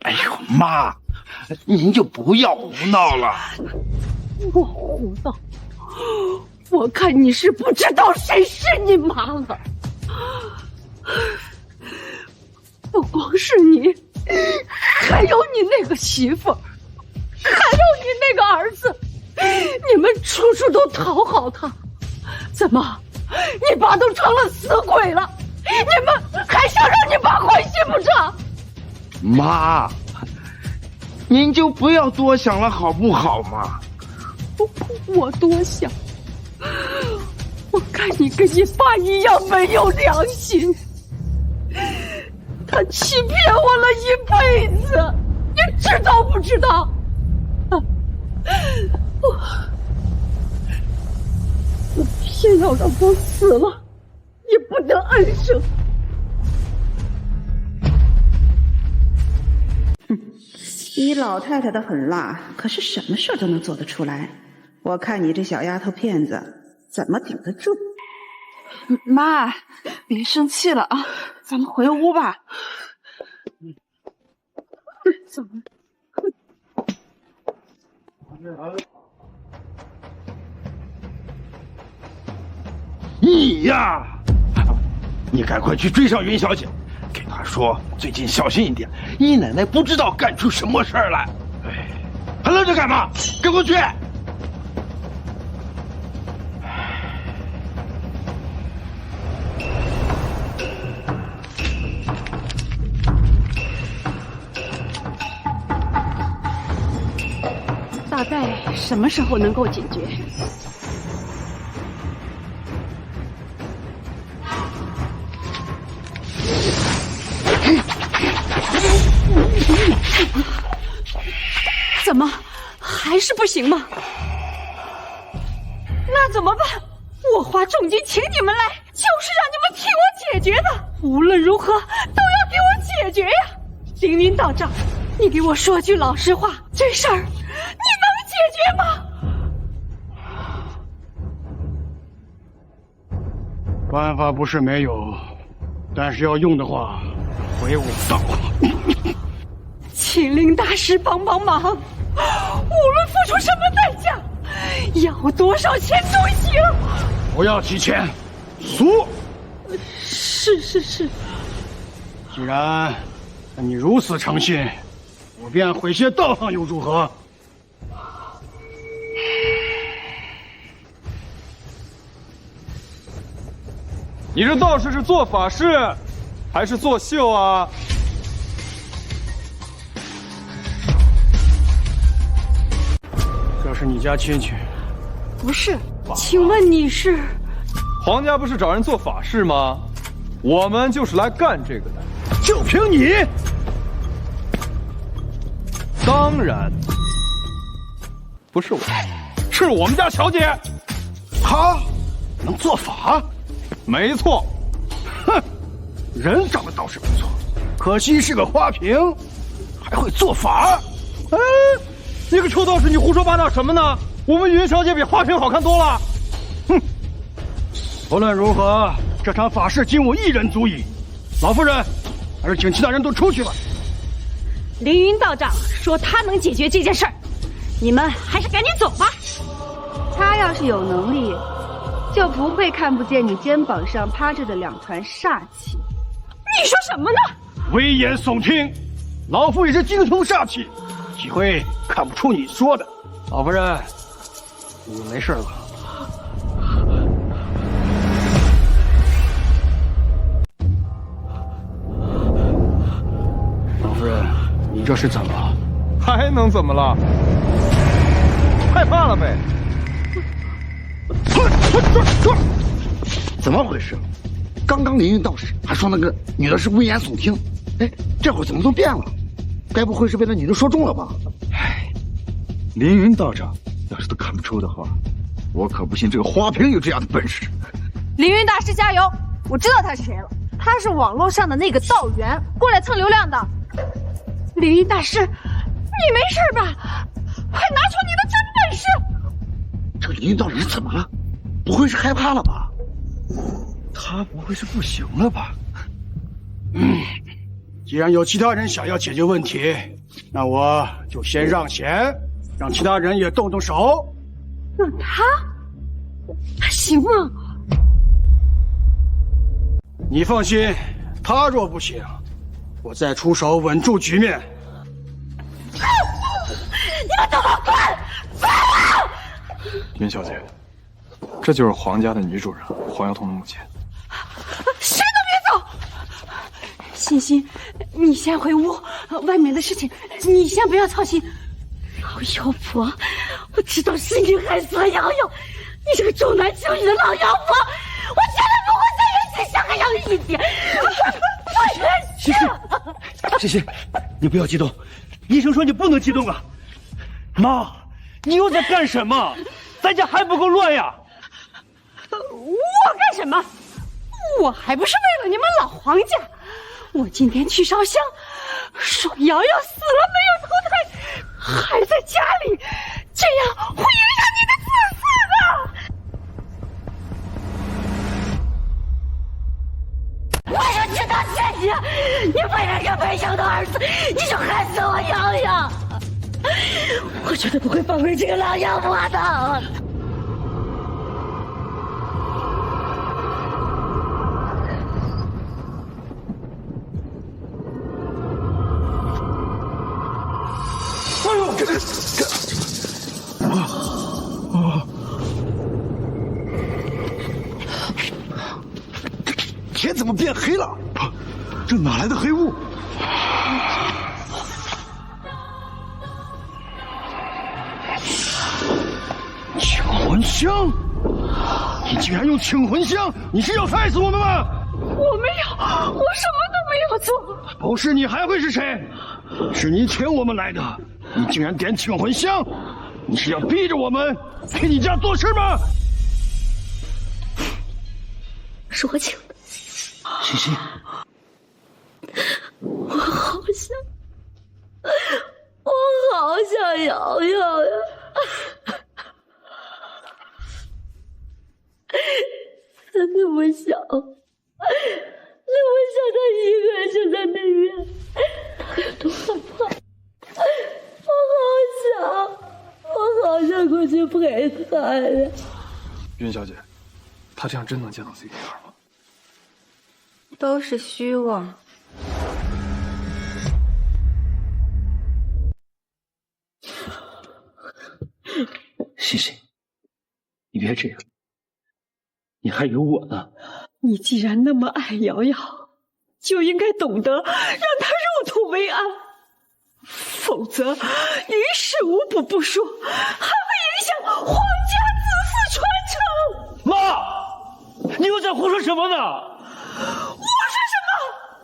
[SPEAKER 5] 哎呦，妈，您就不要胡闹了。
[SPEAKER 7] 我胡闹？我看你是不知道谁是你妈了。不光是你，还有你那个媳妇，还有你那个儿子，你们处处都讨好他。怎么，你爸都成了死鬼了，你们还想让你爸欢喜不成？
[SPEAKER 5] 妈，您就不要多想了，好不好嘛？
[SPEAKER 7] 我多想，我看你跟你爸一样没有良心，他欺骗我了一辈子，你知道不知道？我偏要让他死了，也不得安生。
[SPEAKER 6] 你老太太的狠辣，可是什么事都能做得出来。我看你这小丫头片子怎么顶得住？妈，别生气了啊，咱们回屋吧。
[SPEAKER 7] 怎么？
[SPEAKER 5] 你呀，你赶快去追上云小姐，给她说最近小心一点，姨奶奶不知道干出什么事儿来。哎，还愣着干嘛？跟我去！
[SPEAKER 7] 大概什么时候能够解决？怎么还是不行吗？那怎么办？我花重金请你们来，就是让你们替我解决的。无论如何都要给我解决呀！凌云道长，你给我说句老实话，这事儿你能解决吗？
[SPEAKER 15] 办法不是没有，但是要用的话，回我道。
[SPEAKER 7] 请令大师帮帮忙，无论付出什么代价，要多少钱都行。
[SPEAKER 15] 不要提钱，赎。
[SPEAKER 7] 是。
[SPEAKER 15] 既然你如此诚信，我便毁些道行又如何？
[SPEAKER 3] 你这道士是做法事，还是作秀啊？
[SPEAKER 15] 这是你家亲戚？
[SPEAKER 7] 不是，请问你是？
[SPEAKER 3] 皇家不是找人做法事吗？我们就是来干这个的。
[SPEAKER 15] 就凭你？
[SPEAKER 3] 当然不是我，是我们家小姐。
[SPEAKER 15] 她能做法？
[SPEAKER 3] 没错。
[SPEAKER 15] 哼，人长得倒是不错，可惜是个花瓶，还会做法。
[SPEAKER 3] 哎，你个臭道士，你胡说八道什么呢？我们云小姐比花瓶好看多了。
[SPEAKER 15] 哼，无论如何，这场法事仅我一人足矣。老夫人，还是请其他人都出去吧。
[SPEAKER 7] 凌云道长说他能解决这件事儿，你们还是赶紧走吧。
[SPEAKER 2] 他要是有能力，就不会看不见你肩膀上趴着的两团煞气。
[SPEAKER 7] 你说什么呢？
[SPEAKER 15] 危言耸听，老夫也是精通煞气，几回看不出你说的。老夫人，你没事吧？老夫人，你这是怎么了？
[SPEAKER 3] 还能怎么了？害怕了呗。
[SPEAKER 20] 怎么回事？刚刚凌云道士还说那个女的是危言耸听，哎，这会儿怎么都变了？该不会是被那女的说中了吧？
[SPEAKER 18] 唉，凌云道长要是都看不出的话，我可不信这个花瓶有这样的本事。
[SPEAKER 12] 凌云大师加油！我知道他是谁了，他是网络上的那个道员，过来蹭流量的。凌云大师，你没事吧？快拿出你的真本事！
[SPEAKER 20] 这个凌云道人怎么了？不会是害怕了吧？
[SPEAKER 18] 他不会是不行了吧？
[SPEAKER 15] 既然有其他人想要解决问题，那我就先让贤，让其他人也动动手。
[SPEAKER 12] 让他行吗？
[SPEAKER 15] 你放心，他若不行，我再出手稳住局面。
[SPEAKER 12] 你们都给我滚！放了！
[SPEAKER 9] 云小姐，这就是黄家的女主人黄瑶彤的母亲。
[SPEAKER 12] 谁都别走！欣欣，你先回屋，外面的事情你先不要操心。老妖婆，我知道是你害死了瑶瑶，你这个重男轻女的老妖婆，我绝对不会再忍心伤害瑶瑶一点。我忍心。
[SPEAKER 3] 欣欣，你不要激动，医生说你不能激动啊。妈，你又在干什么？咱家还不够乱呀！
[SPEAKER 12] 我干什么？我还不是为了你们老黄家。我今天去烧香，说瑶瑶死了没有投胎，还在家里，这样会影响你的子嗣的。我就知道谢谢你为了这没生的儿子，你就害死我瑶瑶。我绝对不会放过这个老妖婆的。
[SPEAKER 20] 哎呦，天怎么变黑了？这哪来的黑雾？请魂香！你竟然用请魂香！你是要害死我们吗？
[SPEAKER 12] 我没有，我什么都没有做。
[SPEAKER 20] 不是你还会是谁？是你请我们来的，你竟然点请魂香！你是要逼着我们给你家做事吗？
[SPEAKER 12] 是我请的。
[SPEAKER 20] 欣欣，
[SPEAKER 12] 我好想瑶瑶呀！他那么小，他一个人就在那边，他有多害怕？我好想过去陪他呀！
[SPEAKER 9] 云小姐，她这样真能见到 CPR 吗？
[SPEAKER 2] 都是虚妄。
[SPEAKER 21] 欣欣，你别这样，你还有我呢。
[SPEAKER 12] 你既然那么爱瑶瑶，就应该懂得让她入土为安，否则于事无补不说，还会影响皇家子嗣传承。
[SPEAKER 3] 妈，你又在胡说什么呢？
[SPEAKER 12] 我说什么？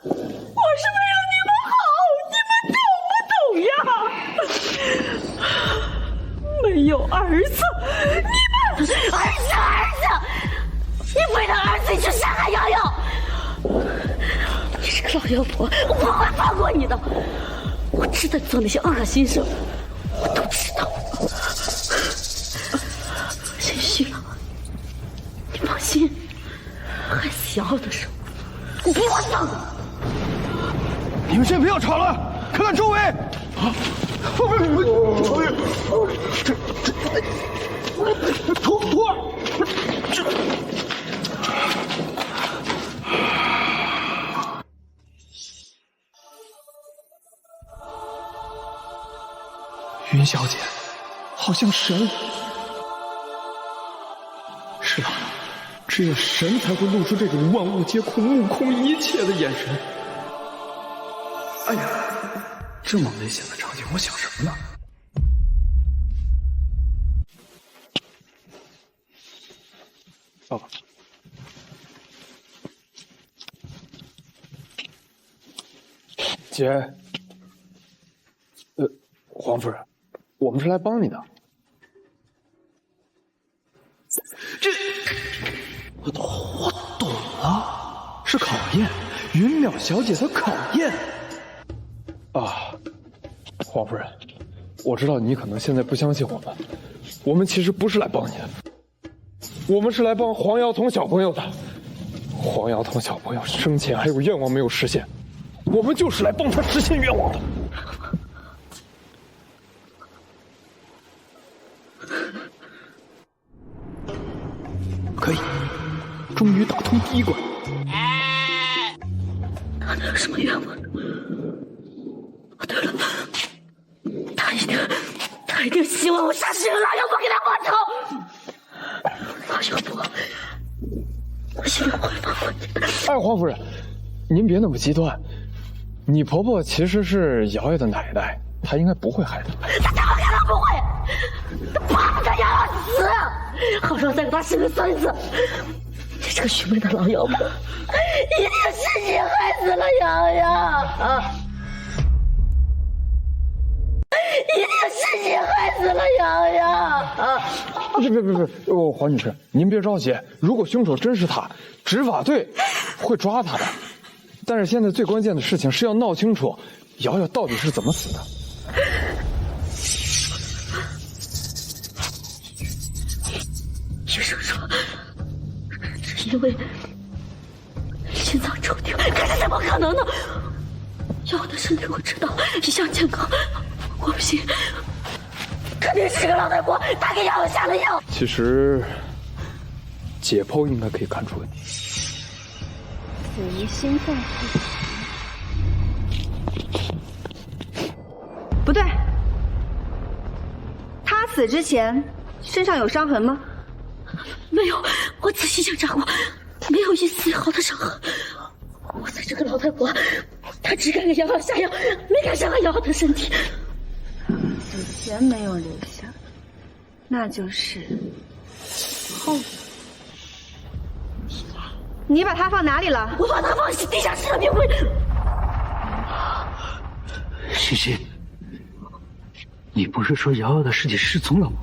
[SPEAKER 12] 我是为了你们好，你们懂不懂呀？没有儿子，你们儿子，你为了儿子去杀害瑶瑶，你这个老妖婆，我不会放过你的。我知道你做那些恶心事，我都知道。欣欣，你放心，害死瑶瑶的事，你比我早。
[SPEAKER 20] 你们先不要吵了，看看周围。徒儿，
[SPEAKER 9] 云小姐，好像神。是啊，只有神才会露出这种万物皆空、目空一切的眼神。哎呀，这么危险的场景，我想什么呢？爸爸，姐，皇夫人，我们是来帮你的。我懂了，是考验云淼小姐的考验。啊，皇夫人，我知道你可能现在不相信我们其实不是来帮你的，我们是来帮黄瑶彤小朋友的。黄瑶彤小朋友生前还有愿望没有实现，我们就是来帮他实现愿望的。可以，终于打通第一关。
[SPEAKER 12] 他能有什么愿望？对了，他一定希望我杀死人老妖婆给他报仇。老妖婆，我现在会放过你的。
[SPEAKER 9] 哎，皇夫人，您别那么极端。你婆婆其实是瑶瑶的奶奶，她应该不会害她。
[SPEAKER 12] 她怎么可能不会？她巴不得瑶瑶死，好让再给她生个孙子。这个愚昧的老妖婆，一定是你害死了瑶瑶。一定是你害死了瑶瑶！
[SPEAKER 9] 别，黄女士，您别着急。如果凶手真是他，执法队会抓他的。但是现在最关键的事情是要闹清楚瑶瑶到底是怎么死的。
[SPEAKER 12] 医生说是因为心脏抽筋，可是怎么可能呢？瑶瑶的身体我知道一向健康。我不信，肯定是个老太婆，她给瑶瑶下了药。
[SPEAKER 9] 其实，解剖应该可以看出问题。
[SPEAKER 13] 死于心脏不对，他死之前身上有伤痕吗？
[SPEAKER 12] 没有，我仔细检查过，没有一丝一毫的伤痕。我猜这个老太婆，她只敢给瑶瑶下药，没敢伤害瑶瑶的身体。
[SPEAKER 13] 死前没有留下，那就是后。你把它放哪里了？
[SPEAKER 12] 我把它放地下室的冰柜。
[SPEAKER 3] 欣欣，你不是说瑶瑶的尸体失踪了吗？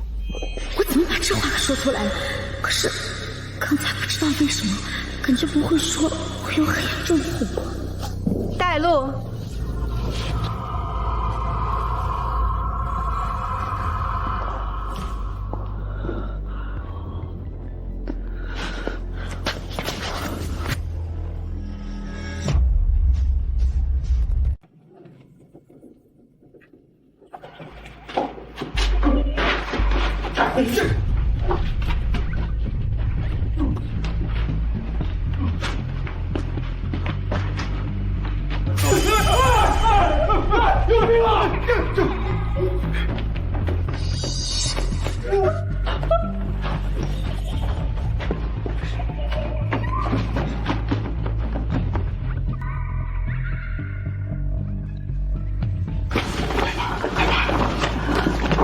[SPEAKER 12] 我怎么把这话给说出来了？可是刚才不知道为什么，感觉不会说会有很严重的后果。
[SPEAKER 13] 带路。
[SPEAKER 12] 救命啊！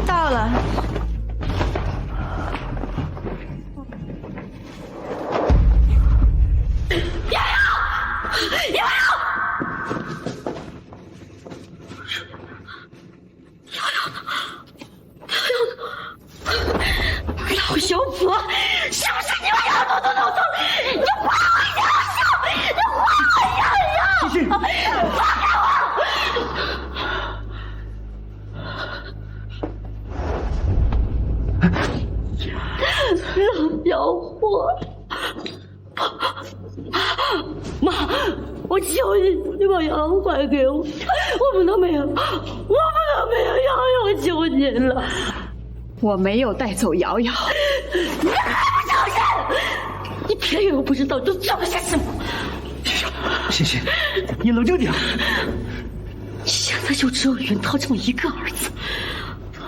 [SPEAKER 13] 到了。
[SPEAKER 12] 老妖婆，是不是你把瑶瑶弄错？你还我瑶瑶！你还我瑶瑶！欣欣，放开我！老妖婆，妈，我求你，你把瑶瑶还给我，我不能没有瑶瑶，我求你了。
[SPEAKER 13] 我没有带走瑶瑶，
[SPEAKER 12] 你还不承认？你偏以为我不知道都做了些什么？
[SPEAKER 3] 欣欣，你冷静点。
[SPEAKER 12] 你现在就只有云涛这么一个儿子，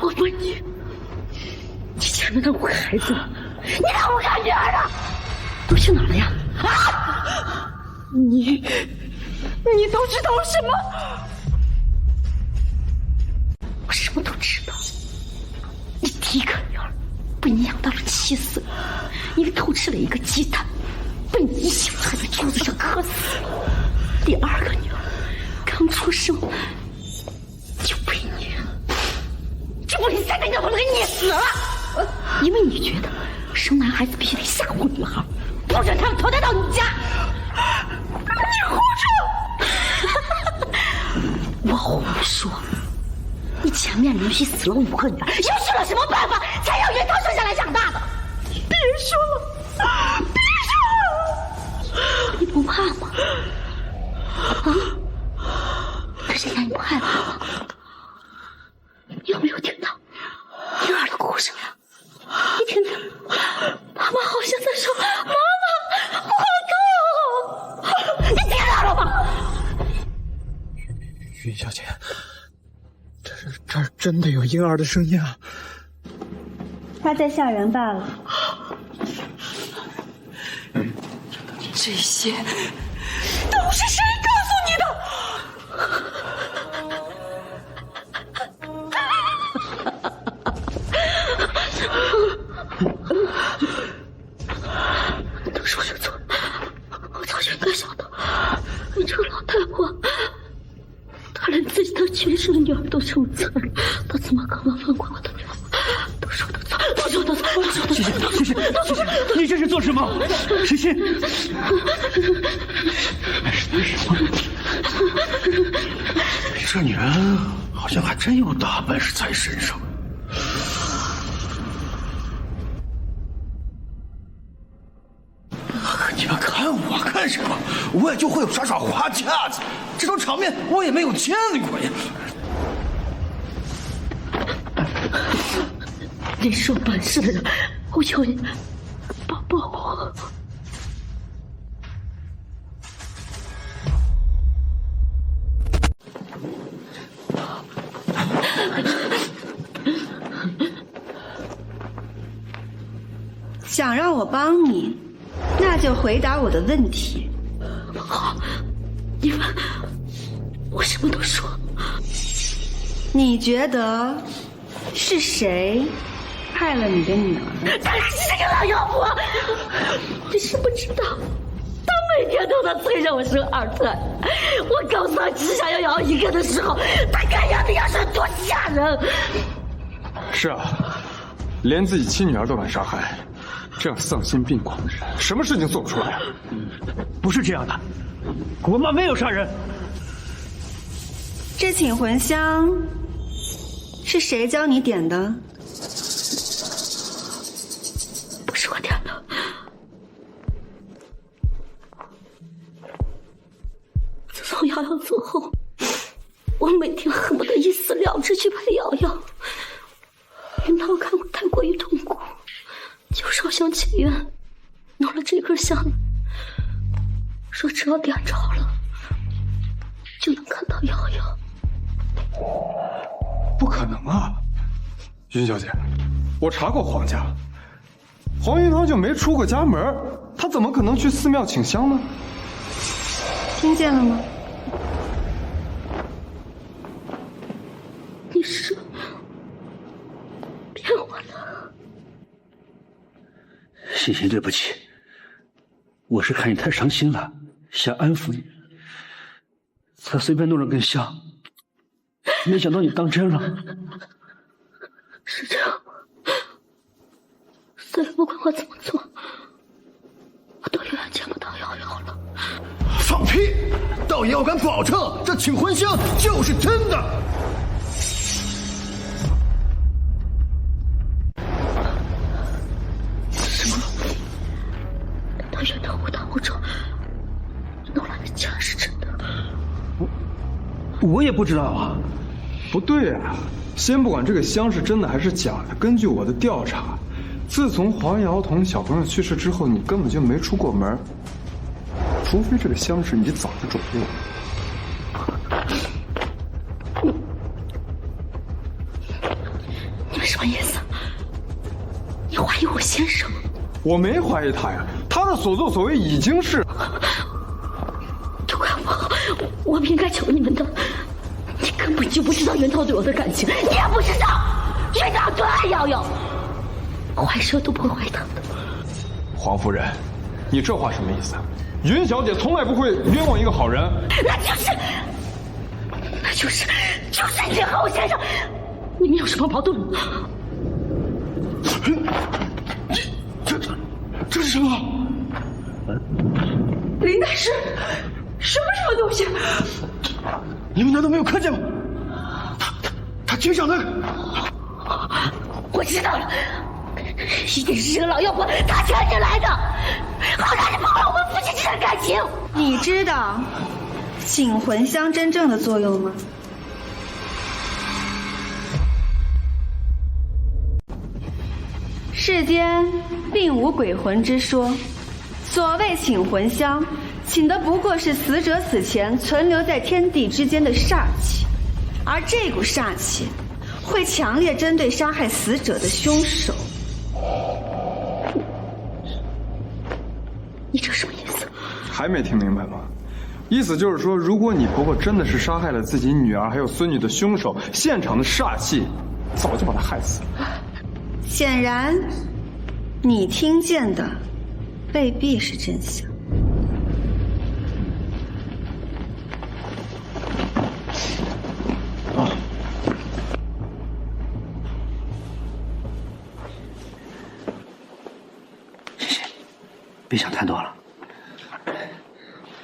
[SPEAKER 12] 我问你，你前面那5个孩子，你看不看女儿啊？都去哪儿了呀？啊！你都知道了什么？我什么都知道。你第一个女儿被你养到了7岁，因为偷吃了一个鸡蛋，被你一媳妇还在桌子上磕死了。第2个女儿
[SPEAKER 7] 刚出生就被你，这不是现在要把他给捏死了？因为你觉得生男孩子必须得吓唬女孩，不准他们投胎到你家。
[SPEAKER 12] 你胡
[SPEAKER 7] 说！我胡说？你前面连续死了5个女儿，又是了什么办法才让袁涛生下来长大的？
[SPEAKER 12] 别说了，别说了！
[SPEAKER 7] 你不怕吗？可是你不害怕吗？你有没有听到婴儿的哭声呀？你听听，妈妈好像在说：“妈妈，我痛！”你听到了吗？
[SPEAKER 9] 云小姐，这儿真的有婴儿的声音啊！
[SPEAKER 2] 他在吓人罢了。
[SPEAKER 12] 这些都是谁告诉你的？
[SPEAKER 7] 都是我的错，我早就应该想到，你这个老太婆，她连自己的亲生女儿都生刺儿，她怎么可能放过我的女儿？都是我的错，都是我的错，都是我的错！
[SPEAKER 3] 谢谢，你这是做什么？石心，没事。
[SPEAKER 8] 这女人好像还真有大本事在身上。你们看我干什么？我也就会耍花架子，这种场面我也没有见过呀。
[SPEAKER 7] 你是有本事的人，我求你帮我。
[SPEAKER 2] 想让我帮你，那就回答我的问题。
[SPEAKER 7] 好，你问，我什么都说。
[SPEAKER 2] 你觉得是谁害了你的女儿？
[SPEAKER 7] 当然是这个老妖婆！你是不知道，她每天都在催着我生2胎。我告诉她只想要养1个的时候，她看样子要是多吓人。
[SPEAKER 9] 是啊，连自己亲女儿都敢杀害，这样丧心病狂的人，什么事情做不出来？
[SPEAKER 3] 不是这样的，我妈没有杀人。
[SPEAKER 2] 这请魂香是谁教你点的？
[SPEAKER 7] 不是我点的。自从瑶瑶走后，我每天恨不得一死了之去陪瑶瑶。云涛看我太过于痛苦，就烧香祈愿，弄了这根香，说只要点着了，就能看到瑶瑶。
[SPEAKER 9] 不可能啊，云小姐，我查过黄家，黄云涛就没出过家门，他怎么可能去寺庙请香呢？
[SPEAKER 2] 听见了吗？
[SPEAKER 7] 你是骗我的。
[SPEAKER 3] 欣欣，对不起，我是看你太伤心了，想安抚你，才随便弄了根香。没想到你当真了。
[SPEAKER 7] 是这样吗？所以不管我怎么做，我都永远见不到瑶瑶了。
[SPEAKER 8] 放屁！道爷，我敢保证，这请魂香就是真的。
[SPEAKER 7] 什么？难道袁涛误打误撞弄来的竟然是真的？
[SPEAKER 3] 我也不知道啊。
[SPEAKER 9] 不对啊，先不管这个香是真的还是假的，根据我的调查，自从黄瑶彤小朋友去世之后，你根本就没出过门，除非这个香是你早就准备了。
[SPEAKER 7] 你们什么意思？你怀疑我先生？
[SPEAKER 9] 我没怀疑他呀，他的所作所为已经是……
[SPEAKER 7] 都怪我不应该求你们的。你根本就不知道袁涛对我的感情，你也不知道袁涛多爱瑶瑶，坏事都不会他的。
[SPEAKER 9] 黄夫人，你这话什么意思？云小姐从来不会冤枉一个好人。
[SPEAKER 7] 那就是
[SPEAKER 12] 就是你和我先生，你们有什么矛盾吗？
[SPEAKER 8] 这是什么？
[SPEAKER 12] 林大师，什么东西？
[SPEAKER 8] 你们难道没有看见吗？他警长那个。
[SPEAKER 12] 我知道了，一定是这个老妖婆她牵着来的，好让你破了我们夫妻这段感情。
[SPEAKER 2] 你知道警魂香真正的作用吗？世间并无鬼魂之说，所谓请魂香，请的不过是死者死前存留在天地之间的煞气，而这股煞气会强烈针对杀害死者的凶手。
[SPEAKER 12] 你这什么意思？
[SPEAKER 9] 还没听明白吗？意思就是说，如果你婆婆真的是杀害了自己女儿还有孙女的凶手，现场的煞气早就把她害死了。
[SPEAKER 2] 显然，你听见的未必是真相。
[SPEAKER 3] 别想太多了，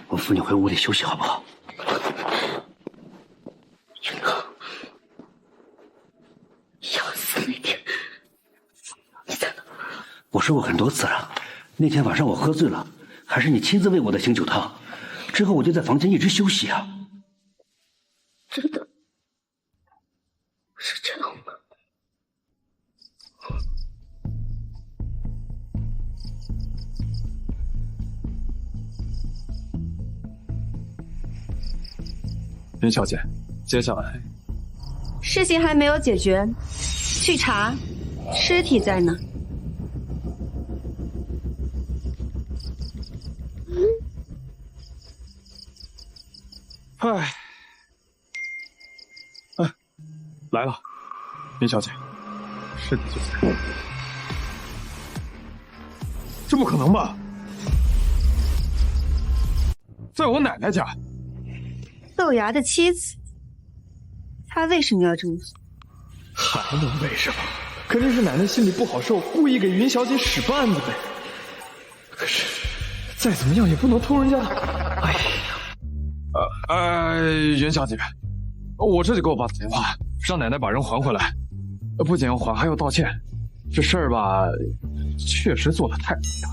[SPEAKER 3] 我扶你回屋里休息好不好？
[SPEAKER 12] 云鹤，要死那天你在哪？
[SPEAKER 3] 我说过很多次了，那天晚上我喝醉了，还是你亲自喂我的醒酒汤，之后我就在房间一直休息啊。
[SPEAKER 12] 真的是这样吗？
[SPEAKER 9] 林小姐，接下来
[SPEAKER 2] 事情还没有解决，去查尸体在哪。
[SPEAKER 9] 哎，来了，林小姐，尸体就在。这不可能吧？在我奶奶家。
[SPEAKER 2] 豆芽的妻子，她为什么要这么做？
[SPEAKER 9] 还能为什么？肯定是奶奶心里不好受，故意给云小姐使绊子呗。可是，再怎么样也不能偷人家的。哎呀，云小姐，我这就给我爸打电话，让奶奶把人还回来。不仅要还，还要道歉。这事儿吧，确实做得太不雅。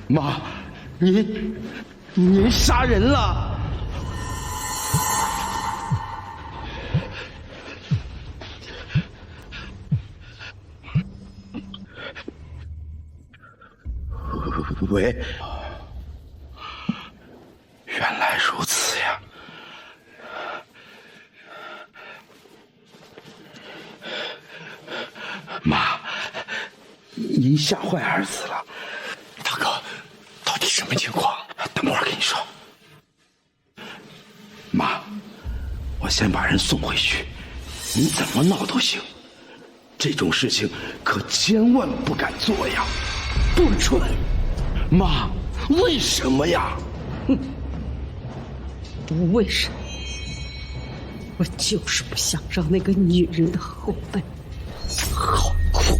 [SPEAKER 5] 妈，您杀人了！喂，原来如此呀！妈，您吓坏儿子了。
[SPEAKER 8] 大哥，到底什么情况？
[SPEAKER 5] 等会儿跟你说。妈，我先把人送回去，你怎么闹都行。这种事情可千万不敢做呀！不准！妈，为什么呀？
[SPEAKER 7] 哼，不为什么，我就是不想让那个女人的后代好过。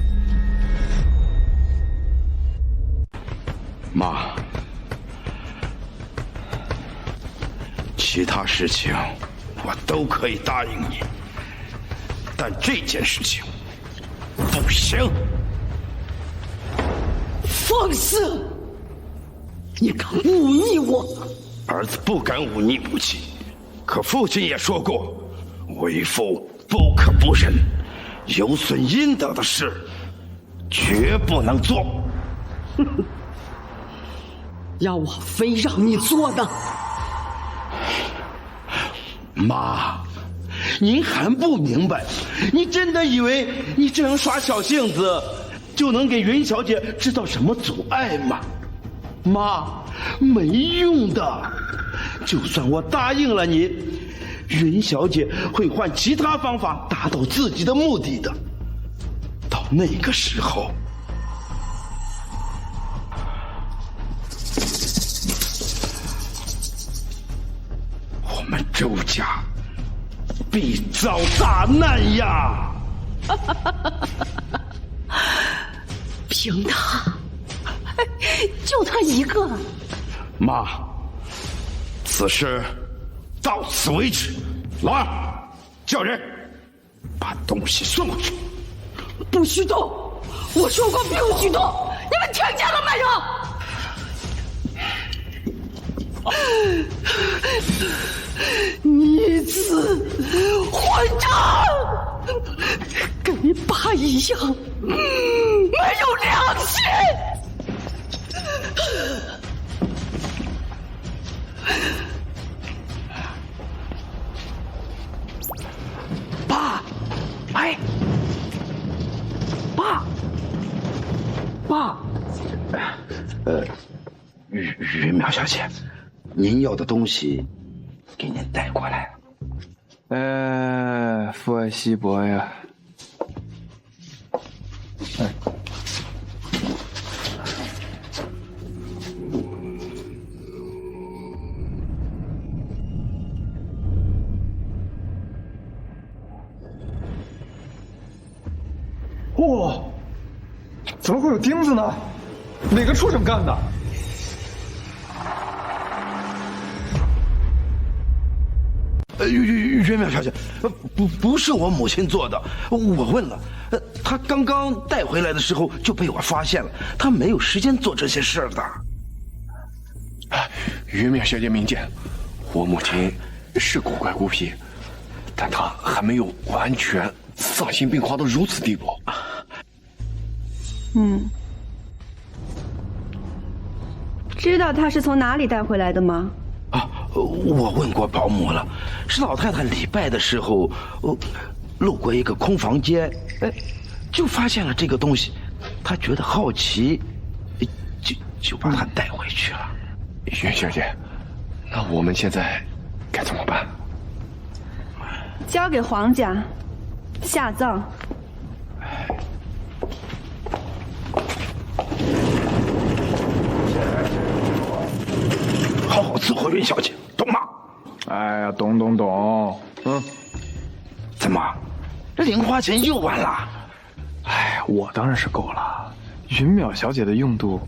[SPEAKER 5] 妈，其他事情我都可以答应你，但这件事情不行。
[SPEAKER 7] 放肆！你敢忤逆我！
[SPEAKER 5] 儿子不敢忤逆母亲，可父亲也说过，为父不可不仁，有损阴德的事绝不能做。
[SPEAKER 7] 要我非让你做呢？
[SPEAKER 5] 妈，您还不明白？你真的以为你这样耍小性子就能给云小姐制造什么阻碍吗？妈，没用的。就算我答应了你，云小姐会换其他方法达到自己的目的的。到那个时候，们周家必遭大难呀！
[SPEAKER 7] 凭他，就他一个。
[SPEAKER 5] 妈，此事到此为止。老二，叫人把东西送过去。
[SPEAKER 7] 不许动！我说过不许动，你们听见了没有？逆子混账，跟你爸一样，没有良心！
[SPEAKER 3] 爸，哎，爸，
[SPEAKER 5] 于淼小姐，您要的东西给您带过来了。
[SPEAKER 9] 佛西伯呀！哇，怎么会有钉子呢？哪个畜生干的？
[SPEAKER 5] 于淼小姐，不是我母亲做的。我问了，她刚刚带回来的时候就被我发现了，她没有时间做这些事儿的。
[SPEAKER 8] 于淼小姐明鉴，我母亲是古怪孤僻，但她还没有完全丧心病狂到如此地步。
[SPEAKER 2] 知道他是从哪里带回来的吗？
[SPEAKER 5] 我问过保姆了，是老太太礼拜的时候，路过一个空房间，就发现了这个东西，她觉得好奇，就把它带回去了。
[SPEAKER 8] 于小姐，那我们现在该怎么办？
[SPEAKER 2] 交给皇家，下葬。
[SPEAKER 5] 好好伺候云小姐，懂吗？
[SPEAKER 9] 哎呀，懂。
[SPEAKER 5] 怎么，这零花钱又完了？
[SPEAKER 9] 哎，我当然是够了。云淼小姐的用度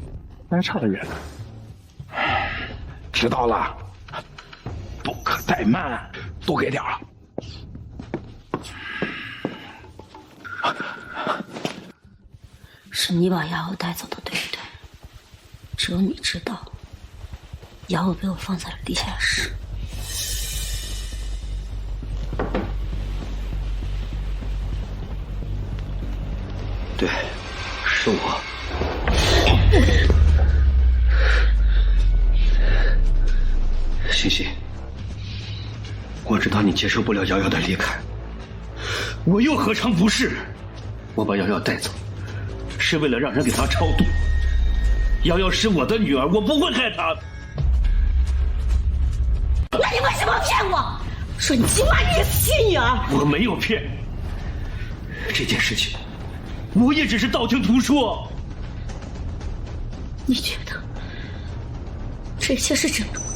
[SPEAKER 9] 还差得远呢。
[SPEAKER 5] 知道了，不可怠慢，多给点儿。
[SPEAKER 7] 是你把雅欧带走的，对不对？只有你知道，雅欧被我放在了地下室。
[SPEAKER 3] 对，是我。欣欣，我知道你接受不了瑶瑶的离开，我又何尝不是？我把瑶瑶带走，是为了让人给她超度。瑶瑶是我的女儿，我不会害她的。
[SPEAKER 7] 那你为什么骗我？说你今晚你也是心眼儿。
[SPEAKER 3] 我没有骗，这件事情我也只是道听途说。
[SPEAKER 7] 你觉得这些是真的吗？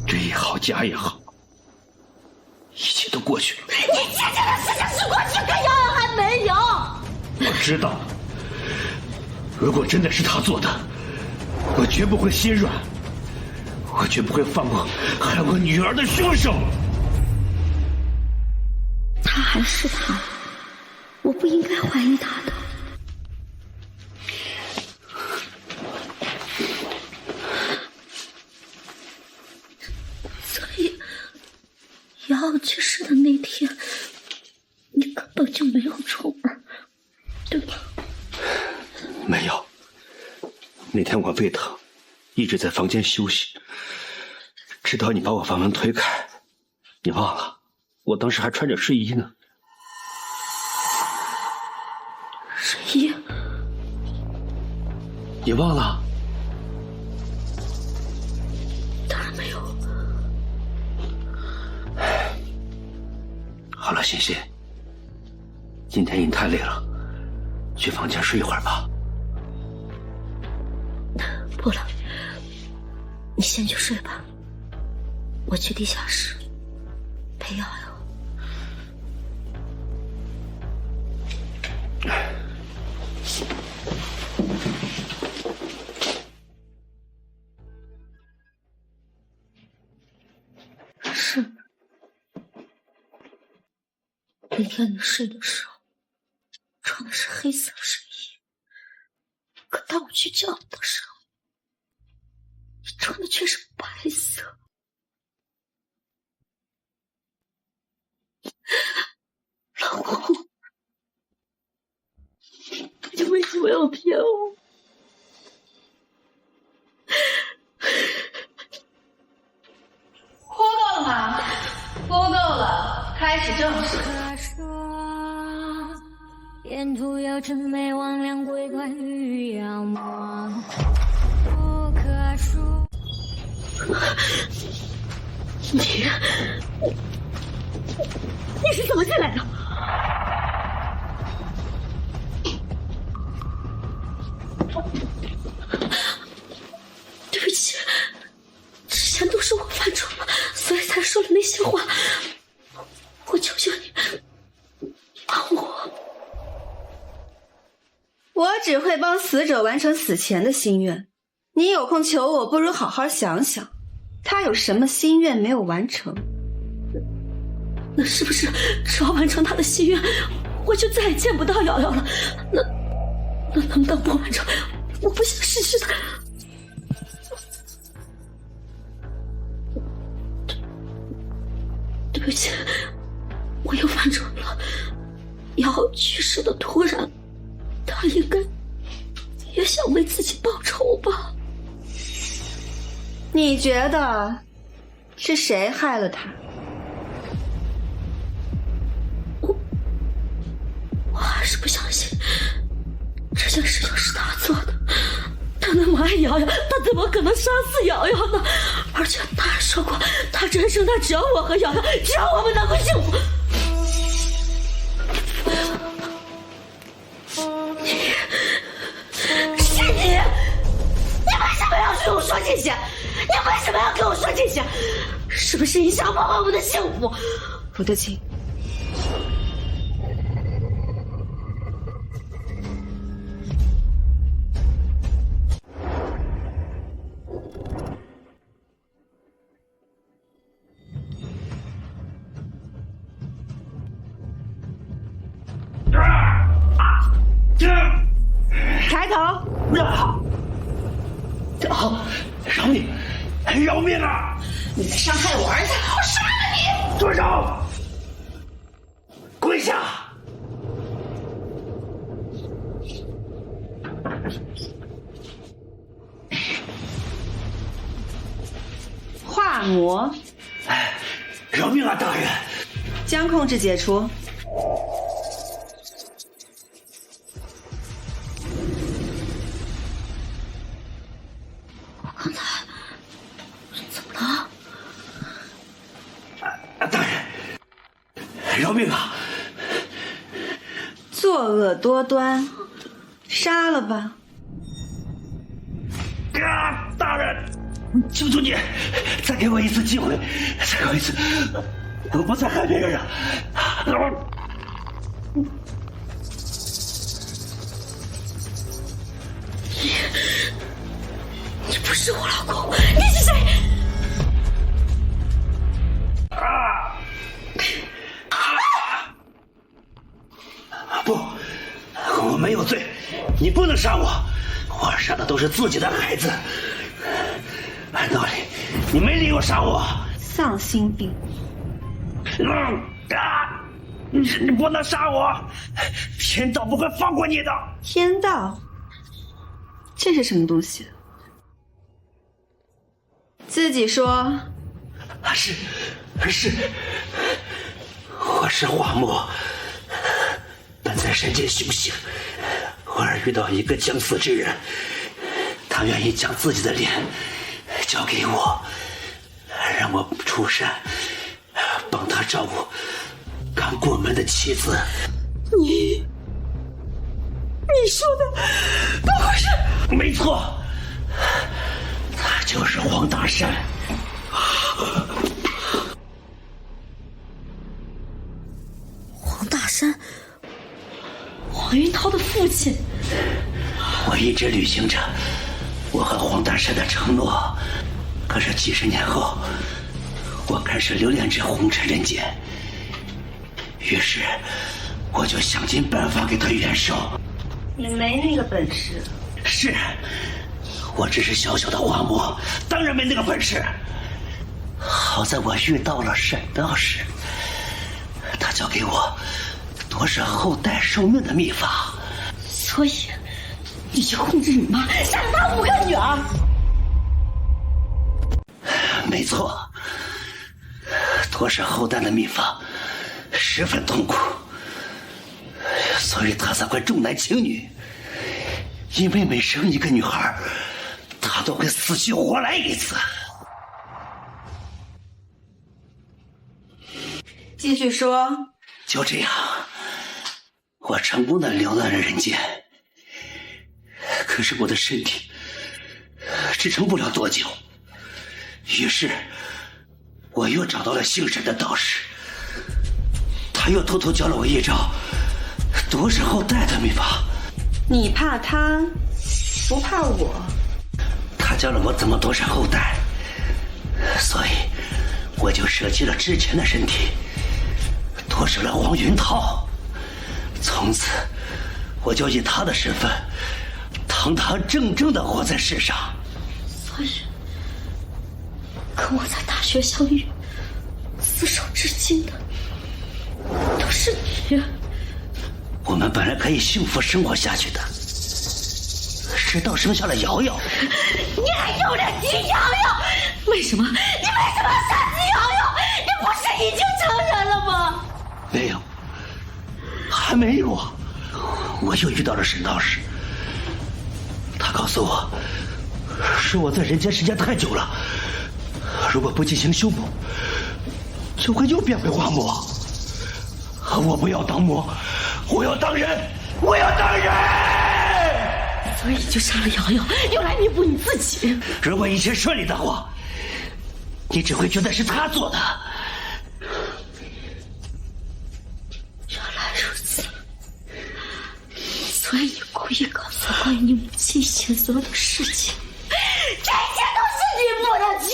[SPEAKER 3] 真也好，假也好，一切都过去了。
[SPEAKER 7] 你姐姐的事情是过去，可瑶瑶还没有。
[SPEAKER 3] 我知道，如果真的是他做的，我绝不会心软，我绝不会放过害我女儿的凶手。
[SPEAKER 7] 他还是他，我不应该怀疑他的。所以，瑶瑶去世的那天，你根本就没有出门，对吧？
[SPEAKER 3] 没有，那天我胃疼，一直在房间休息，直到你把我房门推开。你忘了，我当时还穿着睡衣呢。
[SPEAKER 7] 睡衣？
[SPEAKER 3] 你忘了？
[SPEAKER 7] 当然没有。
[SPEAKER 3] 好了，欣欣，今天你太累了，去房间睡一会儿吧。
[SPEAKER 7] 不了，你先去睡吧。
[SPEAKER 4] 我去地下室陪瑶瑶。是的，那天你睡的时候穿的是黑色睡衣，可当我去叫你的时候，你穿的却是白色。老公，你为什么要骗我？
[SPEAKER 2] 哭够了吗？哭够了，开始正事。
[SPEAKER 22] 沿途有魑魅魍魉鬼怪与妖魔，不可数。
[SPEAKER 4] 你是怎么进来的？对不起，之前都是我犯错了，所以才说了那些话。我求求你，帮我。
[SPEAKER 2] 我只会帮死者完成死前的心愿，你有空求我，不如好好想想，他有什么心愿没有完成？
[SPEAKER 4] 那是不是只要完成他的心愿，我就再也见不到瑶瑶了？那能不能不完成？我不想失去他。对不起，我又犯错了。瑶去世的突然，他应该也想为自己报仇吧？
[SPEAKER 2] 你觉得是谁害了他？
[SPEAKER 4] 我还是不相信这件事情是他做的。他那么爱瑶瑶，他怎么可能杀死瑶瑶呢？而且他还说过，他这一生他只要我和瑶瑶，只要我们能够幸福。是你为什么要对我说这些？你为什么要跟我说这些？是不是你想破坏我们的幸福？
[SPEAKER 2] 傅德清，抬头！
[SPEAKER 3] 饶命！饶命啊！
[SPEAKER 4] 你再伤害我儿子，我杀了你！
[SPEAKER 3] 住手！跪下！
[SPEAKER 2] 化魔！
[SPEAKER 3] 饶命啊，大人！
[SPEAKER 2] 将控制解除。
[SPEAKER 4] 刚才怎么了？
[SPEAKER 3] 大人，饶命啊！
[SPEAKER 2] 作恶多端，杀了吧！
[SPEAKER 3] 大人，求求你，再给我一次机会，再给我一次，我不再害别人了。
[SPEAKER 4] 你不是我老公，你是谁？
[SPEAKER 3] 不，我没有罪，你不能杀我，我杀的都是自己的孩子。按道理，你没理由杀我。
[SPEAKER 2] 丧心病。
[SPEAKER 3] 你不能杀我，天道不会放过你的。
[SPEAKER 2] 天道？这是什么东西？自己说。
[SPEAKER 3] 是，我是华魔，本在人间修行，偶尔遇到一个将死之人，他愿意将自己的脸交给我，让我出山，帮他照顾刚过门的妻子。
[SPEAKER 4] 你说的不会是？
[SPEAKER 3] 没错，他就是黄大山。
[SPEAKER 4] 王云涛的父亲。
[SPEAKER 3] 我一直履行着我和黄大山的承诺，可是几十年后，我开始留恋这红尘人间，于是我就想尽办法给他元首。
[SPEAKER 2] 你没那个本事。
[SPEAKER 3] 是，我只是小小的花魔，当然没那个本事。好在我遇到了沈道士，他教给我多少后代寿命的秘法。
[SPEAKER 4] 所以，你去控制你妈，杀了她5个女儿。
[SPEAKER 3] 没错，多少后代的秘法十分痛苦，所以他才会重男轻女。因为每生一个女孩，他都会死去活来一次。
[SPEAKER 2] 继续说。
[SPEAKER 3] 就这样，我成功的流浪了人间。可是我的身体支撑不了多久，于是我又找到了姓沈的道士，他又偷偷教了我一招多少后代的秘法。
[SPEAKER 2] 你怕他，不怕我？
[SPEAKER 3] 他教了我怎么多少后代，所以我就舍弃了之前的身体，脱手了黄云涛。从此，我就以他的身份，堂堂正正的活在世上。
[SPEAKER 4] 所以，跟我在大学相遇，厮守至今的，都是你。
[SPEAKER 3] 我们本来可以幸福生活下去的，直到生下了瑶瑶。
[SPEAKER 4] 你还有脸提瑶瑶？为什么？你为什么要杀死瑶瑶？你不是已经承认了吗？
[SPEAKER 3] 没有，还没有啊！我又遇到了沈道士，他告诉我，说我在人间时间太久了，如果不进行修补，就会又变回花魔。我不要当魔，我要当人，我要当人！
[SPEAKER 4] 所以你就杀了瑶瑶，用来弥补你自己。
[SPEAKER 3] 如果一切顺利的话，你只会觉得是他做的。
[SPEAKER 4] 原来如此，所以你故意告诉我关于你母亲以前所有的事情，这些都是你布的局。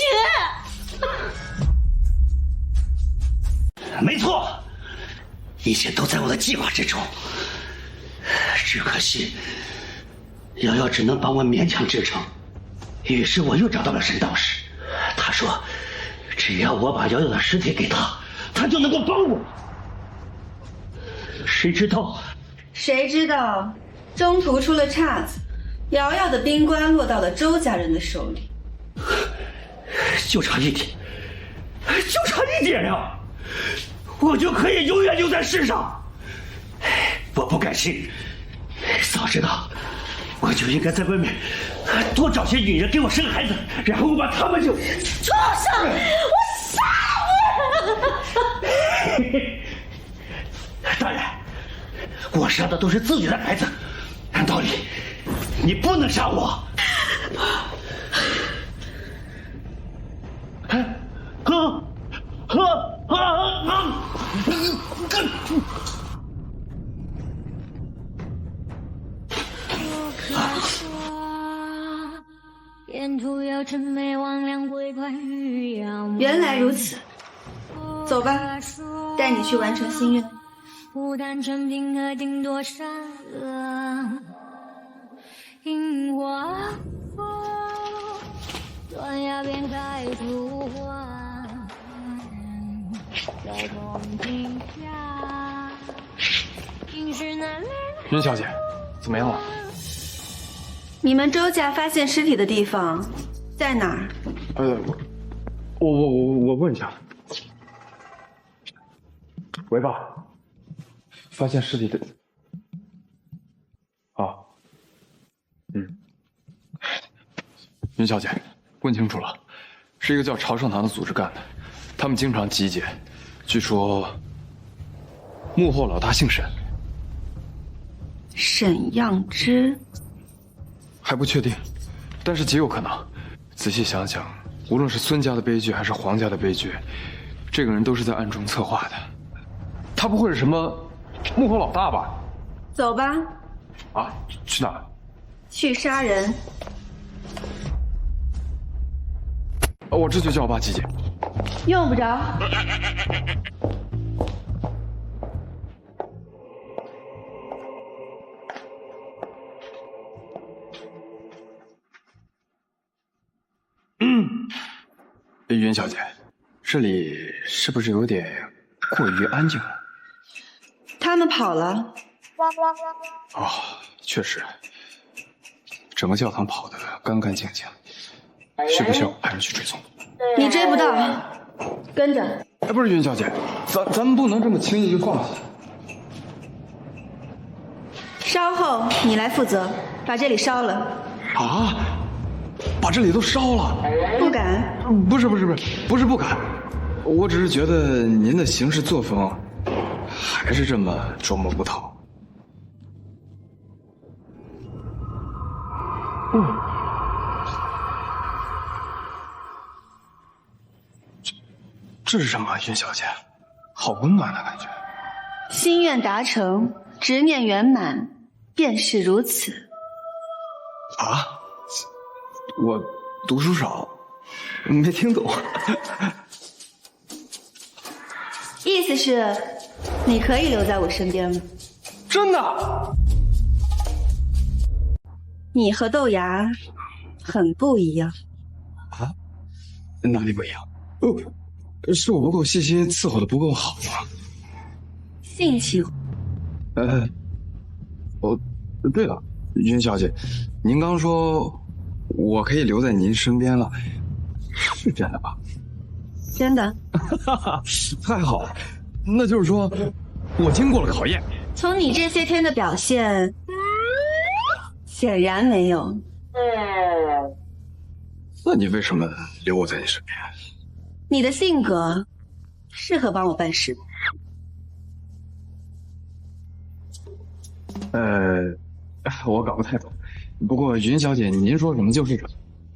[SPEAKER 3] 没错，一切都在我的计划之中。只可惜，瑶瑶只能帮我勉强支撑。于是我又找到了沈道士，他说，只要我把瑶瑶的尸体给他，他就能够帮我。谁知道？
[SPEAKER 2] 中途出了岔子，瑶瑶的冰棺落到了周家人的手里。
[SPEAKER 3] 就差一点，就差一点呀！我就可以永远留在世上。我不甘心，早知道我就应该在外面多找些女人给我生孩子，然后我把他们就……
[SPEAKER 4] 畜生！我杀
[SPEAKER 3] 你！当然，我杀的都是自己的孩子，按道理你不能杀我。
[SPEAKER 2] 原来如此，走吧，带你去完成心愿。
[SPEAKER 22] 不但成平和顶多善恶，樱花断崖边开出花，在空庭下，应是难恋。
[SPEAKER 9] 云小姐，怎么样了？
[SPEAKER 2] 你们周家发现尸体的地方在哪儿？
[SPEAKER 9] 我问一下。喂，爸，发现尸体的。啊，云小姐，问清楚了，是一个叫朝圣堂的组织干的，他们经常集结，据说幕后老大姓沈。
[SPEAKER 2] 沈样之。
[SPEAKER 9] 还不确定，但是极有可能。仔细想想，无论是孙家的悲剧还是黄家的悲剧，这个人都是在暗中策划的。他不会是什么幕后老大吧？
[SPEAKER 2] 走吧。
[SPEAKER 9] 啊，去哪儿？
[SPEAKER 2] 去杀人。
[SPEAKER 9] 我这就叫我爸姐姐。
[SPEAKER 2] 用不着。
[SPEAKER 9] 云小姐，这里是不是有点过于安静了？
[SPEAKER 2] 他们跑了。
[SPEAKER 9] 哦，确实，整个教堂跑得干干净净，需不需要派人去追踪？
[SPEAKER 2] 你追不到，跟着。
[SPEAKER 9] 哎，不是云小姐，咱们不能这么轻易就放弃。
[SPEAKER 2] 稍后你来负责，把这里烧了。
[SPEAKER 9] 啊！把这里都烧了？
[SPEAKER 2] 不敢。
[SPEAKER 9] 不是不敢，我只是觉得您的行事作风还是这么捉摸不透。这是什么？云小姐，好温暖的感觉。
[SPEAKER 2] 心愿达成，执念圆满，便是如此。
[SPEAKER 9] 啊？我读书少，没听懂。
[SPEAKER 2] 意思是，你可以留在我身边了。
[SPEAKER 9] 真的？
[SPEAKER 2] 你和豆芽很不一样。
[SPEAKER 9] 啊？哪里不一样？是我不够细心，伺候的不够好吗？
[SPEAKER 2] 性情。
[SPEAKER 9] 对了，云小姐，您刚说我可以留在您身边了，是真的吧？
[SPEAKER 2] 真的。
[SPEAKER 9] 太好了，那就是说我经过了考验。
[SPEAKER 2] 从你这些天的表现，显然没有。
[SPEAKER 9] 那你为什么留我在你身边？
[SPEAKER 2] 你的性格适合帮我办事。
[SPEAKER 9] 我搞不太懂。不过云小姐，您说什么就是什么，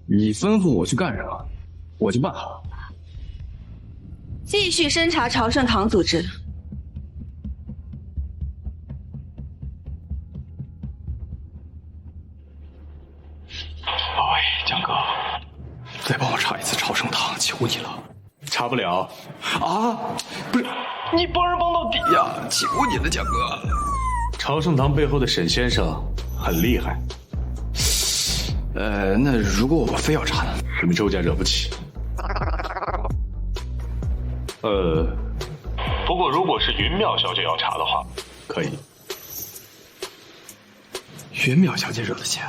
[SPEAKER 9] 你吩咐我去干什么，我就办好。
[SPEAKER 2] 继续侦查朝圣堂组织。
[SPEAKER 9] 喂，江哥，再帮我查一次朝圣堂，求你了。
[SPEAKER 8] 查不了。
[SPEAKER 9] 啊？不是，你帮人帮到底呀！求你了，江哥。
[SPEAKER 8] 朝圣堂背后的沈先生很厉害。
[SPEAKER 9] 那如果我非要查呢？
[SPEAKER 8] 你们周家惹不起。不过如果是云淼小姐要查的话，可以。
[SPEAKER 9] 云淼小姐惹得起？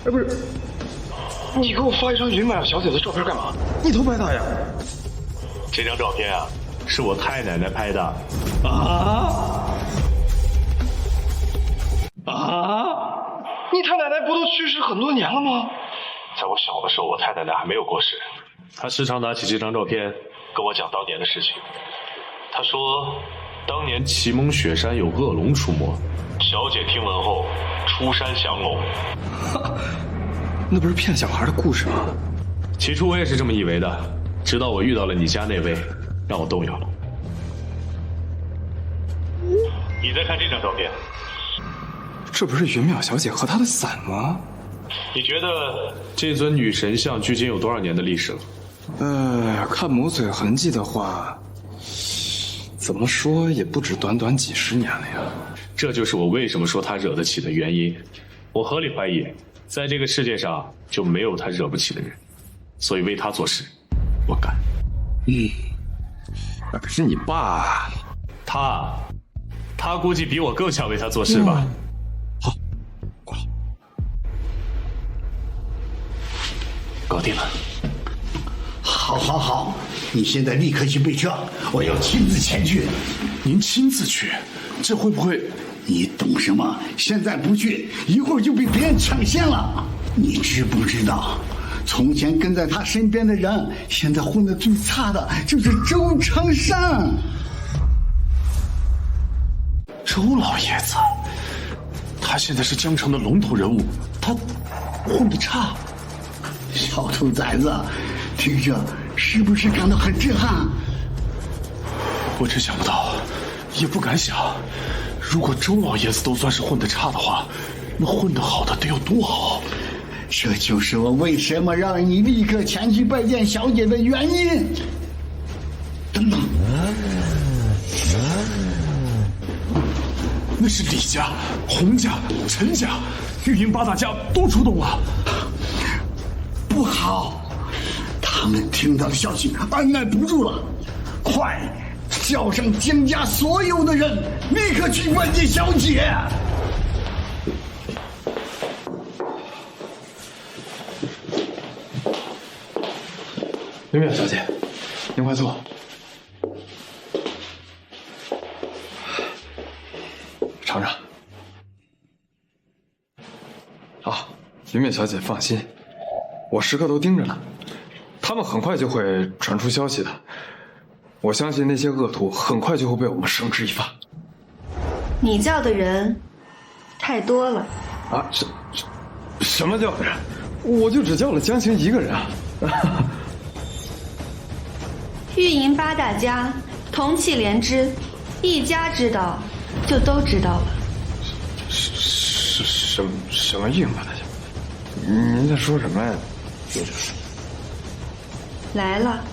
[SPEAKER 9] 不是，你给我发一张云淼小姐的照片干嘛？你偷拍她呀？
[SPEAKER 8] 这张照片啊，是我太奶奶拍的。
[SPEAKER 9] 你太奶奶不都去世很多年了吗？
[SPEAKER 8] 在我小的时候，我太奶奶还没有过世。她时常拿起这张照片跟我讲当年的事情。她说，当年祁蒙雪山有恶龙出没，小姐听闻后出山降龙。
[SPEAKER 9] 那不是骗小孩的故事吗？
[SPEAKER 8] 起初我也是这么以为的，直到我遇到了你家那位，让我动摇了。你再看这张照片，
[SPEAKER 9] 这不是云淼小姐和她的伞吗？
[SPEAKER 8] 你觉得这尊女神像距今有多少年的历史了？
[SPEAKER 9] 看抹嘴痕迹的话，怎么说也不止短短几十年了呀。
[SPEAKER 8] 这就是我为什么说她惹得起的原因。我合理怀疑，在这个世界上就没有她惹不起的人，所以为她做事，我干。
[SPEAKER 9] 可是你爸，
[SPEAKER 8] 他估计比我更想为他做事吧。
[SPEAKER 9] 好，过来。
[SPEAKER 8] 搞定了。
[SPEAKER 20] 好，你现在立刻去备车，我要亲自前去。
[SPEAKER 8] 您亲自去，这会不会？
[SPEAKER 20] 你懂什么？现在不去，一会儿就被别人抢先了。你知不知道，从前跟在他身边的人，现在混得最差的就是周长山。
[SPEAKER 8] 周老爷子，他现在是江城的龙头人物，他混得差。
[SPEAKER 20] 小兔崽子，听着，是不是感到很震撼？
[SPEAKER 8] 我真想不到，也不敢想，如果周老爷子都算是混得差的话，那混得好的得有多好？
[SPEAKER 20] 这就是我为什么让你立刻前去拜见小姐的原因。等等，
[SPEAKER 8] 那是李家、洪家、陈家、玉营八大家都出动了。
[SPEAKER 20] 不好，他们听到消息，按耐不住了，快叫上江家所有的人，立刻去拜见小姐。
[SPEAKER 9] 明月小姐，您快坐。尝尝。好，明月小姐放心，我时刻都盯着呢。他们很快就会传出消息的。我相信那些恶徒很快就会被我们绳之以法。
[SPEAKER 2] 你叫的人太多了
[SPEAKER 9] 啊！什么叫的人？我就只叫了江晴一个人啊！
[SPEAKER 2] 玉营八大家同气连枝，一家知道就都知道了。
[SPEAKER 9] 什么玉营八大家？您在说什么呀？
[SPEAKER 2] 来了。